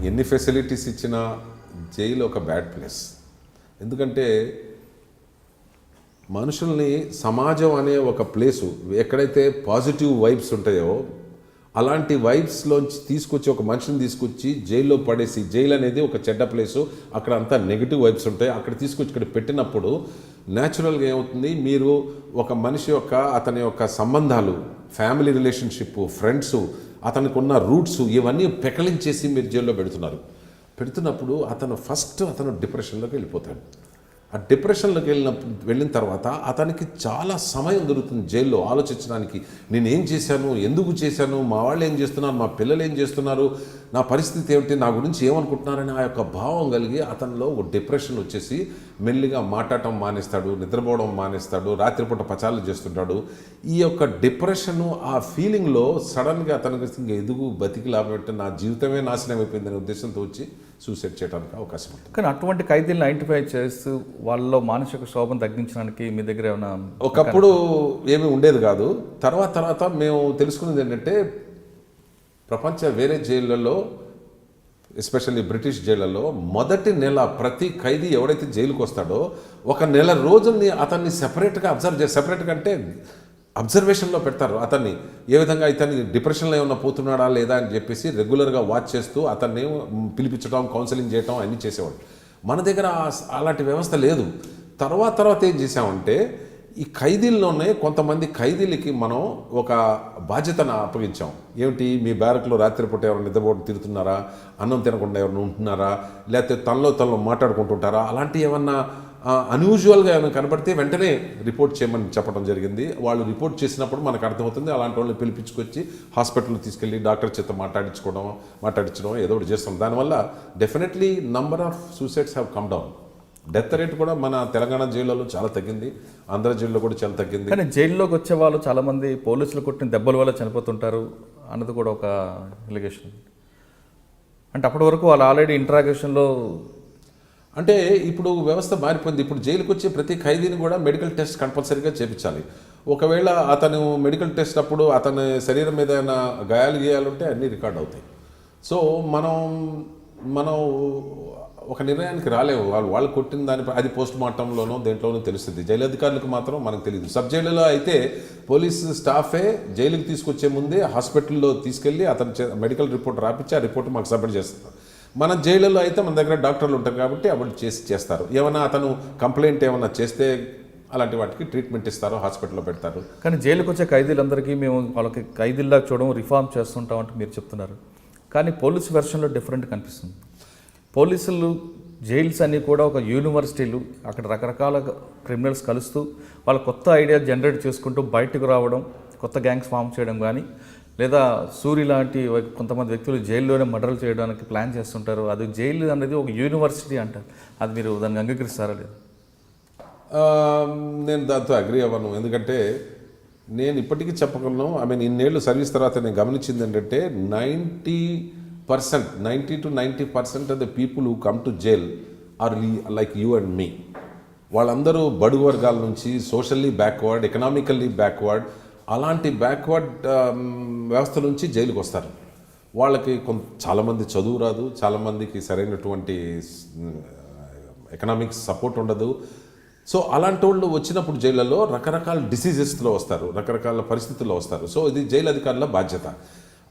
ఎన్ని ఫెసిలిటీస్ ఇచ్చినా జైలు ఒక బ్యాడ్ ప్లేస్. ఎందుకంటే మనుషుల్ని, సమాజం అనే ఒక ప్లేసు ఎక్కడైతే పాజిటివ్ వైబ్స్ ఉంటాయో అలాంటి వైబ్స్లోంచి తీసుకొచ్చి ఒక మనిషిని తీసుకొచ్చి జైల్లో పడేసి, జైలు అనేది ఒక చెడ్డ ప్లేసు, అక్కడ అంతా నెగిటివ్ వైబ్స్ ఉంటాయి, అక్కడ తీసుకొచ్చి ఇక్కడ పెట్టినప్పుడు న్యాచురల్గా ఏమవుతుంది, మీరు ఒక మనిషి యొక్క అతని యొక్క సంబంధాలు, ఫ్యామిలీ రిలేషన్షిప్, ఫ్రెండ్స్, అతనికి ఉన్న రూట్స్ ఇవన్నీ పెకలించేసి మీరు జైల్లో పెడుతున్నప్పుడు అతను డిప్రెషన్లోకి వెళ్ళిపోతాడు. ఆ డిప్రెషన్లోకి వెళ్ళిన తర్వాత అతనికి చాలా సమయం దొరుకుతుంది జైల్లో ఆలోచించడానికి. నేను ఏం చేశాను, ఎందుకు చేశాను, మా వాళ్ళు ఏం చేస్తున్నారు, మా పిల్లలు ఏం చేస్తున్నారు, నా పరిస్థితి ఏమిటి, నా గురించి ఏమనుకుంటున్నారని ఆ యొక్క భావం కలిగి అతనిలో ఒక డిప్రెషన్ వచ్చేసి మెల్లిగా మాట్లాడటం మానేస్తాడు, నిద్రపోవడం మానేస్తాడు, రాత్రిపూట పచారాలు చేస్తుంటాడు. ఈ యొక్క డిప్రెషను, ఆ ఫీలింగ్లో సడన్గా అతనికి ఇంకా ఎదుగు బతికి లాభం ఏంటంటే నా జీవితమే నాశనం అయిపోయిందనే ఉద్దేశంతో వచ్చి సూసైడ్ చేయడానికి అవకాశం ఉంటుంది. కానీ అటువంటి ఖైదీలను ఐడెంటిఫై చేస్తూ వాళ్ళలో మానసిక శోభను తగ్గించడానికి మీ దగ్గర ఏమైనా? ఒకప్పుడు ఏమీ ఉండేది కాదు. తర్వాత మేము తెలుసుకున్నది ఏంటంటే ప్రపంచ వేరే జైళ్ళల్లో, ఎస్పెషల్లీ బ్రిటిష్ జైళ్ళల్లో మొదటి నెల ప్రతి ఖైదీ ఎవడైతే జైలుకి వస్తాడో ఒక నెల రోజుల్ని అతన్ని సెపరేట్గా సెపరేట్గా అంటే అబ్జర్వేషన్లో పెడతారు. అతన్ని ఏ విధంగా ఇతన్ని డిప్రెషన్లో ఏమన్నా పోతున్నాడా లేదా అని చెప్పేసి రెగ్యులర్గా వాచ్ చేస్తూ అతన్ని పిలిపించడం, కౌన్సిలింగ్ చేయడం అన్నీ చేసేవాడు. మన దగ్గర అలాంటి వ్యవస్థ లేదు. తర్వాత ఏం చేసామంటే ఈ ఖైదీల్లోనే కొంతమంది ఖైదీలకి మనం ఒక బాధ్యతను అప్పగించాం. ఏమిటి, మీ బ్యారక్లో రాత్రిపూట ఎవరు నిద్రపోవడం తిరుగుతున్నారా, అన్నం తినకుండా ఎవరైనా ఉంటున్నారా, లేకపోతే తనలో మాట్లాడుకుంటుంటారా, అలాంటి ఏమన్నా అన్యూజువల్గా ఏమైనా కనబడితే వెంటనే రిపోర్ట్ చేయమని చెప్పడం జరిగింది. వాళ్ళు రిపోర్ట్ చేసినప్పుడు మనకు అర్థమవుతుంది. అలాంటి వాళ్ళని పిలిపించుకొచ్చి హాస్పిటల్కి తీసుకెళ్ళి డాక్టర్ చేత మాట్లాడించడం ఏదో ఒకటి చేస్తాం. దానివల్ల definitely number of suicides have come down. Death rate కూడా మన తెలంగాణ జైళ్ళలో చాలా తగ్గింది, ఆంధ్ర జైల్లో కూడా చాలా తగ్గింది. కానీ జైల్లోకి వచ్చే వాళ్ళు చాలామంది పోలీసులు కొట్టిన దెబ్బల వల్ల చనిపోతుంటారు అన్నది కూడా ఒక ఎలిగేషన్. అంటే అప్పటి వరకు వాళ్ళు ఆల్రెడీ ఇంట్రాగేషన్లో, అంటే ఇప్పుడు వ్యవస్థ మారిపోయింది. ఇప్పుడు జైలుకి వచ్చే ప్రతి ఖైదీని కూడా మెడికల్ టెస్ట్ కంపల్సరీగా చేయించాలి. ఒకవేళ అతను మెడికల్ టెస్ట్ అప్పుడు అతని శరీరం మీద ఏమైనా గాయాలు ఉంటే అన్నీ రికార్డ్ అవుతాయి. సో మనం ఒక నిర్ణయానికి రాలేము. వాళ్ళు కొట్టిన దాని అది పోస్ట్ మార్టంలోనో దేంట్లోనో తెలుస్తుంది. జైలు అధికారులకు మాత్రం మనకు తెలియదు. సబ్ జైలులో అయితే పోలీస్ స్టాఫే జైలుకి తీసుకొచ్చే ముందే హాస్పిటల్లో తీసుకెళ్ళి అతను మెడికల్ రిపోర్ట్ రాపించి ఆ రిపోర్ట్ మాకు సబ్మిట్ చేస్తారు. మన జైళ్ళలో అయితే మన దగ్గర డాక్టర్లు ఉంటారు కాబట్టి అప్పుడు చేస్తారు. ఏమైనా అతను కంప్లైంట్ ఏమైనా చేస్తే అలాంటి వాటికి ట్రీట్మెంట్ ఇస్తారు, హాస్పిటల్లో పెడతారు. కానీ జైలుకి వచ్చే ఖైదీలందరికీ మేము వాళ్ళకి ఖైదీల్లా చూడడం, రిఫార్మ్ చేస్తుంటామంటే మీరు చెప్తున్నారు. కానీ పోలీస్ వెర్షన్లో డిఫరెంట్ కనిపిస్తుంది. పోలీసులు జైల్స్ అన్నీ కూడా ఒక యూనివర్సిటీలు, అక్కడ రకరకాల క్రిమినల్స్ కలుస్తూ వాళ్ళ కొత్త ఐడియా జనరేట్ చేసుకుంటూ బయటకు రావడం, కొత్త గ్యాంగ్స్ ఫామ్ చేయడం, కానీ లేదా సూరి లాంటి కొంతమంది వ్యక్తులు జైల్లోనే మర్డర్లు చేయడానికి ప్లాన్ చేస్తుంటారు. అది జైలు అనేది ఒక యూనివర్సిటీ అంటారు. అది మీరు దాన్ని అంగీకరిస్తారా లేదు? నేను దాంతో అగ్రీ అవ్వను. ఎందుకంటే నేను ఇప్పటికీ చెప్పగలను, ఇన్నేళ్ళు సర్వీస్ తర్వాత నేను గమనించింది ఏంటంటే 90 to 90% of the people who come to jail are like you and me. వాళ్ళందరూ బడుగు వర్గాల నుంచి, సోషల్లీ బ్యాక్వర్డ్, ఎకనామికల్లీ బ్యాక్వర్డ్, అలాంటి బ్యాక్వర్డ్ వ్యవస్థ నుంచి జైలుకి వస్తారు. వాళ్ళకి చాలామంది చదువు రాదు, చాలామందికి సరైనటువంటి ఎకనామిక్స్ సపోర్ట్ ఉండదు. సో అలాంటి వాళ్ళు వచ్చినప్పుడు జైళ్ళలో రకరకాల డిసీజెస్లో వస్తారు, రకరకాల పరిస్థితుల్లో వస్తారు. సో ఇది జైలు అధికారుల బాధ్యత.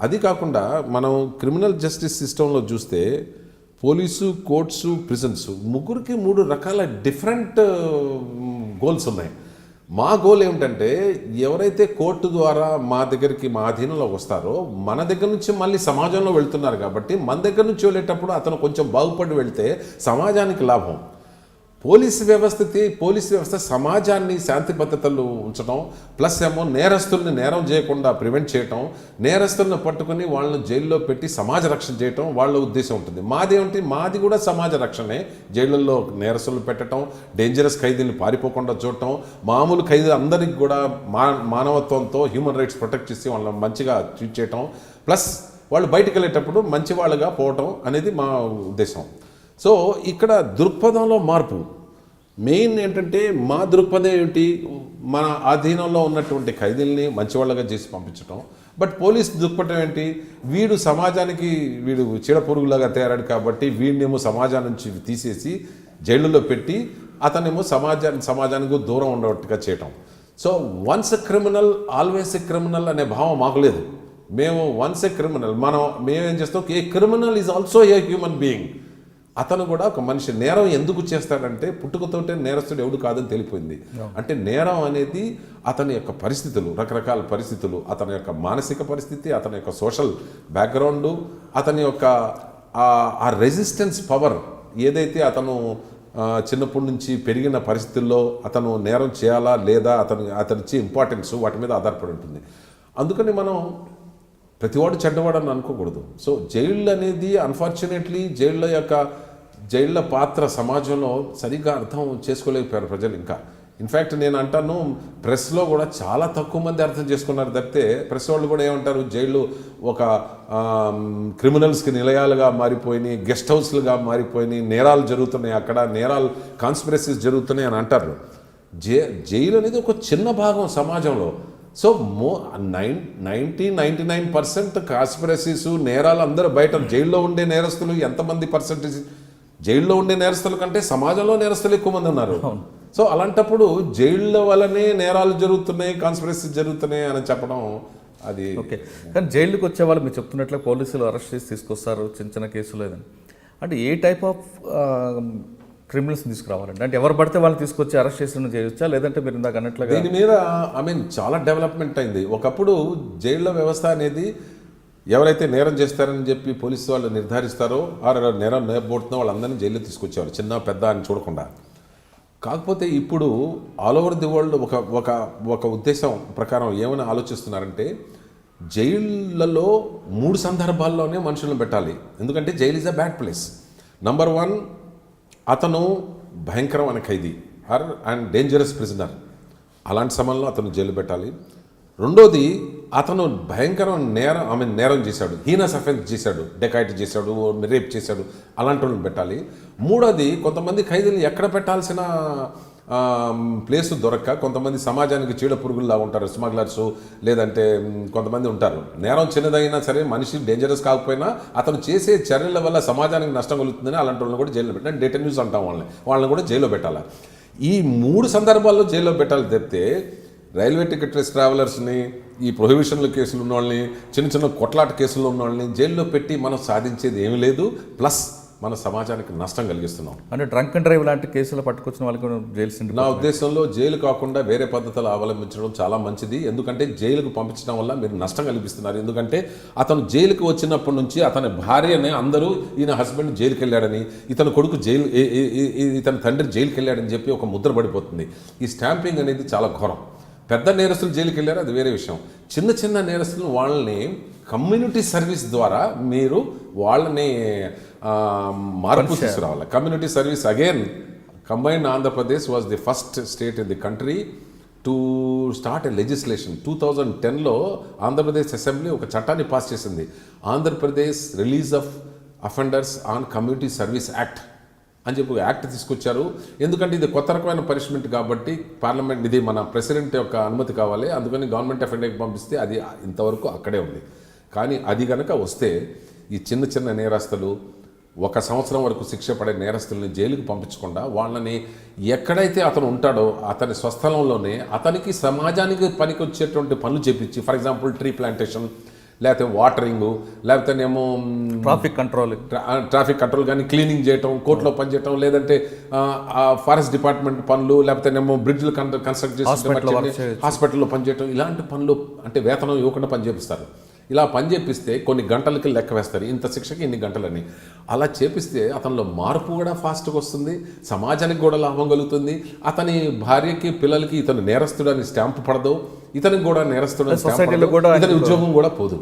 అది కాకుండా మనం క్రిమినల్ జస్టిస్ సిస్టంలో చూస్తే పోలీసు, కోర్ట్సు, ప్రిజన్స్ ముగ్గురికి 3 రకాల డిఫరెంట్ గోల్స్ ఉన్నాయి. మా గోల్ ఏమిటంటే ఎవరైతే కోర్టు ద్వారా మా దగ్గరికి, మా అధీనంలో వస్తారో మన దగ్గర నుంచి మళ్ళీ సమాజంలో వెళ్తున్నారు కాబట్టి మన దగ్గర నుంచి వెళ్ళేటప్పుడు అతను కొంచెం బాగుపడి వెళ్తే సమాజానికి లాభం. పోలీసు వ్యవస్థ సమాజాన్ని శాంతి భద్రతలు ఉంచడం, ప్లస్ ఏమో నేరస్తుల్ని నేరం చేయకుండా ప్రివెంట్ చేయటం, నేరస్తులను పట్టుకుని వాళ్ళని జైల్లో పెట్టి సమాజ రక్షణ చేయటం వాళ్ళ ఉద్దేశం ఉంటుంది. మాది కూడా సమాజ రక్షణే. జైళ్ళల్లో నేరస్తులను పెట్టడం, డేంజరస్ ఖైదీలను పారిపోకుండా చూడటం, మామూలు ఖైదీలు అందరికీ కూడా మానవత్వంతో హ్యూమన్ రైట్స్ ప్రొటెక్ట్ చేసి వాళ్ళని మంచిగా ట్రీట్ చేయటం, ప్లస్ వాళ్ళు బయటకు వెళ్ళేటప్పుడు మంచి వాళ్ళగా పోవటం అనేది మా ఉద్దేశం. సో ఇక్కడ దృక్పథంలో మార్పు మెయిన్ ఏంటంటే, మా దృక్పథం ఏంటి, మన ఆధీనంలో ఉన్నటువంటి ఖైదీల్ని మంచివాళ్ళగా చేసి పంపించడం. బట్ పోలీస్ దృక్పథం ఏంటి, వీడు సమాజానికి చీడపురుగులాగా తయారాడు కాబట్టి వీడినేమో సమాజం నుంచి తీసేసి జైళ్ళలో పెట్టి అతనేమో సమాజానికి దూరం ఉండేట్టుగా చేయటం. So once a criminal always a criminal అనే భావం మాకు లేదు. మేము వన్స్ ఎ క్రిమినల్, మేమేం చేస్తాం, a criminal is also a human being. అతను కూడా ఒక మనిషి. నేరం ఎందుకు చేస్తాడంటే పుట్టుకతోటే నేరస్తుడు ఎవడు కాదని తెలిపోయింది. అంటే నేరం అనేది అతని యొక్క పరిస్థితులు, రకరకాల పరిస్థితులు, అతని యొక్క మానసిక పరిస్థితి, అతని యొక్క సోషల్ బ్యాక్గ్రౌండు, అతని యొక్క ఆ రెసిస్టెన్స్ పవర్ ఏదైతే అతను చిన్నప్పటి నుంచి పెరిగిన పరిస్థితుల్లో అతను నేరం చేయాలా లేదా అతనిచ్చే ఇంపార్టెన్స్ వాటి మీద ఆధారపడి ఉంటుంది. అందుకని మనం ప్రతివాడు చెడ్డవాడు అని అనుకోకూడదు. సో జైళ్ళు అనేది అన్ఫార్చునేట్లీ జైళ్ళ పాత్ర సమాజంలో సరిగ్గా అర్థం చేసుకోలేకపోయారు ప్రజలు. ఇంకా ఇన్ఫ్యాక్ట్ నేను అంటాను, ప్రెస్లో కూడా చాలా తక్కువ మంది అర్థం చేసుకున్నారు తప్పితే ప్రెస్ వాళ్ళు కూడా ఏమంటారు, జైళ్ళు ఒక క్రిమినల్స్కి నిలయాలుగా మారిపోయినాయి, గెస్ట్ హౌస్లుగా మారిపోయినాయి, నేరాలు జరుగుతున్నాయి, అక్కడ నేరాలు కాన్స్పిరసీస్ జరుగుతున్నాయి అని అంటారు. జైలు అనేది ఒక చిన్న భాగం సమాజంలో. సో 99% కాన్స్పిరసీస్, నేరాలు అందరూ బయట. జైల్లో ఉండే నేరస్తులు ఎంతమంది పర్సెంటేజ్, జైల్లో ఉండే నేరస్తుల కంటే సమాజంలో నేరస్తులు ఎక్కువ మంది ఉన్నారు. సో అలాంటప్పుడు జైళ్ళ వల్లనే నేరాలు జరుగుతున్నాయి, కాన్స్పిరసీస్ జరుగుతున్నాయి అని చెప్పడం అది ఓకే. కానీ జైలుకి వచ్చే వాళ్ళు మీరు చెప్తున్నట్లే పోలీసులు అరెస్ట్ చేసి తీసుకొస్తారు చిన్న చిన్న కేసులు లేదని. అంటే ఏ టైప్ ఆఫ్ క్రిమినల్స్ తీసుకురావాలండి? అంటే ఎవరు పడితే వాళ్ళు తీసుకొచ్చి అరెస్ట్ చేసి చేయొచ్చా, లేదంటే మీరు ఇందాక అన్నట్లుగా దీని మీద చాలా డెవలప్మెంట్ అయింది. ఒకప్పుడు జైళ్ళ వ్యవస్థ అనేది ఎవరైతే నేరం చేస్తారని చెప్పి పోలీసు వాళ్ళు నిర్ధారిస్తారో, నేరం నేర్పబోతున్నా వాళ్ళందరినీ జైల్లో తీసుకొచ్చేవారు, చిన్న పెద్ద అని చూడకుండా. కాకపోతే ఇప్పుడు ఆల్ ఓవర్ ది వరల్డ్ ఒక ఉద్దేశం ప్రకారం ఏమని ఆలోచిస్తున్నారంటే, జైళ్ళలో 3 సందర్భాల్లోనే మనుషులను పెట్టాలి. ఎందుకంటే jail is a bad place. Number 1, అతను భయంకరమైన ఖైదీ అండ్ డేంజరస్ ప్రిజనర్, అలాంటి సమయంలో అతను జైలు పెట్టాలి. రెండోది, అతను భయంకరమైన నేరం చేశాడు, హీనస్ అఫెన్స్ చేశాడు, డెకాయిటీ చేశాడు, రేప్ చేశాడు, అలాంటి వాళ్ళని పెట్టాలి. మూడోది, కొంతమంది ఖైదీలు ఎక్కడ పెట్టాల్సిన ప్లేస్ దొరక్క కొంతమంది సమాజానికి చీడ పురుగుల్లా ఉంటారు, స్మగ్లర్సు, లేదంటే కొంతమంది ఉంటారు. నేరం చిన్నదైనా సరే మనిషి డేంజరస్ కాకపోయినా అతను చేసే చర్యల వల్ల సమాజానికి నష్టం కలుగుతుందని అలాంటి వాళ్ళని కూడా జైల్లో పెట్టాలి. డెటెన్యూస్ అంటాం వాళ్ళని కూడా జైల్లో పెట్టాలి. ఈ 3 సందర్భాల్లో జైల్లో పెట్టాలి తప్పితే రైల్వే టికెట్ ట్రావెలర్స్ని, ఈ ప్రొహిబిషన్ల కేసులు ఉన్న వాళ్ళని, చిన్న చిన్న కొట్లాట కేసులు ఉన్న వాళ్ళని జైల్లో పెట్టి మనం సాధించేది ఏమీ లేదు. ప్లస్ మన సమాజానికి నష్టం కలిగిస్తున్నాం. అంటే డ్రంక్ అండ్ డ్రైవ్ లాంటి కేసులు పట్టుకొచ్చిన వాళ్ళకి జైలు నా ఉద్దేశంలో జైలు కాకుండా వేరే పద్ధతులు అవలంబించడం చాలా మంచిది. ఎందుకంటే జైలుకు పంపించడం వల్ల మీరు నష్టం కల్పిస్తున్నారు. ఎందుకంటే అతను జైలుకు వచ్చినప్పటి నుంచి అతని భార్యనే అందరూ ఈయన హస్బెండ్ జైలుకి వెళ్ళాడని, ఇతని కొడుకు ఇతని తండ్రి జైలుకి వెళ్ళాడని చెప్పి ఒక ముద్ర పడిపోతుంది. ఈ స్టాంపింగ్ అనేది చాలా ఘోరం. పెద్ద నేరస్తులు జైలుకి వెళ్ళారు, అది వేరే విషయం. చిన్న చిన్న నేరస్తులు వాళ్ళని కమ్యూనిటీ సర్వీస్ ద్వారా మీరు వాళ్ళని మార్పు తీసుకురావాలి. Community service again combined Andhra Pradesh was the first state in the country to start a legislation. 2010లో ఆంధ్రప్రదేశ్ అసెంబ్లీ ఒక చట్టాన్ని పాస్ చేసింది, Andhra Pradesh release of offenders on community service act అని చెప్పి ఒక యాక్ట్ తీసుకొచ్చారు. ఎందుకంటే ఇది కొత్త రకమైన పనిష్మెంట్ కాబట్టి పార్లమెంట్, ఇది మన ప్రెసిడెంట్ యొక్క అనుమతి కావాలి, అందుకని గవర్నమెంట్ ఆఫ్ ఇండియాకి పంపిస్తే అది ఇంతవరకు అక్కడే ఉంది. కానీ అది కనుక వస్తే ఈ చిన్న చిన్న నేరస్తులు, 1 సంవత్సరం వరకు శిక్ష పడే నేరస్తుల్ని జైలుకు పంపించకుండా వాళ్ళని ఎక్కడైతే అతను ఉంటాడో అతని స్వస్థలంలోనే అతనికి సమాజానికి పనికి వచ్చేటువంటి పనులు చేపించి, ఫర్ ఎగ్జాంపుల్ ట్రీ ప్లాంటేషన్, లేకపోతే వాటరింగు, లేకపోతేనేమో ట్రాఫిక్ కంట్రోల్ కానీ క్లీనింగ్ చేయటం, కోర్టులో పనిచేయటం, లేదంటే ఫారెస్ట్ డిపార్ట్మెంట్ పనులు, లేకపోతేనేమో బ్రిడ్జ్లు కన్స్ట్రక్ట్ చేసి హాస్పిటల్లో పనిచేయటం, ఇలాంటి పనులు అంటే వేతనం ఇవ్వకుండా పనిచేపిస్తారు. ఇలా పని చేపిస్తే కొన్ని గంటలకి లెక్క వేస్తారు, ఇంత శిక్షకి ఇన్ని గంటలని. అలా చేపిస్తే అతనిలో మార్పు కూడా ఫాస్ట్గా వస్తుంది, సమాజానికి కూడా లాభం కలుగుతుంది. అతని భార్యకి పిల్లలకి ఇతను నేరస్తుడు అని స్టాంపు పడదు, ఇతనికి కూడా నేరస్తుడు అని స్టాంపు పడదు, ఇతని ఉద్యోగం కూడా పోదు.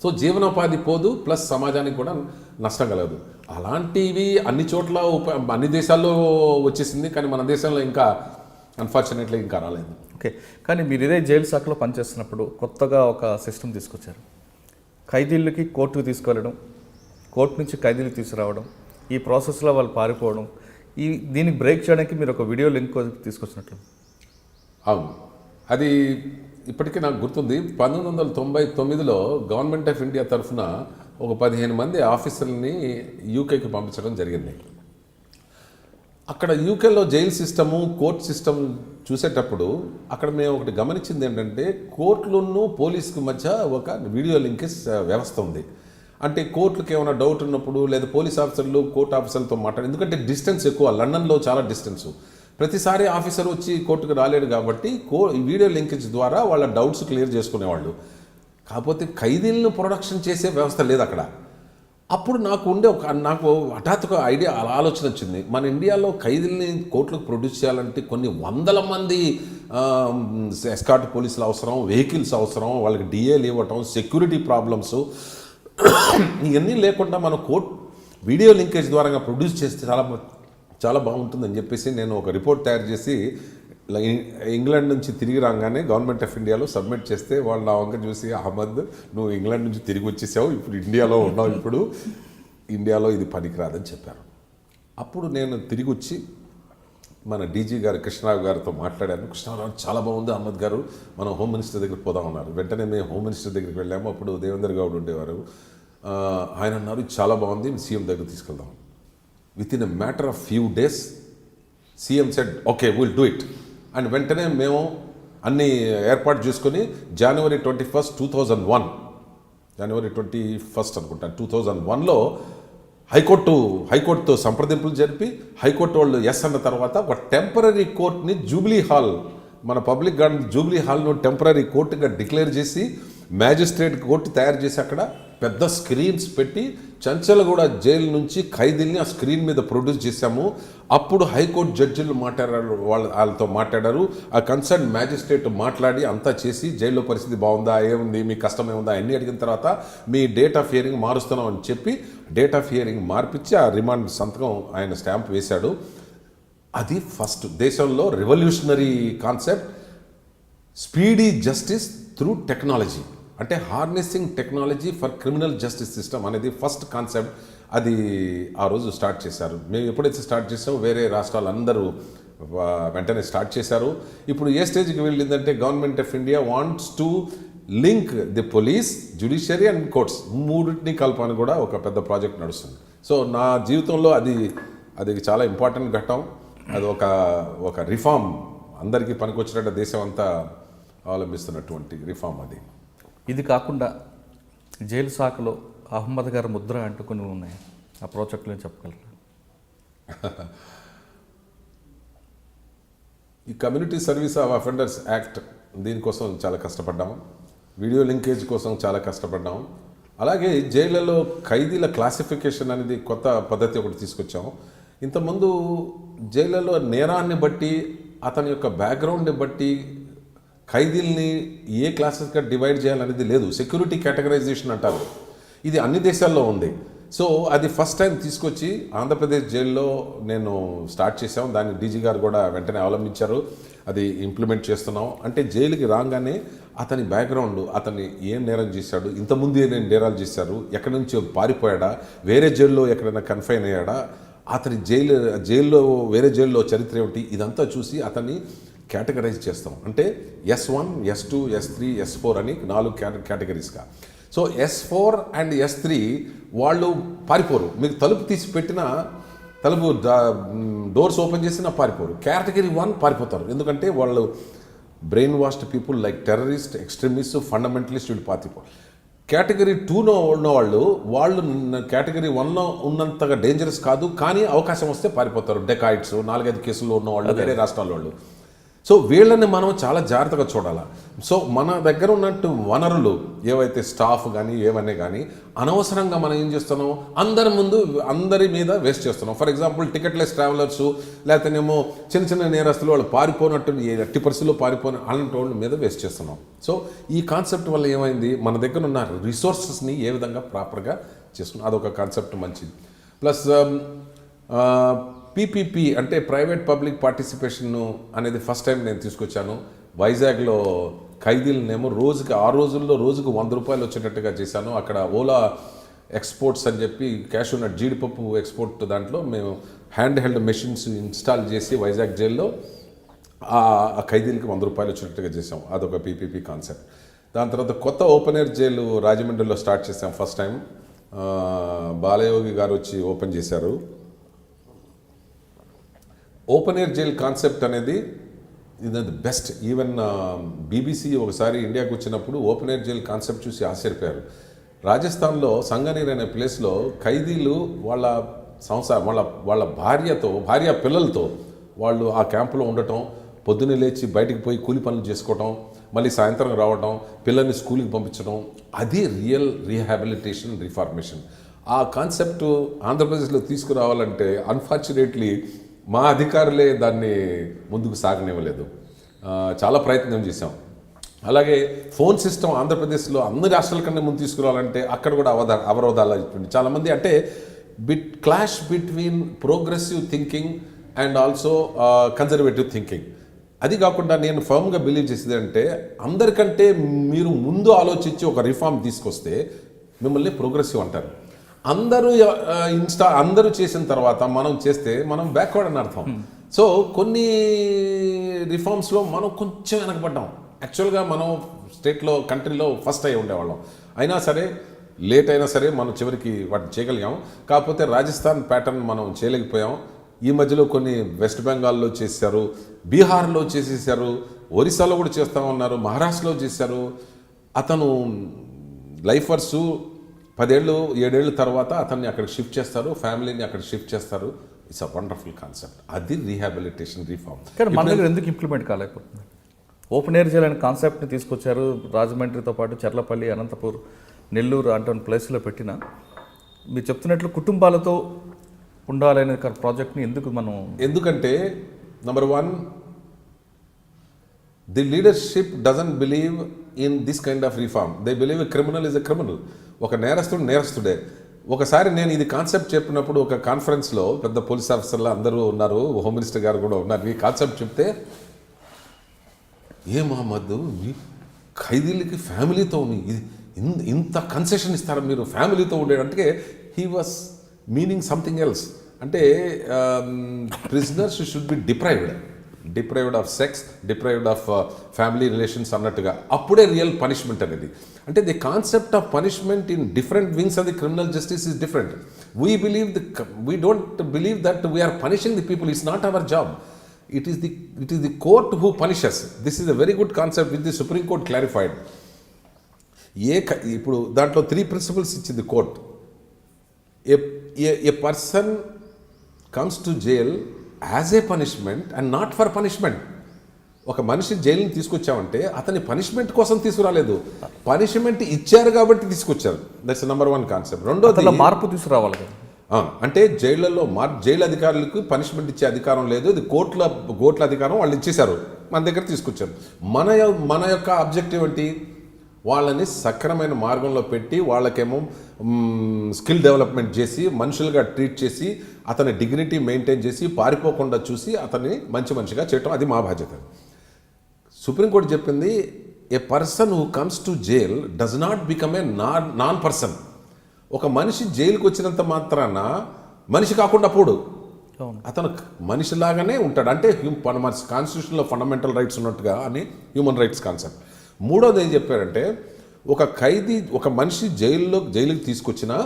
సో జీవనోపాధి పోదు, ప్లస్ సమాజానికి కూడా నష్టం కలగదు. అలాంటివి అన్ని చోట్ల అన్ని దేశాల్లో వచ్చేసింది, కానీ మన దేశంలో ఇంకా అన్ఫార్చునేట్లీ ఇంకా రాలేదు. ఓకే, కానీ మీరు ఇదే జైలు శాఖలో పనిచేస్తున్నప్పుడు కొత్తగా ఒక సిస్టమ్ తీసుకొచ్చారు. ఖైదీలకి కోర్టుకు తీసుకెళ్ళడం, కోర్టు నుంచి ఖైదీలు తీసుకురావడం, ఈ ప్రాసెస్లో వాళ్ళు పారిపోవడం, దీనికి బ్రేక్ చేయడానికి మీరు ఒక వీడియో లింక్ తీసుకొచ్చినట్లు. అవును, అది ఇప్పటికీ నాకు గుర్తుంది. 1999లో గవర్నమెంట్ ఆఫ్ ఇండియా తరఫున ఒక 15 మంది ఆఫీసర్ని యూకేకి పంపించడం జరిగింది. అక్కడ యూకేలో జైలు సిస్టము, కోర్టు సిస్టమ్ చూసేటప్పుడు అక్కడ మేము ఒకటి గమనించింది ఏంటంటే, కోర్టులను పోలీసుకి మధ్య ఒక వీడియో లింకేజ్ వ్యవస్థ ఉంది. అంటే కోర్టులకు ఏమైనా డౌట్ ఉన్నప్పుడు లేదా పోలీస్ ఆఫీసర్లు కోర్టు ఆఫీసర్లతో మాట్లాడి, ఎందుకంటే డిస్టెన్స్ ఎక్కువ, లండన్లో చాలా డిస్టెన్సు, ప్రతిసారి ఆఫీసర్ వచ్చి కోర్టుకు రాలేడు కాబట్టి వీడియో లింకేజ్ ద్వారా వాళ్ళ డౌట్స్ క్లియర్ చేసుకునేవాళ్ళు. కాకపోతే ఖైదీలను ప్రొడక్షన్ చేసే వ్యవస్థ లేదు అక్కడ. అప్పుడు నాకు హఠాత్తుగా ఐడియా, ఆలోచన వచ్చింది. మన ఇండియాలో ఖైదీల్ని కోర్టులకు ప్రొడ్యూస్ చేయాలంటే కొన్ని వందల మంది ఎస్కార్ట్ పోలీసులు అవసరం, వెహికల్స్ అవసరం, వాళ్ళకి డిఏలు ఇవ్వటం, సెక్యూరిటీ ప్రాబ్లమ్స్, ఇవన్నీ లేకుండా మనం వీడియో లింకేజ్ ద్వారా ప్రొడ్యూస్ చేస్తే చాలా బాగుంటుందని చెప్పేసి నేను ఒక రిపోర్ట్ తయారు చేసి ఇంగ్లాండ్ నుంచి తిరిగి రాగానే గవర్నమెంట్ ఆఫ్ ఇండియాలో సబ్మిట్ చేస్తే వాళ్ళు నా వంక చూసి, అహ్మద్ నువ్వు ఇంగ్లాండ్ నుంచి తిరిగి వచ్చేసావు, ఇప్పుడు ఇండియాలో ఉన్నావు, ఇప్పుడు ఇండియాలో ఇది పనికిరాదని చెప్పారు. అప్పుడు నేను తిరిగి వచ్చి మన డీజీ గారు కృష్ణరావు గారితో మాట్లాడాను. కృష్ణరావు చాలా బాగుంది అహ్మద్ గారు, మనం హోమ్ మినిస్టర్ దగ్గరికి పోదామన్నారు. వెంటనే మేము హోమ్ మినిస్టర్ దగ్గరికి వెళ్ళాము. అప్పుడు దేవేంద్ర గౌడ్ ఉండేవారు. ఆయన అన్నారు చాలా బాగుంది, సీఎం దగ్గర తీసుకెళ్దాం. With in a matter of few days CM said okay will do it. And వెంటనే మేము అన్ని ఏర్పాటు చేసుకొని జనవరి 21, 2001 అనుకుంటా 2001లో హైకోర్టుతో సంప్రదింపులు జరిపి హైకోర్టు వాళ్ళు ఎస్ అన్న తర్వాత ఒక టెంపరీ కోర్ట్ని జూబ్లీ హాల్, మన పబ్లిక్ గార్డెన్ జూబ్లీ హాల్ను టెంపరీ కోర్టుగా డిక్లేర్ చేసి మ్యాజిస్ట్రేట్ కోర్టు తయారు చేసి అక్కడ పెద్ద స్క్రీన్స్ పెట్టి చంచలగూడ జైలు నుంచి ఖైదీల్ని ఆ స్క్రీన్ మీద ప్రొడ్యూస్ చేశాము. అప్పుడు హైకోర్టు జడ్జిలు మాట్లాడారు, వాళ్ళతో మాట్లాడారు. ఆ కన్సర్న్ మ్యాజిస్ట్రేట్ మాట్లాడి అంతా చేసి జైల్లో పరిస్థితి బాగుందా, ఏముంది, మీ కష్టం ఏముందా అన్నీ అడిగిన తర్వాత మీ డేట్ ఆఫ్ హియరింగ్ మారుస్తున్నాం అని చెప్పి డేట్ ఆఫ్ హియరింగ్ మార్పించి ఆ రిమాండ్ సంతకం ఆయన స్టాంప్ వేశాడు. అది ఫస్ట్ దేశంలో revolutionary concept, speedy justice through technology. అంటే harnessing technology for criminal justice system అనేది ఫస్ట్ కాన్సెప్ట్. అది ఆ రోజు స్టార్ట్ చేశారు. మేము ఎప్పుడైతే స్టార్ట్ చేసామో వేరే రాష్ట్రాలు అందరూ వెంటనే స్టార్ట్ చేశారు. ఇప్పుడు ఏ స్టేజ్కి వెళ్ళిందంటే government of India wants to link the police, judiciary and courts, మూడింటిని కలపాలని కూడా ఒక పెద్ద ప్రాజెక్ట్ నడుస్తుంది. సో నా జీవితంలో అది చాలా ఇంపార్టెంట్ ఘట్టం. అది ఒక రిఫార్మ్, అందరికీ పనికొచ్చినట్టు దేశం అంతా అవలంబిస్తున్నటువంటి రిఫార్మ్ అది. ఇది కాకుండా జైలు శాఖలో అహ్మద్ గారి ముద్ర అంటూ కొన్ని ఉన్నాయి, ఆ ప్రాజెక్టులు చెప్పగలరా? ఈ community service of offenders act, దీనికోసం చాలా కష్టపడ్డాము. వీడియో లింకేజ్ కోసం చాలా కష్టపడ్డాము. అలాగే జైళ్ళలో ఖైదీల క్లాసిఫికేషన్ అనేది కొత్త పద్ధతి ఒకటి తీసుకొచ్చాము. ఇంతకుముందు జైళ్ళలో నేరాన్ని బట్టి, అతని యొక్క బ్యాక్గ్రౌండ్ని బట్టి ఖైదీల్ని ఏ క్లాసెస్గా డివైడ్ చేయాలనేది లేదు. సెక్యూరిటీ కేటగరైజేషన్ అంటారు. ఇది అన్ని దేశాల్లో ఉంది. సో అది ఫస్ట్ టైం తీసుకొచ్చి ఆంధ్రప్రదేశ్ జైల్లో నేను స్టార్ట్ చేసాం. దాన్ని డీజీ గారు కూడా వెంటనే అవలంబించారు. అది ఇంప్లిమెంట్ చేస్తున్నాం. అంటే జైలుకి రాగానే అతని బ్యాక్గ్రౌండ్, అతన్ని ఏం నేరం చేశాడు, ఇంతకుముందు ఏం నేరాలు చేశారు, ఎక్కడి నుంచి పారిపోయాడా, వేరే జైల్లో ఎక్కడైనా కన్ఫైన్ అయ్యాడా, అతని జైల్లో వేరే జైల్లో చరిత్ర ఏమిటి, ఇదంతా చూసి అతన్ని కేటగరైజ్ చేస్తాం. అంటే S1, S2, S3, S4 అని 4 కేటగిరీస్గా. సో S4 అండ్ S3 వాళ్ళు పారిపోరు. మీకు తలుపు తీసి పెట్టిన డోర్స్ ఓపెన్ చేసినా పారిపోరు. కేటగిరీ 1 పారిపోతారు. ఎందుకంటే వాళ్ళు brain washed people like terrorist, extremist, fundamentalist, వీళ్ళు పారిపోరు. కేటగిరీ 2లో ఉన్నవాళ్ళు కేటగిరీ 1లో ఉన్నంతగా డేంజరస్ కాదు, కానీ అవకాశం వస్తే పారిపోతారు. డెకాయిట్స్, 4-5 కేసుల్లో ఉన్నవాళ్ళు, వేరే రాష్ట్రాల వాళ్ళు. సో వీళ్ళని మనం చాలా జాగ్రత్తగా చూడాలి. సో మన దగ్గర ఉన్నట్టు వనరులు ఏవైతే స్టాఫ్ కానీ ఏవన్నీ కానీ అనవసరంగా మనం ఏం చేస్తున్నాం, అందరి మీద వేస్ట్ చేస్తున్నాం. ఫర్ ఎగ్జాంపుల్ టికెట్లెస్ ట్రావెలర్స్, లేకపోతేనేమో చిన్న చిన్న నేరస్తులు వాళ్ళు పారిపోయినట్టు ఎట్టి పరిస్థితుల్లో పారిపోయిన అలాంటి వాళ్ళ మీద వేస్ట్ చేస్తున్నాం. సో ఈ కాన్సెప్ట్ వల్ల ఏమైంది, మన దగ్గర ఉన్న రిసోర్సెస్ని ఏ విధంగా ప్రాపర్గా చేసుకున్నాం, అదొక కాన్సెప్ట్ మంచిది. ప్లస్ పీపీపీ అంటే ప్రైవేట్ పబ్లిక్ పార్టిసిపేషన్ అనేది ఫస్ట్ టైం నేను తీసుకొచ్చాను. వైజాగ్లో ఖైదీలనేమో రోజుకి ఆ రోజుల్లో రోజుకు 100 రూపాయలు వచ్చేటట్టుగా చేశాను. అక్కడ ఓలా ఎక్స్పోర్ట్స్ అని చెప్పి క్యాష్ ఉన్న జీడిపప్పు ఎక్స్పోర్ట్ దాంట్లో మేము హ్యాండ్ హెల్డ్ మెషిన్స్ ఇన్స్టాల్ చేసి వైజాగ్ జైల్లో ఆ ఖైదీలకి 100 రూపాయలు వచ్చేటట్టుగా చేసాం. అదొక పీపీపీ కాన్సెప్ట్. దాని తర్వాత కొత్త ఓపెన్ ఎయిర్ జైలు రాజమండ్రిలో స్టార్ట్ చేసాం ఫస్ట్ టైం. బాలయోగి గారు వచ్చి ఓపెన్ చేశారు. ఓపెన్ ఎయిర్ జైల్ కాన్సెప్ట్ అనేది ఇది బెస్ట్. ఈవెన్ బీబీసీ ఒకసారి ఇండియాకి వచ్చినప్పుడు ఓపెన్ ఎయిర్ జైల్ కాన్సెప్ట్ చూసి ఆశ్చర్యపోయారు. రాజస్థాన్లో సంగనీర్ అనే ప్లేస్లో ఖైదీలు వాళ్ళ సంసారం వాళ్ళ భార్య పిల్లలతో వాళ్ళు ఆ క్యాంపులో ఉండటం, పొద్దున్నే లేచి బయటికి పోయి కూలి పనులు చేసుకోవటం, మళ్ళీ సాయంత్రం రావటం, పిల్లల్ని స్కూల్కి పంపించడం, అది రియల్ రీహాబిలిటేషన్ రిఫార్మేషన్. ఆ కాన్సెప్ట్ ఆంధ్రప్రదేశ్లో తీసుకురావాలంటే అన్ఫార్చునేట్లీ మా అధికారులే దాన్ని ముందుకు సాగనివ్వలేదు. చాలా ప్రయత్నం చేశాం. అలాగే ఫోన్ సిస్టమ్ ఆంధ్రప్రదేశ్లో అన్ని రాష్ట్రాల కన్నా ముందు తీసుకురావాలంటే అక్కడ కూడా అవరోధాలు అయిపోయింది. చాలామంది అంటే clash between progressive thinking and also conservative thinking. అది కాకుండా నేను ఫర్మ్గా బిలీవ్ చేసేది అంటే అందరికంటే మీరు ముందు ఆలోచించి ఒక రిఫార్మ్ తీసుకొస్తే మిమ్మల్ని ప్రోగ్రెసివ్ అంటారు. అందరూ చేసిన తర్వాత మనం చేస్తే మనం బ్యాక్వర్డ్ అని అర్థం. సో కొన్ని రిఫార్మ్స్లో మనం కొంచెం వెనకబడ్డాం. యాక్చువల్గా మనం స్టేట్లో కంట్రీలో ఫస్ట్ అయి ఉండేవాళ్ళం. అయినా సరే లేట్ అయినా సరే మనం చివరికి వాటిని చేయగలిగాం. కాకపోతే రాజస్థాన్ ప్యాటర్న్ మనం చేయలేకపోయాం. ఈ మధ్యలో కొన్ని వెస్ట్ బెంగాల్లో చేశారు, బీహార్లో చేసేసారు, ఒరిస్సాలో కూడా చేస్తూ ఉన్నారు, మహారాష్ట్రలో చేశారు. అతను లైఫర్సు 10-7 ఏళ్ళ తర్వాత అతన్ని అక్కడికి షిఫ్ట్ చేస్తారు, ఫ్యామిలీని అక్కడ షిఫ్ట్ చేస్తారు. It's a wonderful concept. అది రీహాబిలిటేషన్ రిఫార్మ్. కానీ మన దగ్గర ఎందుకు ఇంప్లిమెంట్ కాలేకపోతుంది? ఓపెన్ ఎయిర్ జైల్ అనే కాన్సెప్ట్ని తీసుకొచ్చారు. రాజమండ్రితో పాటు చర్లపల్లి, అనంతపూర్, నెల్లూరు అటువంటి ప్లేస్లో పెట్టిన మీరు చెప్తున్నట్లు కుటుంబాలతో ఉండాలనే ప్రాజెక్ట్ని ఎందుకంటే number 1, the leadership doesn't believe in this kind of reform. They believe a criminal is a criminal. ఒక నేరస్తుడే. ఒకసారి నేను ఇది కాన్సెప్ట్ చెప్పినప్పుడు ఒక కాన్ఫరెన్స్లో పెద్ద పోలీస్ ఆఫీసర్లు అందరూ ఉన్నారు, హోమ్ మినిస్టర్ గారు కూడా ఉన్నారు. ఈ కాన్సెప్ట్ చెప్తే ఏ మహమ్మద్ ఖైదీలకి ఫ్యామిలీతో ఇంత కన్సెషన్ ఇస్తారా మీరు ఫ్యామిలీతో ఉండేటంటే he was meaning something else. అంటే prisoners should be deprived of sex, deprived of family relations అన్నట్టుగా. అప్పుడే రియల్ పనిష్మెంట్ అనేది. అంటే the concept of punishment in different wings of the criminal justice is different. We don't believe that we're punishing the people. It's not our job. It is the court who punishes. This is a very good concept which the Supreme Court clarified. ఇప్పుడు దాంట్లో 3 principles ఇచ్చింది court. A person comes to jail as a punishment and not for punishment. ఒక మనిషి జైలుని తీసుకొచ్చామంటే అతని punishment కోసం తీసుకురాలేదు, punishment ఇచ్చారు కాబట్టి తీసుకొచ్చారు. That's number 1 concept. రెండోది మార్పు తీసుకురావాలి కదా. అంటే జైళ్లలో జైలు అధికారులకు పనిష్మెంట్ ఇచ్చే అధికారం లేదు. ఇది కోర్టుల అధికారం వాళ్ళు ఇచ్చేశారు, మన దగ్గర తీసుకొచ్చారు. మన యొక్క ఆబ్జెక్టివ్ ఏంటి? వాళ్ళని సక్రమైన మార్గంలో పెట్టి వాళ్ళకేమో స్కిల్ డెవలప్మెంట్ చేసి మనుషులుగా ట్రీట్ చేసి అతని డిగ్నిటీ మెయింటైన్ చేసి పారిపోకుండా చూసి అతన్ని మనిషిగా చేయటం, అది మా బాధ్యత. సుప్రీంకోర్టు చెప్పింది a person who comes to jail does not become a non person. ఒక మనిషి జైలుకి వచ్చినంత మాత్రాన మనిషి కాకుండా పోడు, అతను మనిషిలాగానే ఉంటాడు. అంటే మన కాన్స్టిట్యూషన్లో ఫండమెంటల్ రైట్స్ ఉన్నట్టుగా అని హ్యూమన్ రైట్స్ కాన్సెప్ట్. మూడోది ఏం చెప్పారంటే ఒక మనిషి జైలుకి తీసుకొచ్చినా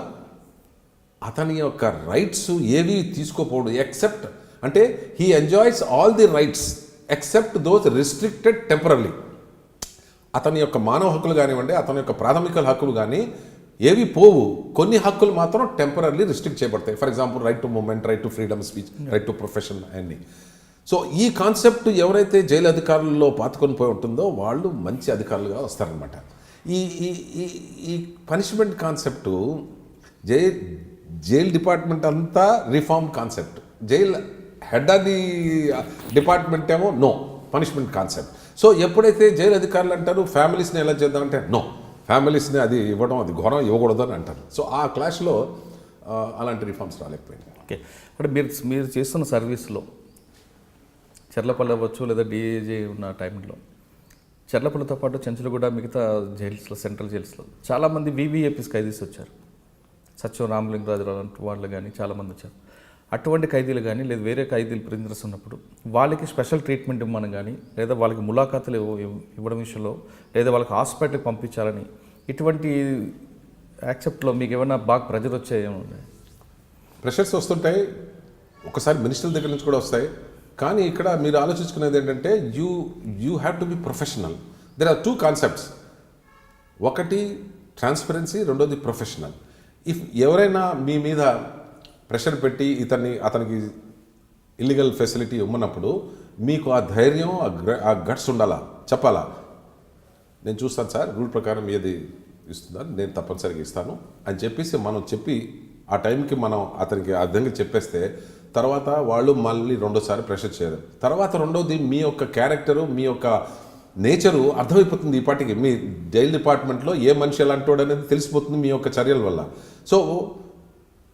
అతని యొక్క రైట్స్ ఏవి తీసుకోపోడు ఎక్సెప్ట్, అంటే he enjoys all the rights except those restricted temporary. అతని యొక్క మానవ హక్కులు కానివ్వండి, అతని యొక్క ప్రాథమిక హక్కులు కానీ ఏవి పోవు. కొన్ని హక్కులు మాత్రం టెంపరీ రిస్ట్రిక్ట్ చేయబడతాయి. For example right to movement, right to freedom speech, right to profession అన్నీ. సో ఈ కాన్సెప్ట్ ఎవరైతే జైలు అధికారుల్లో పాతుకొని పోయి ఉంటుందో వాళ్ళు మంచి అధికారులుగా వస్తారనమాట. ఈ ఈ ఈ ఈ పనిష్మెంట్ కాన్సెప్టు జైల్ డిపార్ట్మెంట్ అంతా reform concept, jail head of the department ఏమో నో పనిష్మెంట్ కాన్సెప్ట్. సో ఎప్పుడైతే జైలు అధికారులు అంటారు ఫ్యామిలీస్ని ఎలా చేద్దామంటే నో, ఫ్యామిలీస్ని అది ఇవ్వడం అది ఘోరం, ఇవ్వకూడదు అని అంటారు. సో ఆ క్లాష్లో అలాంటి రిఫార్మ్స్ రాలేకపోయింది. ఓకే, అంటే మీరు చేస్తున్న సర్వీస్లో చెర్లపల్లి అవ్వచ్చు లేదా డిఏజీ ఉన్న టైంలో చెర్లపల్లితో పాటు చెంచులగూడ మిగతా జైల్స్లో, సెంట్రల్ జైల్స్లో చాలామంది వీవీఏపీస్ ఖైదీస్ వచ్చారు. సత్యం రామలింగరాజు లాంటి వాళ్ళు కానీ చాలామంది వచ్చారు. అటువంటి ఖైదీలు కానీ లేదా వేరే ఖైదీలు ప్రిజనర్స్ ఉన్నప్పుడు వాళ్ళకి స్పెషల్ ట్రీట్మెంట్ ఇవ్వమని కానీ లేదా వాళ్ళకి ములాఖాతులు ఇవ్వడం విషయంలో లేదా వాళ్ళకి హాస్పిటల్కి పంపించాలని ఇటువంటి యాక్సెప్ట్లో మీకు ఏమైనా బాగా ప్రెజర్ వచ్చాయేమో? ప్రెషర్స్ వస్తుంటాయి, ఒకసారి మినిస్టర్ల దగ్గర నుంచి కూడా వస్తాయి. కానీ ఇక్కడ మీరు ఆలోచించుకునేది ఏంటంటే you have to be professional. There are 2 concepts. ఒకటి ట్రాన్స్పరెన్సీ, రెండోది ప్రొఫెషనల్. ఇఫ్ ఎవరైనా మీ మీద ప్రెషర్ పెట్టి అతనికి ఇల్లీగల్ ఫెసిలిటీ ఇవ్వనప్పుడు మీకు ఆ ధైర్యం, ఆ గట్స్ ఉండాలా, చెప్పాలా నేను చూస్తాను సార్, రూల్ ప్రకారం ఏది ఇస్తుందని నేను తప్పనిసరిగా ఇస్తాను అని చెప్పేసి మనం చెప్పి ఆ టైంకి మనం అతనికి ఆ విధంగా చెప్పేస్తే తర్వాత వాళ్ళు మళ్ళీ రెండోసారి ప్రెషర్ చేయరు. తర్వాత రెండోది మీ యొక్క క్యారెక్టరు, మీ యొక్క నేచరు అర్థమైపోతుంది. ఈ పాటికి మీ జైల్ డిపార్ట్మెంట్లో ఏ మనిషి ఎలాంటోడు అనేది తెలిసిపోతుంది మీ యొక్క చర్యల వల్ల. సో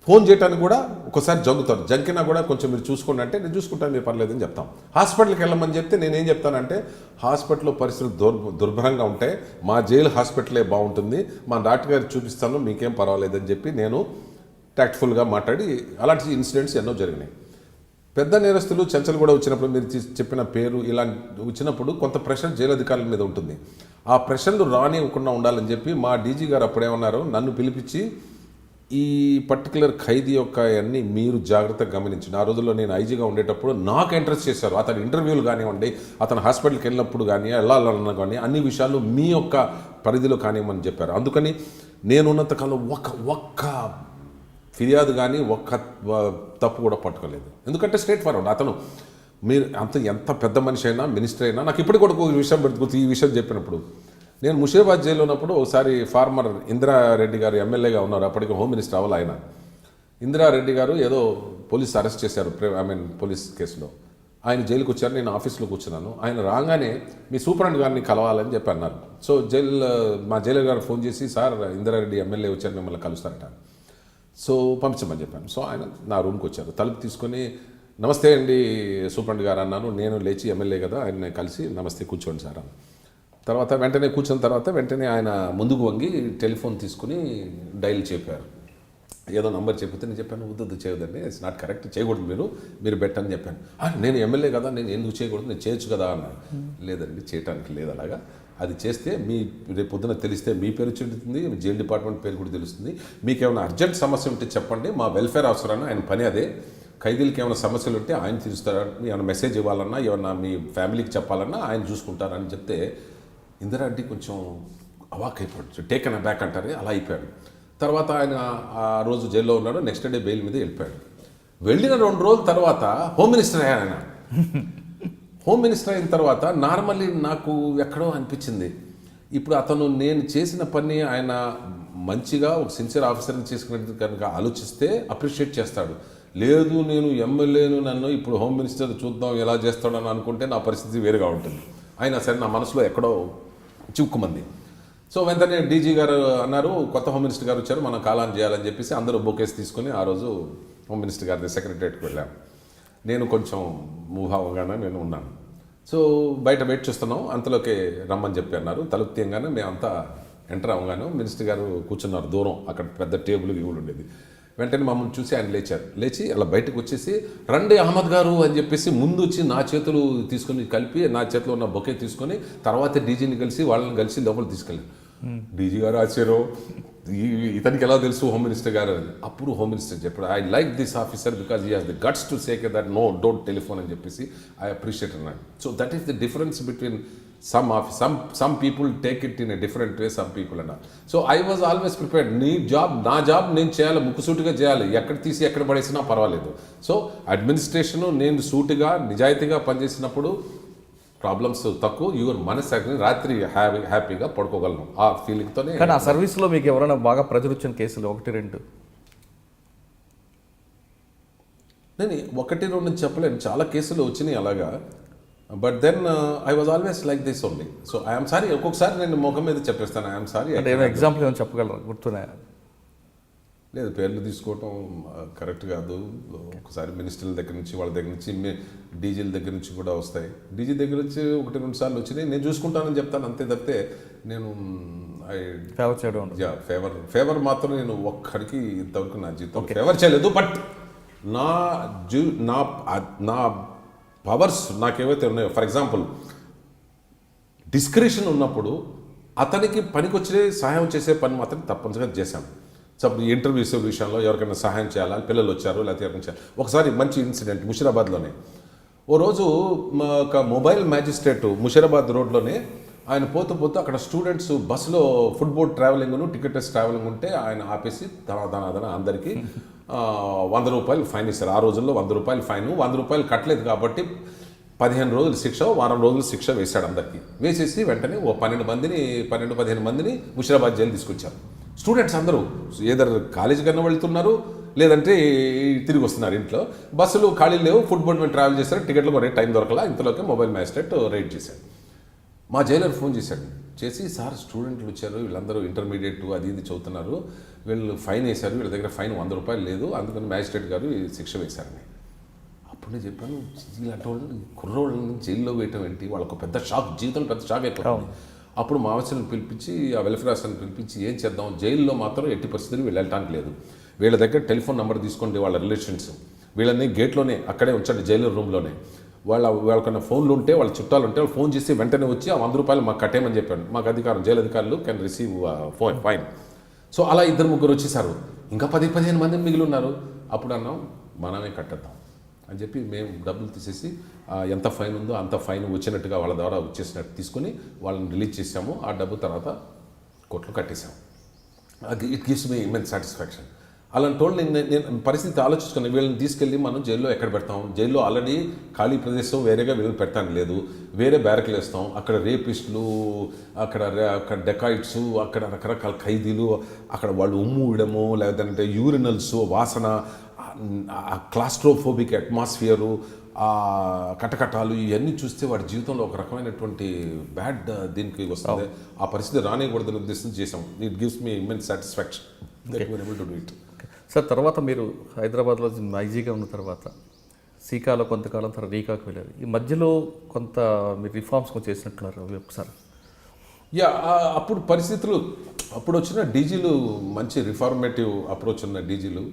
ఫోన్ చేయడానికి కూడా ఒకసారి జంకుతారు, జంకినా కూడా కొంచెం మీరు చూసుకోండి అంటే నేను చూసుకుంటాను, మీరు పర్లేదని చెప్తాం. హాస్పిటల్కి వెళ్ళమని చెప్తే నేనేం చెప్తానంటే హాస్పిటల్లో పరిస్థితులు దుర్భరంగా ఉంటే మా జైలు హాస్పిటలే బాగుంటుంది, మా డాక్టర్ గారికి చూపిస్తాను, మీకేం పర్వాలేదని చెప్పి నేను టాక్ట్ఫుల్గా మాట్లాడి అలాంటి ఇన్సిడెంట్స్ ఎన్నో జరిగినాయి. పెద్ద నేరస్తులు చెంచలు కూడా వచ్చినప్పుడు మీరు చెప్పిన పేరు ఇలా వచ్చినప్పుడు కొంత ప్రెషర్ జైలు అధికారుల మీద ఉంటుంది. ఆ ప్రెషర్లు రానివ్వకుండా ఉండాలని చెప్పి మా డీజీ గారు అప్పుడేమన్నారు, నన్ను పిలిపించి ఈ పర్టికులర్ ఖైదీ యొక్క అన్నీ మీరు జాగ్రత్తగా గమనించండి. ఆ రోజుల్లో నేను ఐజీగా ఉండేటప్పుడు నాకు ఇంట్రెస్ట్ చేశారు. అతని ఇంటర్వ్యూలు కానివ్వండి, అతను హాస్పిటల్కి వెళ్ళినప్పుడు కానీ వెళ్ళాలన్నా కానీ అన్ని విషయాలు మీ యొక్క పరిధిలో కానివ్వమని చెప్పారు. అందుకని నేనున్నంతకాలం ఒక్క ఫిర్యాదు కానీ ఒక్క తప్పు కూడా పట్టుకోలేదు. ఎందుకంటే స్ట్రేట్ ఫార్వర్డ్ అతను. మీరు ఎంత పెద్ద మనిషి అయినా, మినిస్టర్ అయినా, నాకు ఇప్పటికి కూడా ఒక విషయం పెట్టుకోవచ్చు. ఈ విషయం చెప్పినప్పుడు నేను ముషీరాబాద్ జైల్లో ఉన్నప్పుడు ఒకసారి ఫార్మర్ ఇందిరారెడ్డి గారు ఎమ్మెల్యేగా ఉన్నారు, అప్పటికి హోమ్ మినిస్టర్ అవ్వాలి ఆయన. ఇందిరారెడ్డి గారు ఏదో పోలీసు అరెస్ట్ చేశారు, పోలీస్ కేసులో. ఆయన జైలుకి వచ్చారు, నేను ఆఫీస్లో కూర్చున్నాను. ఆయన రాగానే మీ సూపరింట్ గారిని కలవాలని చెప్పి అన్నారు. సో మా జైలర్ గారు ఫోన్ చేసి, సార్ ఇందిరారెడ్డి ఎమ్మెల్యే వచ్చారు, మిమ్మల్ని కలుస్తారట. సో పంపించమని చెప్పాను. సో ఆయన నా రూమ్కి వచ్చారు, తలుపు తీసుకొని నమస్తే అండి సూపరింట్ గారు అన్నాను. నేను లేచి ఎమ్మెల్యే కదా, ఆయన కలిసి నమస్తే కూర్చోండి సార్ అని. తర్వాత వెంటనే కూర్చున్న తర్వాత వెంటనే ఆయన ముందుకు వంగి టెలిఫోన్ తీసుకుని డైల్ చెప్పారు. ఏదో నంబర్ చెప్పితే నేను చెప్పాను, వద్దు చేయొద్దండి, ఇట్స్ నాట్ కరెక్ట్, చేయకూడదు, మీరు పెట్టని చెప్పాను. నేను ఎమ్మెల్యే కదా, నేను ఎందుకు చేయకూడదు, నేను చేయొచ్చు కదా అన్నాను. లేదండి, చేయటానికి లేదు అలాగా, అది చేస్తే మీ రేపు పొద్దున తెలిస్తే మీ పేరు చెల్లుతుంది, జైల్ డిపార్ట్మెంట్ పేరు కూడా తెలుస్తుంది. మీకు ఏమైనా అర్జెంట్ సమస్య ఉంటే చెప్పండి, మా వెల్ఫేర్ ఆఫీసర్ అని ఆయన పని అదే. ఖైదీలకి ఏమైనా సమస్యలు ఉంటే ఆయన తీరుస్తారని, ఏమైనా మెసేజ్ ఇవ్వాలన్నా, ఏమన్నా మీ ఫ్యామిలీకి చెప్పాలన్నా ఆయన చూసుకుంటారని చెప్తే ఇందిరారెడ్డి కొంచెం అవాక్ అయిపోయాడు, టేకెన్ అ బ్యాక్ అంటారే అలా అయిపోయాడు. తర్వాత ఆయన ఆ రోజు జైల్లో ఉన్నాడు, నెక్స్ట్ డే బెయిల్ మీద వెళ్ళిపోయాడు. వెళ్ళిన 2 రోజుల తర్వాత హోమ్ మినిస్టర్ అయ్యాడు ఆయన. హోమ్ మినిస్టర్ అయిన తర్వాత నార్మల్లీ నాకు ఎక్కడో అనిపించింది, ఇప్పుడు అతను నేను చేసిన పని ఆయన మంచిగా ఒక సిన్సియర్ ఆఫీసర్ని చేసుకునేది కనుక ఆలోచిస్తే అప్రిషియేట్ చేస్తాడు. లేదు నేను ఎమ్మెల్యేను, నన్ను ఇప్పుడు హోమ్ మినిస్టర్ చూద్దాం ఎలా చేస్తాడని అనుకుంటే నా పరిస్థితి వేరుగా ఉంటుంది. అయినా సరే నా మనసులో ఎక్కడో చిక్కుమంది. సో వెంటనే డీజీ గారు అన్నారు, కొత్త హోమ్ మినిస్టర్ గారు వచ్చారు, మనం కాలాన్ని చేయాలని చెప్పేసి అందరూ బొకేస్ తీసుకొని ఆ రోజు హోమ్ మినిస్టర్ గారి సెక్రటరియట్కి వెళ్ళాము. నేను కొంచెం ముభావంగానే నేను ఉన్నాను. సో బయట వెయిట్ చేస్తున్నాం, అంతలోకి రమ్మని చెప్పి అన్నారు. తలుపు తీయంగానే మేమంతా ఎంటర్ అవ్వగానే మినిస్టర్ గారు కూర్చున్నారు దూరం, అక్కడ పెద్ద టేబుల్ కూడా ఉండేది. వెంటనే మమ్మల్ని చూసి ఆయన లేచి అలా బయటకు వచ్చేసి, రండి అహ్మద్ గారు అని చెప్పేసి ముందు వచ్చి నా చేతులు తీసుకొని కలిపి నా చేతిలో ఉన్న బొకే తీసుకొని తర్వాత డీజీని కలిసి వాళ్ళని కలిసి లోపల తీసుకెళ్ళారు. డీజీ గారు ఆశ్చర్యం, ఇతనికి ఎలా తెలుసు హోమ్ మినిస్టర్ గారు అని. అప్పుడు హోమ్ మినిస్టర్ చెప్పాడు, I like this officer because he has the guts to say that no don't telephone అని చెప్పేసి ఐ అప్రిషియేట్ అన్నాడు. So that is the difference between some people take it in a different way, some people and all. So I was always prepared. నా job నేను చేయాలి, ముక్కుసూటిగా చేయాలి, ఎక్కడ తీసి ఎక్కడ పడేసినా పర్వాలేదు. సో అడ్మినిస్ట్రేషను నేను సూటిగా నిజాయితీగా పనిచేసినప్పుడు ప్రాబ్లమ్స్ తక్కువ, యువర్ మనసు రాత్రి హ్యాపీగా పడుకోగలను ఆ ఫీలింగ్తోనే. కానీ ఆ సర్వీస్లో మీకు ఎవరైనా బాగా ప్రెజర్ వచ్చిన కేసులు 1-2? నేను 1-2 చెప్పలేను, చాలా కేసులు వచ్చినాయి అలాగా. But then I was always like this only. So I'm sorry, ఒక్కొక్కసారి నేను ముఖం మీద చెప్పేస్తాను ఐఎమ్ సారీ. అంటే ఏమైనా ఎగ్జాంపుల్ ఏమైనా చెప్పగలరా, గుర్తున్నాయా? లేదు, పేర్లు తీసుకోవటం కరెక్ట్ కాదు. ఒకసారి మినిస్టర్ల దగ్గర నుంచి, వాళ్ళ దగ్గర నుంచి, డీజీల దగ్గర నుంచి కూడా వస్తాయి. డీజీ దగ్గర నుంచి 1-2 సార్లు వచ్చినాయి, నేను చూసుకుంటానని చెప్తాను అంతే తప్పితే నేను ఫేవర్ చేయడం. ఫేవర్ మాత్రం నేను ఒక్కడికి ఇంతవరకు నా జీవితం ఫేవర్ చేయలేదు. బట్ నా పవర్స్ నాకేవైతే ఉన్నాయో, ఫర్ ఎగ్జాంపుల్ డిస్క్రిషన్ ఉన్నప్పుడు అతనికి పనికొచ్చే సహాయం చేసే పని మాత్రం తప్పనిసరిగా చేశాను. సో ఇంటర్వ్యూస్ విషయంలో ఎవరికైనా సహాయం చేయాలా, పిల్లలు వచ్చారు లేకపోతే ఎవరికైనా చేయాలి. ఒకసారి మంచి ఇన్సిడెంట్ ముషీరాబాద్లోనే. ఓ రోజు ఒక మొబైల్ మ్యాజిస్ట్రేట్ ముషీరాబాద్ రోడ్లోనే ఆయన పోతూ అక్కడ స్టూడెంట్స్ బస్సులో ఫుట్బోర్డ్ ట్రావెలింగ్ను టికెట్లెస్ ట్రావెలింగ్ ఉంటే ఆయన ఆపేసి ధన అందరికీ 100 రూపాయలు ఫైన్ ఇస్తారు. ఆ రోజుల్లో 100 రూపాయలు ఫైన్, 100 రూపాయలు కట్టలేదు కాబట్టి 15 రోజులు శిక్ష, వారం రోజులు శిక్ష వేశాడు అందరికీ. వేసేసి వెంటనే ఓ 12-15 మందిని ముషీరాబాద్ జైలు తీసుకొచ్చారు. స్టూడెంట్స్ అందరూ ఏదర్ కాలేజీ కన్నా వెళ్తున్నారు, లేదంటే తిరిగి వస్తున్నారు ఇంట్లో. బస్సులు ఖాళీ లేవు, ఫుట్బోర్డ్ మీద ట్రావెల్ చేస్తారు, టికెట్లు కొనే టైం దొరకలా. ఇంతలోకి మొబైల్ మ్యాజిస్ట్రేట్ రైడ్ చేశాడు. మా జైలర్ ఫోన్ చేసి సార్ స్టూడెంట్లు వచ్చారు, వీళ్ళందరూ ఇంటర్మీడియట్ అది ఇది చదువుతున్నారు, వీళ్ళు ఫైన్ వేశారు, వీళ్ళ దగ్గర ఫైన్ 100 రూపాయలు లేదు, అందుకని మ్యాజిస్ట్రేట్ గారు శిక్ష వేశారని. అప్పుడు నేను చెప్పాను, ఇలాంటి వాళ్ళని కుర్రోళ్ళని జైల్లో వేయటం ఏంటి, వాళ్ళకు పెద్ద షాక్, జీవితంలో పెద్ద షాక్ అయిపోతుంది. అప్పుడు మా ఆఫీసర్ని పిలిపించి, ఆ వెల్ఫేర్ ఆఫీసర్ని పిలిపించి ఏం చేద్దాం, జైల్లో మాత్రం ఎట్టి పరిస్థితులు వీళ్ళు వెళ్ళటానికి లేదు, వీళ్ళ దగ్గర టెలిఫోన్ నెంబర్ తీసుకోండి, వాళ్ళ రిలేషన్స్, వీళ్ళని గేట్లోనే అక్కడే ఉంచండి, జైలు రూమ్లోనే. వాళ్ళకన్నా ఫోన్లు ఉంటే, వాళ్ళ చుట్టాలు ఉంటే వాళ్ళు ఫోన్ చేసి వెంటనే వచ్చి ఆ 100 రూపాయలు మాకు కట్టేయమని చెప్పాను. మాకు అధికారం, జైలు అధికారులు కెన్ రిసీవ్ ఫైన్. సో అలా 2-3 వచ్చేసారు. ఇంకా 10-15 మంది మిగిలి ఉన్నారు. అప్పుడు అన్నాం మనమే కట్టేద్దాం అని చెప్పి మేము డబ్బులు తీసేసి ఎంత ఫైన్ ఉందో అంత ఫైన్ వచ్చినట్టుగా వాళ్ళ ద్వారా వచ్చేసినట్టు తీసుకొని వాళ్ళని రిలీజ్ చేసాము. ఆ డబ్బు తర్వాత కోర్టులో కట్టేసాము. అది it gives me immense satisfaction. అలాంటి వాళ్ళు నేను పరిస్థితి ఆలోచించుకుని వీళ్ళని తీసుకెళ్ళి మనం జైల్లో ఎక్కడ పెడతాం, జైల్లో ఆల్రెడీ ఖాళీ ప్రదేశం వేరేగా వీళ్ళని పెట్టడానికి లేదు, వేరే బ్యారక్లు వేస్తాం, అక్కడ రేపిస్టులు, అక్కడ డెకాయిట్స్, అక్కడ రకరకాల ఖైదీలు, అక్కడ వాళ్ళు ఉమ్ము ఇవ్వడము, లేదంటే యూరినల్స్ వాసన, క్లాస్ట్రోఫోబిక్ అట్మాస్ఫియరు, కటకటాలు, ఇవన్నీ చూస్తే వాడి జీవితంలో ఒక రకమైనటువంటి బ్యాడ్ దీనికి వస్తుంది. ఆ పరిస్థితి రానికూడదని ఉద్దేశం చేసాం. It gives me immense satisfaction that we are able to do it. Sir, తర్వాత మీరు హైదరాబాద్లో ఐజీగా ఉన్న తర్వాత సీకాలో కొంతకాలం తర్వాత రీకాకు వెళ్ళారు. ఈ మధ్యలో కొంత మీరు రిఫార్మ్స్ చేసినట్టున్నారు ఒకసారి. అప్పుడు పరిస్థితులు, అప్పుడు వచ్చిన డీజీలు మంచి రిఫార్మేటివ్ అప్రోచ్ ఉన్న డీజీలు.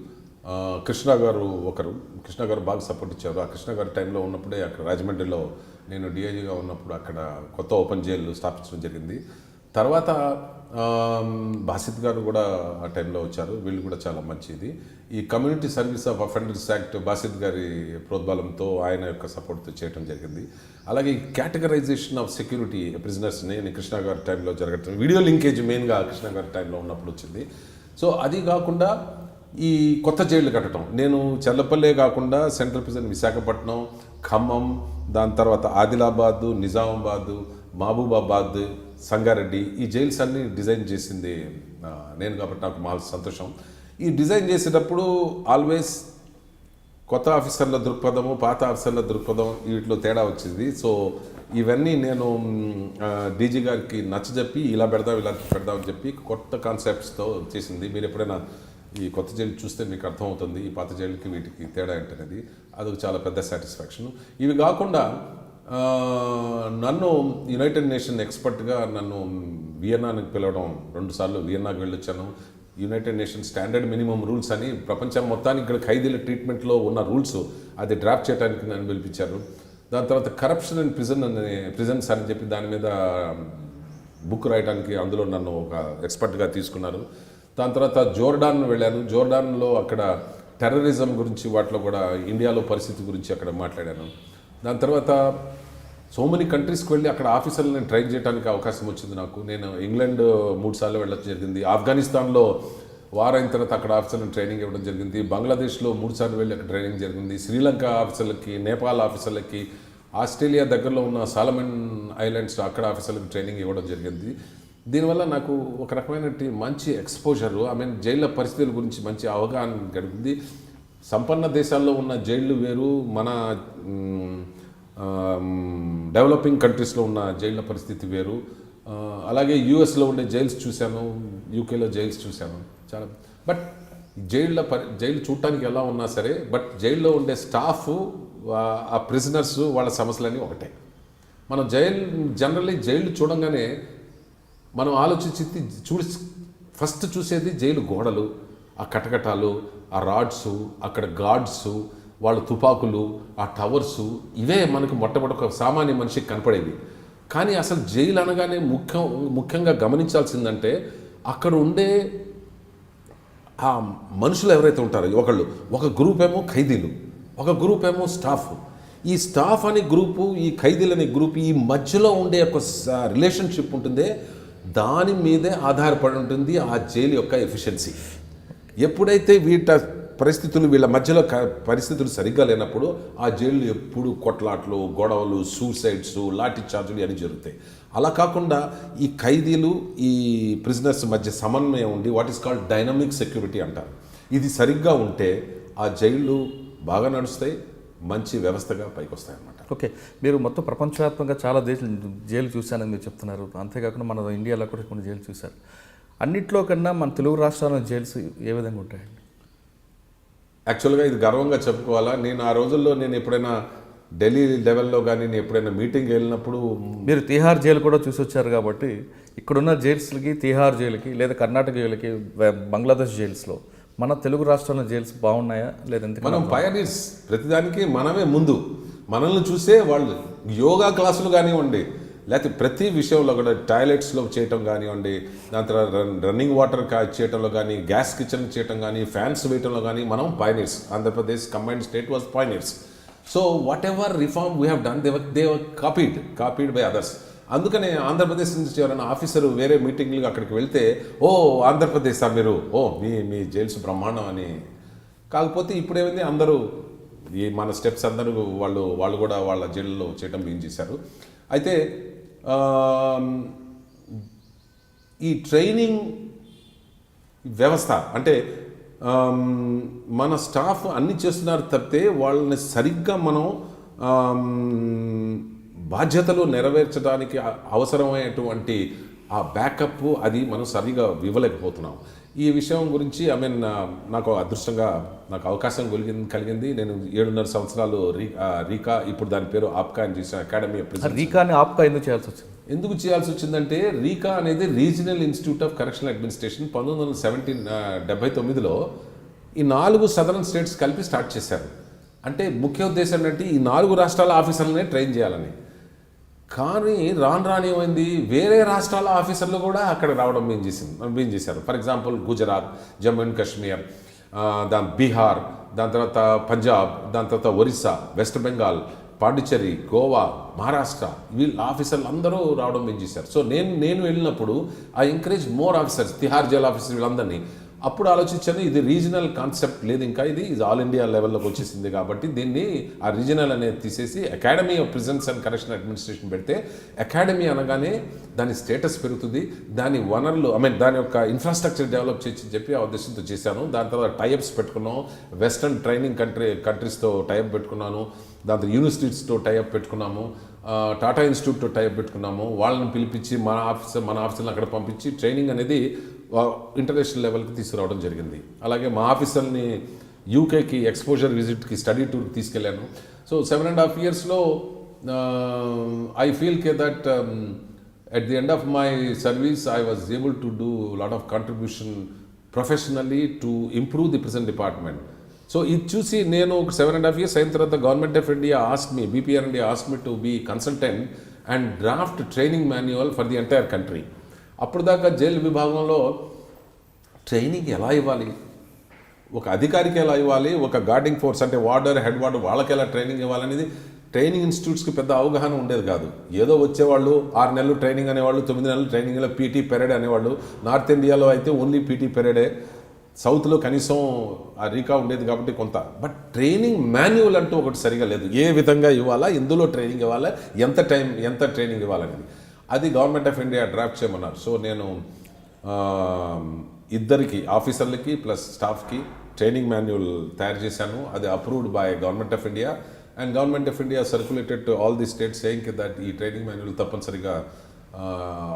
కృష్ణ గారు బాగా సపోర్ట్ ఇచ్చారు. ఆ కృష్ణ గారి టైంలో ఉన్నప్పుడే అక్కడ రాజమండ్రిలో నేను డిఐజీగా ఉన్నప్పుడు అక్కడ కొత్త ఓపెన్ జైలు స్థాపించడం జరిగింది. తర్వాత బాసిత్ గారు కూడా ఆ టైంలో వచ్చారు. వీళ్ళు కూడా చాలా మంచిది. ఈ community service of offenders act Basit గారి ప్రోద్బలంతో, ఆయన యొక్క సపోర్ట్తో చేయడం జరిగింది. అలాగే ఈ కేటగరైజేషన్ ఆఫ్ సెక్యూరిటీ ప్రిజనర్స్ని కృష్ణ గారి టైంలో జరగటం, వీడియో లింకేజ్ మెయిన్గా కృష్ణ గారి టైంలో ఉన్నప్పుడు వచ్చింది. సో అది కాకుండా ఈ కొత్త జైళ్ళు కట్టడం, నేను చెల్లపల్లె కాకుండా సెంట్రల్ ప్రిజన్ విశాఖపట్నం, ఖమ్మం, దాని తర్వాత ఆదిలాబాదు, నిజామాబాదు, మహబూబాబాద్, సంగారెడ్డి, ఈ జైల్స్ అన్నీ డిజైన్ చేసింది నేను కాబట్టి నాకు మా సంతోషం. ఈ డిజైన్ చేసేటప్పుడు ఆల్వేస్ కొత్త ఆఫీసర్ల దృక్పథము, పాత ఆఫీసర్ల దృక్పథం, వీటిలో తేడా వచ్చింది. సో ఇవన్నీ నేను డీజీ గారికి నచ్చజెప్పి ఇలా పెడదామని చెప్పి కొత్త కాన్సెప్ట్స్తో చేసింది. మీరు ఎప్పుడైనా ఈ కొత్త జైలు చూస్తే మీకు అర్థమవుతుంది ఈ పాత జైలుకి వీటికి తేడా ఏంటనేది. అదొక చాలా పెద్ద సాటిస్ఫాక్షన్. ఇవి కాకుండా నన్ను యునైటెడ్ నేషన్ ఎక్స్పర్ట్గా నన్ను వియన్నాకి పిలవడం, 2 సార్లు వియన్నాకి వెళ్ళొచ్చాను. United nation standard minimum rules అని ప్రపంచం మొత్తానికి ఇక్కడ ఖైదీల ట్రీట్మెంట్లో ఉన్న రూల్స్ అది డ్రాఫ్ట్ చేయడానికి నన్ను పిలిపించారు. దాని తర్వాత కరప్షన్ అండ్ ప్రిజన్స్ అని చెప్పి దాని మీద బుక్ రాయడానికి అందులో నన్ను ఒక ఎక్స్పర్ట్గా తీసుకున్నారు. దాని తర్వాత జోర్డాన్ వెళ్ళాను. జోర్డాన్లో అక్కడ టెర్రరిజం గురించి, వాటిలో కూడా ఇండియాలో పరిస్థితి గురించి అక్కడ మాట్లాడాను. దాని తర్వాత సో మెనీ కంట్రీస్కి వెళ్ళి అక్కడ ఆఫీసర్లను ట్రైన్ చేయడానికి అవకాశం వచ్చింది నాకు. నేను ఇంగ్లాండ్ 3 సార్లు వెళ్ళడం జరిగింది, ఆఫ్ఘనిస్తాన్లో వారైన తర్వాత అక్కడ ఆఫీసర్లను ట్రైనింగ్ ఇవ్వడం జరిగింది, బంగ్లాదేశ్లో 3 సార్లు వెళ్ళి అక్కడ ట్రైనింగ్ జరిగింది, శ్రీలంక ఆఫీసర్లకి, నేపాల్ ఆఫీసర్లకి, ఆస్ట్రేలియా దగ్గరలో ఉన్న సాలమన్ ఐలాండ్స్ అక్కడ ఆఫీసర్లకు ట్రైనింగ్ ఇవ్వడం జరిగింది. దీనివల్ల నాకు ఒక రకమైన మంచి ఎక్స్పోజరు, జైళ్ళ పరిస్థితుల గురించి మంచి అవగాహన గడిపింది. సంపన్న దేశాల్లో ఉన్న జైళ్ళు వేరు, మన డెవలపింగ్ కంట్రీస్లో ఉన్న జైళ్ళ పరిస్థితి వేరు. అలాగే యూఎస్లో ఉండే జైల్స్ చూశాను, యూకేలో జైల్స్ చూశాను చాలా. బట్ జైలు చూడటానికి ఎలా ఉన్నా సరే, బట్ జైల్లో ఉండే స్టాఫ్, ఆ ప్రిజనర్స్, వాళ్ళ సమస్యలన్నీ ఒకటే. మనం జనరల్లీ జైలు చూడంగానే మనం ఆలోచించి ఫస్ట్ చూసేది జైలు గోడలు, ఆ కటకటాలు, ఆ రాడ్సు, అక్కడ గార్డ్స్, వాళ్ళ తుపాకులు, ఆ టవర్సు, ఇవే మనకు మొట్టమొదటి ఒక సామాన్య మనిషికి కనపడేవి. కానీ అసలు జైలు అనగానే ముఖ్యంగా గమనించాల్సిందంటే అక్కడ ఉండే ఆ మనుషులు ఎవరైతే ఉంటారో, ఒక గ్రూప్ ఏమో ఖైదీలు, ఒక గ్రూప్ ఏమో స్టాఫ్. ఈ స్టాఫ్ అనే గ్రూపు, ఈ ఖైదీలు అనే గ్రూప్, ఈ మధ్యలో ఉండే ఒక రిలేషన్షిప్ ఉంటుందే, దాని మీదే ఆధారపడి ఉంటుంది ఆ జైలు యొక్క ఎఫిషియన్సీ. ఎప్పుడైతే వీళ్ళ మధ్యలో పరిస్థితులు సరిగ్గా లేనప్పుడు ఆ జైలు ఎప్పుడు కొట్లాట్లు, గొడవలు, సూసైడ్స్, లాఠీ చార్జులు అని జరుగుతాయి. అలా కాకుండా ఈ ఖైదీలు, ఈ ప్రిజనర్స్ మధ్య సమన్వయం ఉండి what is called dynamic security అంటారు. ఇది సరిగ్గా ఉంటే ఆ జైళ్ళు బాగా నడుస్తాయి, మంచి వ్యవస్థగా పైకి వస్తాయి అన్నమాట. ఓకే, మీరు మొత్తం ప్రపంచవ్యాప్తంగా చాలా జైలు చూశానని మీరు చెప్తున్నారు. అంతేకాకుండా మన ఇండియాలో కూడా కొన్ని జైలు చూశారు. అన్నిట్లో కన్నా మన తెలుగు రాష్ట్రాల జైల్స్ ఏ విధంగా ఉంటాయండి? యాక్చువల్గా ఇది గర్వంగా చెప్పుకోవాలా. నేను ఆ రోజుల్లో ఎప్పుడైనా ఢిల్లీ లెవెల్లో కానీ నేను ఎప్పుడైనా మీటింగ్ వెళ్ళినప్పుడు, మీరు తిహార్ జైలు కూడా చూసి వచ్చారు కాబట్టి ఇక్కడున్న జైల్స్కి, తిహార్ జైలుకి, లేదా కర్ణాటక జైలుకి, బంగ్లాదేశ్ జైల్స్లో మన తెలుగు రాష్ట్రాల జైల్స్ బాగున్నాయా లేదంటే? మనం పయనీర్స్, ప్రతిదానికి మనమే ముందు. మనల్ని చూసే వాళ్ళు యోగా క్లాసులు కానివ్వండి, లేకపోతే ప్రతి విషయంలో కూడా టాయిలెట్స్లో చేయటం కానివ్వండి, దాని తర్వాత రన్నింగ్ వాటర్ చేయటంలో కానీ, గ్యాస్ కిచెన్ చేయటం కానీ, ఫ్యాన్స్ వేయటంలో కానీ మనం pioneers. Andhra Pradesh combined state was pioneers. So what ever reform we have done, they were copied by others. అందుకనే ఆంధ్రప్రదేశ్ నుంచి ఎవరైనా ఆఫీసరు వేరే మీటింగ్లు అక్కడికి వెళ్తే, ఓ ఆంధ్రప్రదేశ్ మీరు, ఓ మీ జైల్స్ బ్రహ్మాండం అని. కాకపోతే ఇప్పుడేమైంది, అందరూ ఈ మన స్టెప్స్ అందరూ వాళ్ళు కూడా వాళ్ళ జైల్లో చేయటం ఏం చేశారు. అయితే ఈ ట్రైనింగ్ వ్యవస్థ అంటే మన స్టాఫ్ అన్ని చేస్తున్నారు తప్పితే వాళ్ళని సరిగ్గా మనం బాధ్యతలు నెరవేర్చడానికి అవసరమైనటువంటి ఆ బ్యాకప్ అది మనం సరిగా ఇవ్వలేకపోతున్నాం. ఈ విషయం గురించి నాకు అదృష్టంగా నాకు అవకాశం కలిగింది. నేను 7.5 సంవత్సరాలు రీకా, ఇప్పుడు దాని పేరు ఆప్కా అని చేసిన అకాడమీ. రీకాని ఆప్కా ఎందుకు చేయాల్సి వచ్చిందంటే, రీకా అనేది regional institute of correctional administration 1979లో ఈ 4 సదరన్ స్టేట్స్ కలిపి స్టార్ట్ చేశారు. అంటే ముఖ్య ఉద్దేశం ఏంటంటే ఈ 4 రాష్ట్రాల ఆఫీసర్లనే ట్రైన్ చేయాలని. కానీ రాను ఏమైంది, వేరే రాష్ట్రాల ఆఫీసర్లు కూడా అక్కడ రావడం ఏం చేశారు. For example Gujarat, Jammu and Kashmir, Bihar, దాని తర్వాత పంజాబ్, దాని తర్వాత ఒరిస్సా, వెస్ట్ బెంగాల్, పాండిచ్చేరి, గోవా, మహారాష్ట్ర, వీళ్ళ ఆఫీసర్లు అందరూ రావడం ఏం చేశారు. సో నేను వెళ్ళినప్పుడు I encourage more officers, Tihar jail officer వీళ్ళందరినీ. అప్పుడు ఆలోచించాను, ఇది రీజనల్ కాన్సెప్ట్ లేదు, ఇంకా ఇది ఆల్ ఇండియా లెవెల్లోకి వచ్చేసింది కాబట్టి దీన్ని ఆ రీజనల్ అనేది తీసేసి academy of prisons and correction administration పెడితే, అకాడమీ అనగానే దాని స్టేటస్ పెరుగుతుంది, దాని వనరులు దాని యొక్క ఇన్ఫ్రాస్ట్రక్చర్ డెవలప్ చేసి చెప్పి ఆ ఉద్దేశంతో చేశాను. దాని తర్వాత టైఅప్స్ పెట్టుకున్నాం, వెస్ట్రన్ ట్రైనింగ్ కంట్రీస్తో టైఅప్ పెట్టుకున్నాను, దాంతో యూనివర్సిటీస్తో టైఅప్ పెట్టుకున్నాము, టాటా ఇన్స్టిట్యూట్తో టైఅప్ పెట్టుకున్నాము. వాళ్ళని పిలిపించి మన ఆఫీసర్ని అక్కడ పంపించి ట్రైనింగ్ అనేది ఇంటర్నేషనల్ లెవెల్కి తీసుకురావడం జరిగింది. అలాగే మా ఆఫీసర్ని యూకేకి ఎక్స్పోజర్ విజిట్కి, స్టడీ టూర్కి తీసుకెళ్ళాను. సో 7.5 yearsలో I feel that at the end of my service I was able to do a lot of contribution professionally to improve the prison department. So ఇది చూసి నేను 7.5 years అయిన తర్వాత government of India BPR India asked me to be consultant and draft training manual for the entire country. అప్పుడు దాకా jail విభాగంలో training ఎలా ఇవ్వాలి, ఒక అధికారికి ఎలా ఇవ్వాలి, ఒక గార్డింగ్ ఫోర్స్ అంటే వార్డర్, హెడ్ వార్డర్ వాళ్ళకి ఎలా ట్రైనింగ్ ఇవ్వాలనేది ట్రైనింగ్ ఇన్స్టిట్యూట్స్కి పెద్ద అవగాహన ఉండేది కాదు. ఏదో వచ్చేవాళ్ళు 6 నెలలు ట్రైనింగ్ అనేవాళ్ళు, 9 నెలలు ట్రైనింగ్లో పీటీ పెరేడ్ అనేవాళ్ళు. నార్త్ ఇండియాలో అయితే ఓన్లీ పీటీ పెరేడే, సౌత్లో కనీసం ఆ రీకా ఉండేది కాబట్టి కొంత. బట్ ట్రైనింగ్ మాన్యువల్ అంటూ ఒకటి సరిగా లేదు. ఏ విధంగా ఇవ్వాలా, ఎందులో ట్రైనింగ్ ఇవ్వాలా, ఎంత ట్రైనింగ్ ఇవ్వాలనేది అది గవర్నమెంట్ ఆఫ్ ఇండియా డ్రాఫ్ట్ చేయమన్నారు. సో నేను ఇద్దరికి ఆఫీసర్లకి ప్లస్ స్టాఫ్కి ట్రైనింగ్ మాన్యువల్ తయారు చేశాను. అది approved by government of India and government of India circulated to all the states saying that ఈ ట్రైనింగ్ మాన్యువల్ తప్పనిసరిగా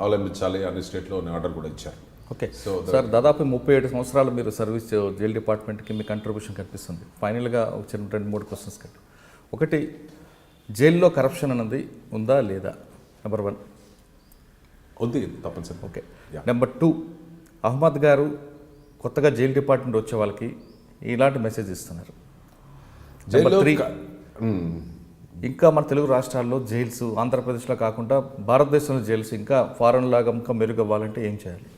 అవలంబించాలి అనే స్టేట్లో ఆర్డర్ కూడా ఇచ్చారు. ఓకే సార్, దాదాపు 37 సంవత్సరాలు మీరు సర్వీస్ జైల్ డిపార్ట్మెంట్కి మీ కంట్రిబ్యూషన్ కనిపిస్తుంది. ఫైనల్గా వచ్చిన 2-3 క్వశ్చన్స్ కట్టి, ఒకటి, జైల్లో కరప్షన్ అన్నది ఉందా లేదా? నెంబర్ 1 ఉంది, తప్పనిసరి. ఓకే. నెంబర్ 2, అహ్మద్ గారు కొత్తగా జైల్ డిపార్ట్మెంట్ వచ్చే వాళ్ళకి ఇలాంటి మెసేజ్ ఇస్తున్నారు. నెంబర్ 3, ఇంకా మన తెలుగు రాష్ట్రాల్లో జైల్స్ ఆంధ్రప్రదేశ్లో కాకుండా భారతదేశంలో జైల్స్ ఇంకా ఫారెన్ లాగా ఇంకా మెరుగవ్వాలంటే ఏం చేయాలి?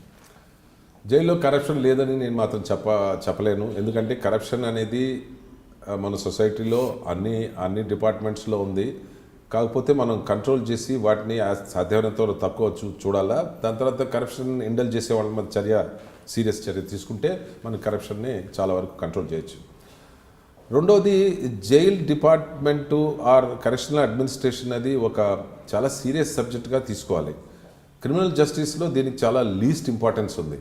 జైల్లో కరప్షన్ లేదని నేను మాత్రం చెప్పలేను. ఎందుకంటే కరప్షన్ అనేది మన సొసైటీలో అన్ని డిపార్ట్మెంట్స్లో ఉంది. కాకపోతే మనం కంట్రోల్ చేసి వాటిని సాధ్యమైనంత తక్కువ చూడాలా. దాని తర్వాత కరప్షన్ ఇండల్ చేసే వాళ్ళ మీద సీరియస్ చర్య తీసుకుంటే మనం కరప్షన్ని చాలా వరకు కంట్రోల్ చేయొచ్చు. రెండవది, jail department or correctional administration అది ఒక చాలా సీరియస్ సబ్జెక్ట్గా తీసుకోవాలి. క్రిమినల్ జస్టిస్లో దీనికి చాలా లీస్ట్ ఇంపార్టెన్స్ ఉంది.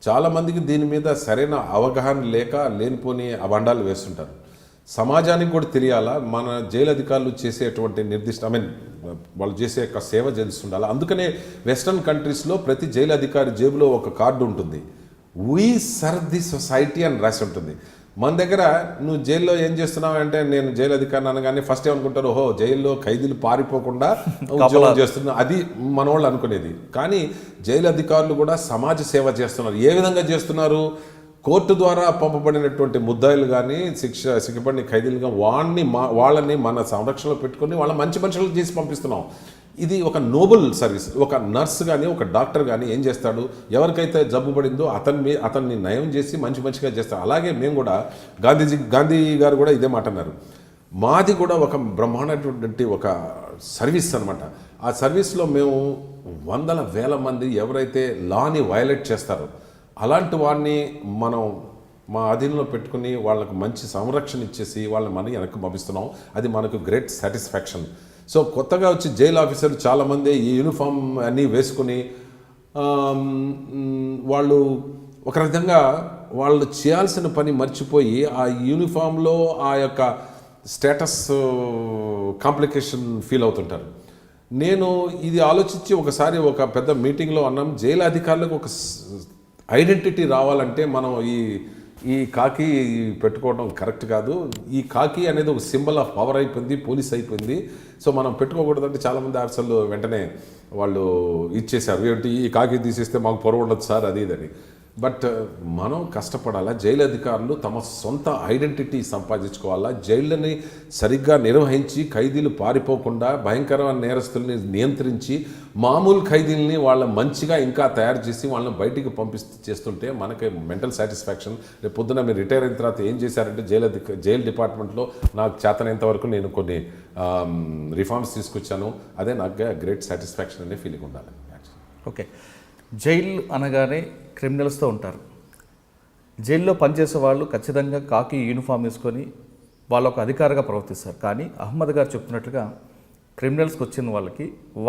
చాలామందికి దీని మీద సరైన అవగాహన లేక లేనిపోని అబండాలు వేస్తుంటారు. సమాజానికి కూడా తెలియాలా మన జైలు అధికారులు చేసేటువంటి వాళ్ళు చేసే యొక్క సేవ తెలుస్తుండాలి. అందుకనే వెస్ట్రన్ కంట్రీస్లో ప్రతి జైలు అధికారి జేబులో ఒక కార్డు ఉంటుంది. వీ సర్వ్ ది సొసైటీ అని రాసి ఉంటుంది. మన దగ్గర నువ్వు జైల్లో ఏం చేస్తున్నావు అంటే నేను జైలు అధికారిని అనగానే ఫస్ట్ ఏమనుకుంటారు, ఓహో జైల్లో ఖైదీలు పారిపోకుండా ఉద్యోగం చేస్తున్నా, అది మన వాళ్ళు అనుకునేది. కానీ జైలు అధికారులు కూడా సమాజ సేవ చేస్తున్నారు. ఏ విధంగా చేస్తున్నారు? కోర్టు ద్వారా పంపబడినటువంటి ముద్దాయిలు కానీ శిక్షపడిన ఖైదీలుగా వాళ్ళని మన సంరక్షణలో పెట్టుకొని వాళ్ళ మంచి మనుషులకు చేసి పంపిస్తున్నాం. ఇది ఒక నోబుల్ సర్వీస్. ఒక నర్స్ కానీ ఒక డాక్టర్ కానీ ఏం చేస్తాడు, ఎవరికైతే జబ్బు పడిందో అతన్ని నయం చేసి మంచిగా చేస్తాడు. అలాగే మేము కూడా గాంధీ గారు కూడా ఇదే మాట అన్నారు. మాది కూడా ఒక బ్రహ్మాండమైనటువంటి ఒక సర్వీస్ అనమాట. ఆ సర్వీస్లో మేము వందల వేల మంది ఎవరైతే లాని వయలేట్ చేస్తారో అలాంటి వారిని మనం మా అధీనంలో పెట్టుకుని వాళ్ళకు మంచి సంరక్షణ ఇచ్చేసి వాళ్ళని మనం వెనక్కి పంపిస్తున్నాం. అది మనకు గ్రేట్ సాటిస్ఫాక్షన్. సో కొత్తగా వచ్చి జైలు ఆఫీసర్లు చాలామంది ఈ యూనిఫామ్ అన్నీ వేసుకుని వాళ్ళు ఒక విధంగా వాళ్ళు చేయాల్సిన పని మర్చిపోయి ఆ యూనిఫామ్లో ఆ యొక్క స్టేటస్ కాంప్లికేషన్ ఫీల్ అవుతుంటారు. నేను ఇది ఆలోచించి ఒకసారి ఒక పెద్ద మీటింగ్లో అన్నాం, జైలు అధికారులకు ఒక ఐడెంటిటీ రావాలంటే మనం ఈ కాకి పెట్టుకోవడం కరెక్ట్ కాదు. ఈ కాకి అనేది ఒక సింబల్ ఆఫ్ పవర్ అయిపోయింది, పోలీస్ అయిపోయింది. సో మనం పెట్టుకోకూడదంటే చాలామంది ఆఫీసర్లు వెంటనే వాళ్ళు ఇచ్చేశారు, ఏంటి ఈ కాకి తీసేస్తే మాకు పొరవ ఉండదు సార్ అది ఇదని. బట్ మనం కష్టపడాలా. జైలు అధికారులు తమ సొంత ఐడెంటిటీ సంపాదించుకోవాలా. జైళ్ళని సరిగ్గా నిర్వహించి ఖైదీలు పారిపోకుండా భయంకరమైన నేరస్తుల్ని నియంత్రించి మామూలు ఖైదీలని వాళ్ళ మంచిగా ఇంకా తయారు చేసి వాళ్ళని బయటికి చేస్తుంటే మనకి మెంటల్ సాటిస్ఫాక్షన్. రేపు పొద్దున మీరు రిటైర్ అయిన తర్వాత ఏం చేశారంటే జైలు డిపార్ట్మెంట్లో నాకు చేతనంత వరకు నేను కొన్ని రిఫార్మ్స్ తీసుకొచ్చాను, అదే నాకు గ్రేట్ సాటిస్ఫాక్షన్ అనే ఫీలింగ్ ఉండాలి. ఓకే. జైలు అనగానే క్రిమినల్స్తో ఉంటారు. జైల్లో పనిచేసే వాళ్ళు ఖచ్చితంగా కాకి యూనిఫామ్ వేసుకొని వాళ్ళ ఒక అధికారిగా ప్రవర్తిస్తారు. కానీ అహ్మద్ గారు చెప్తున్నట్లుగా క్రిమినల్స్కి వచ్చిన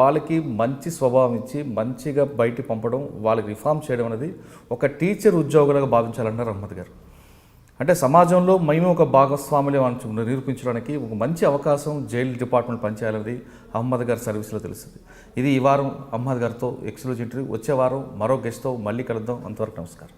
వాళ్ళకి మంచి స్వభావం ఇచ్చి మంచిగా బయటికి పంపడం, వాళ్ళకి రిఫార్మ్ చేయడం అనేది ఒక టీచర్ ఉద్యోగులుగా భావించాలన్నారు అహ్మద్ గారు. అంటే సమాజంలో మేము ఒక భాగస్వాములు నిరూపించడానికి ఒక మంచి అవకాశం జైలు డిపార్ట్మెంట్ పనిచేయాలనేది అహ్మద్ గారి సర్వీస్లో తెలుస్తుంది. ఇది ఈ వారం అహ్మద్ గారితో ఎక్స్క్లూజివ్ ఇంటర్వ్యూ. వచ్చే వారం మరో గెస్ట్తో మళ్ళీ కలుద్దాం. అంతవరకు నమస్కారం.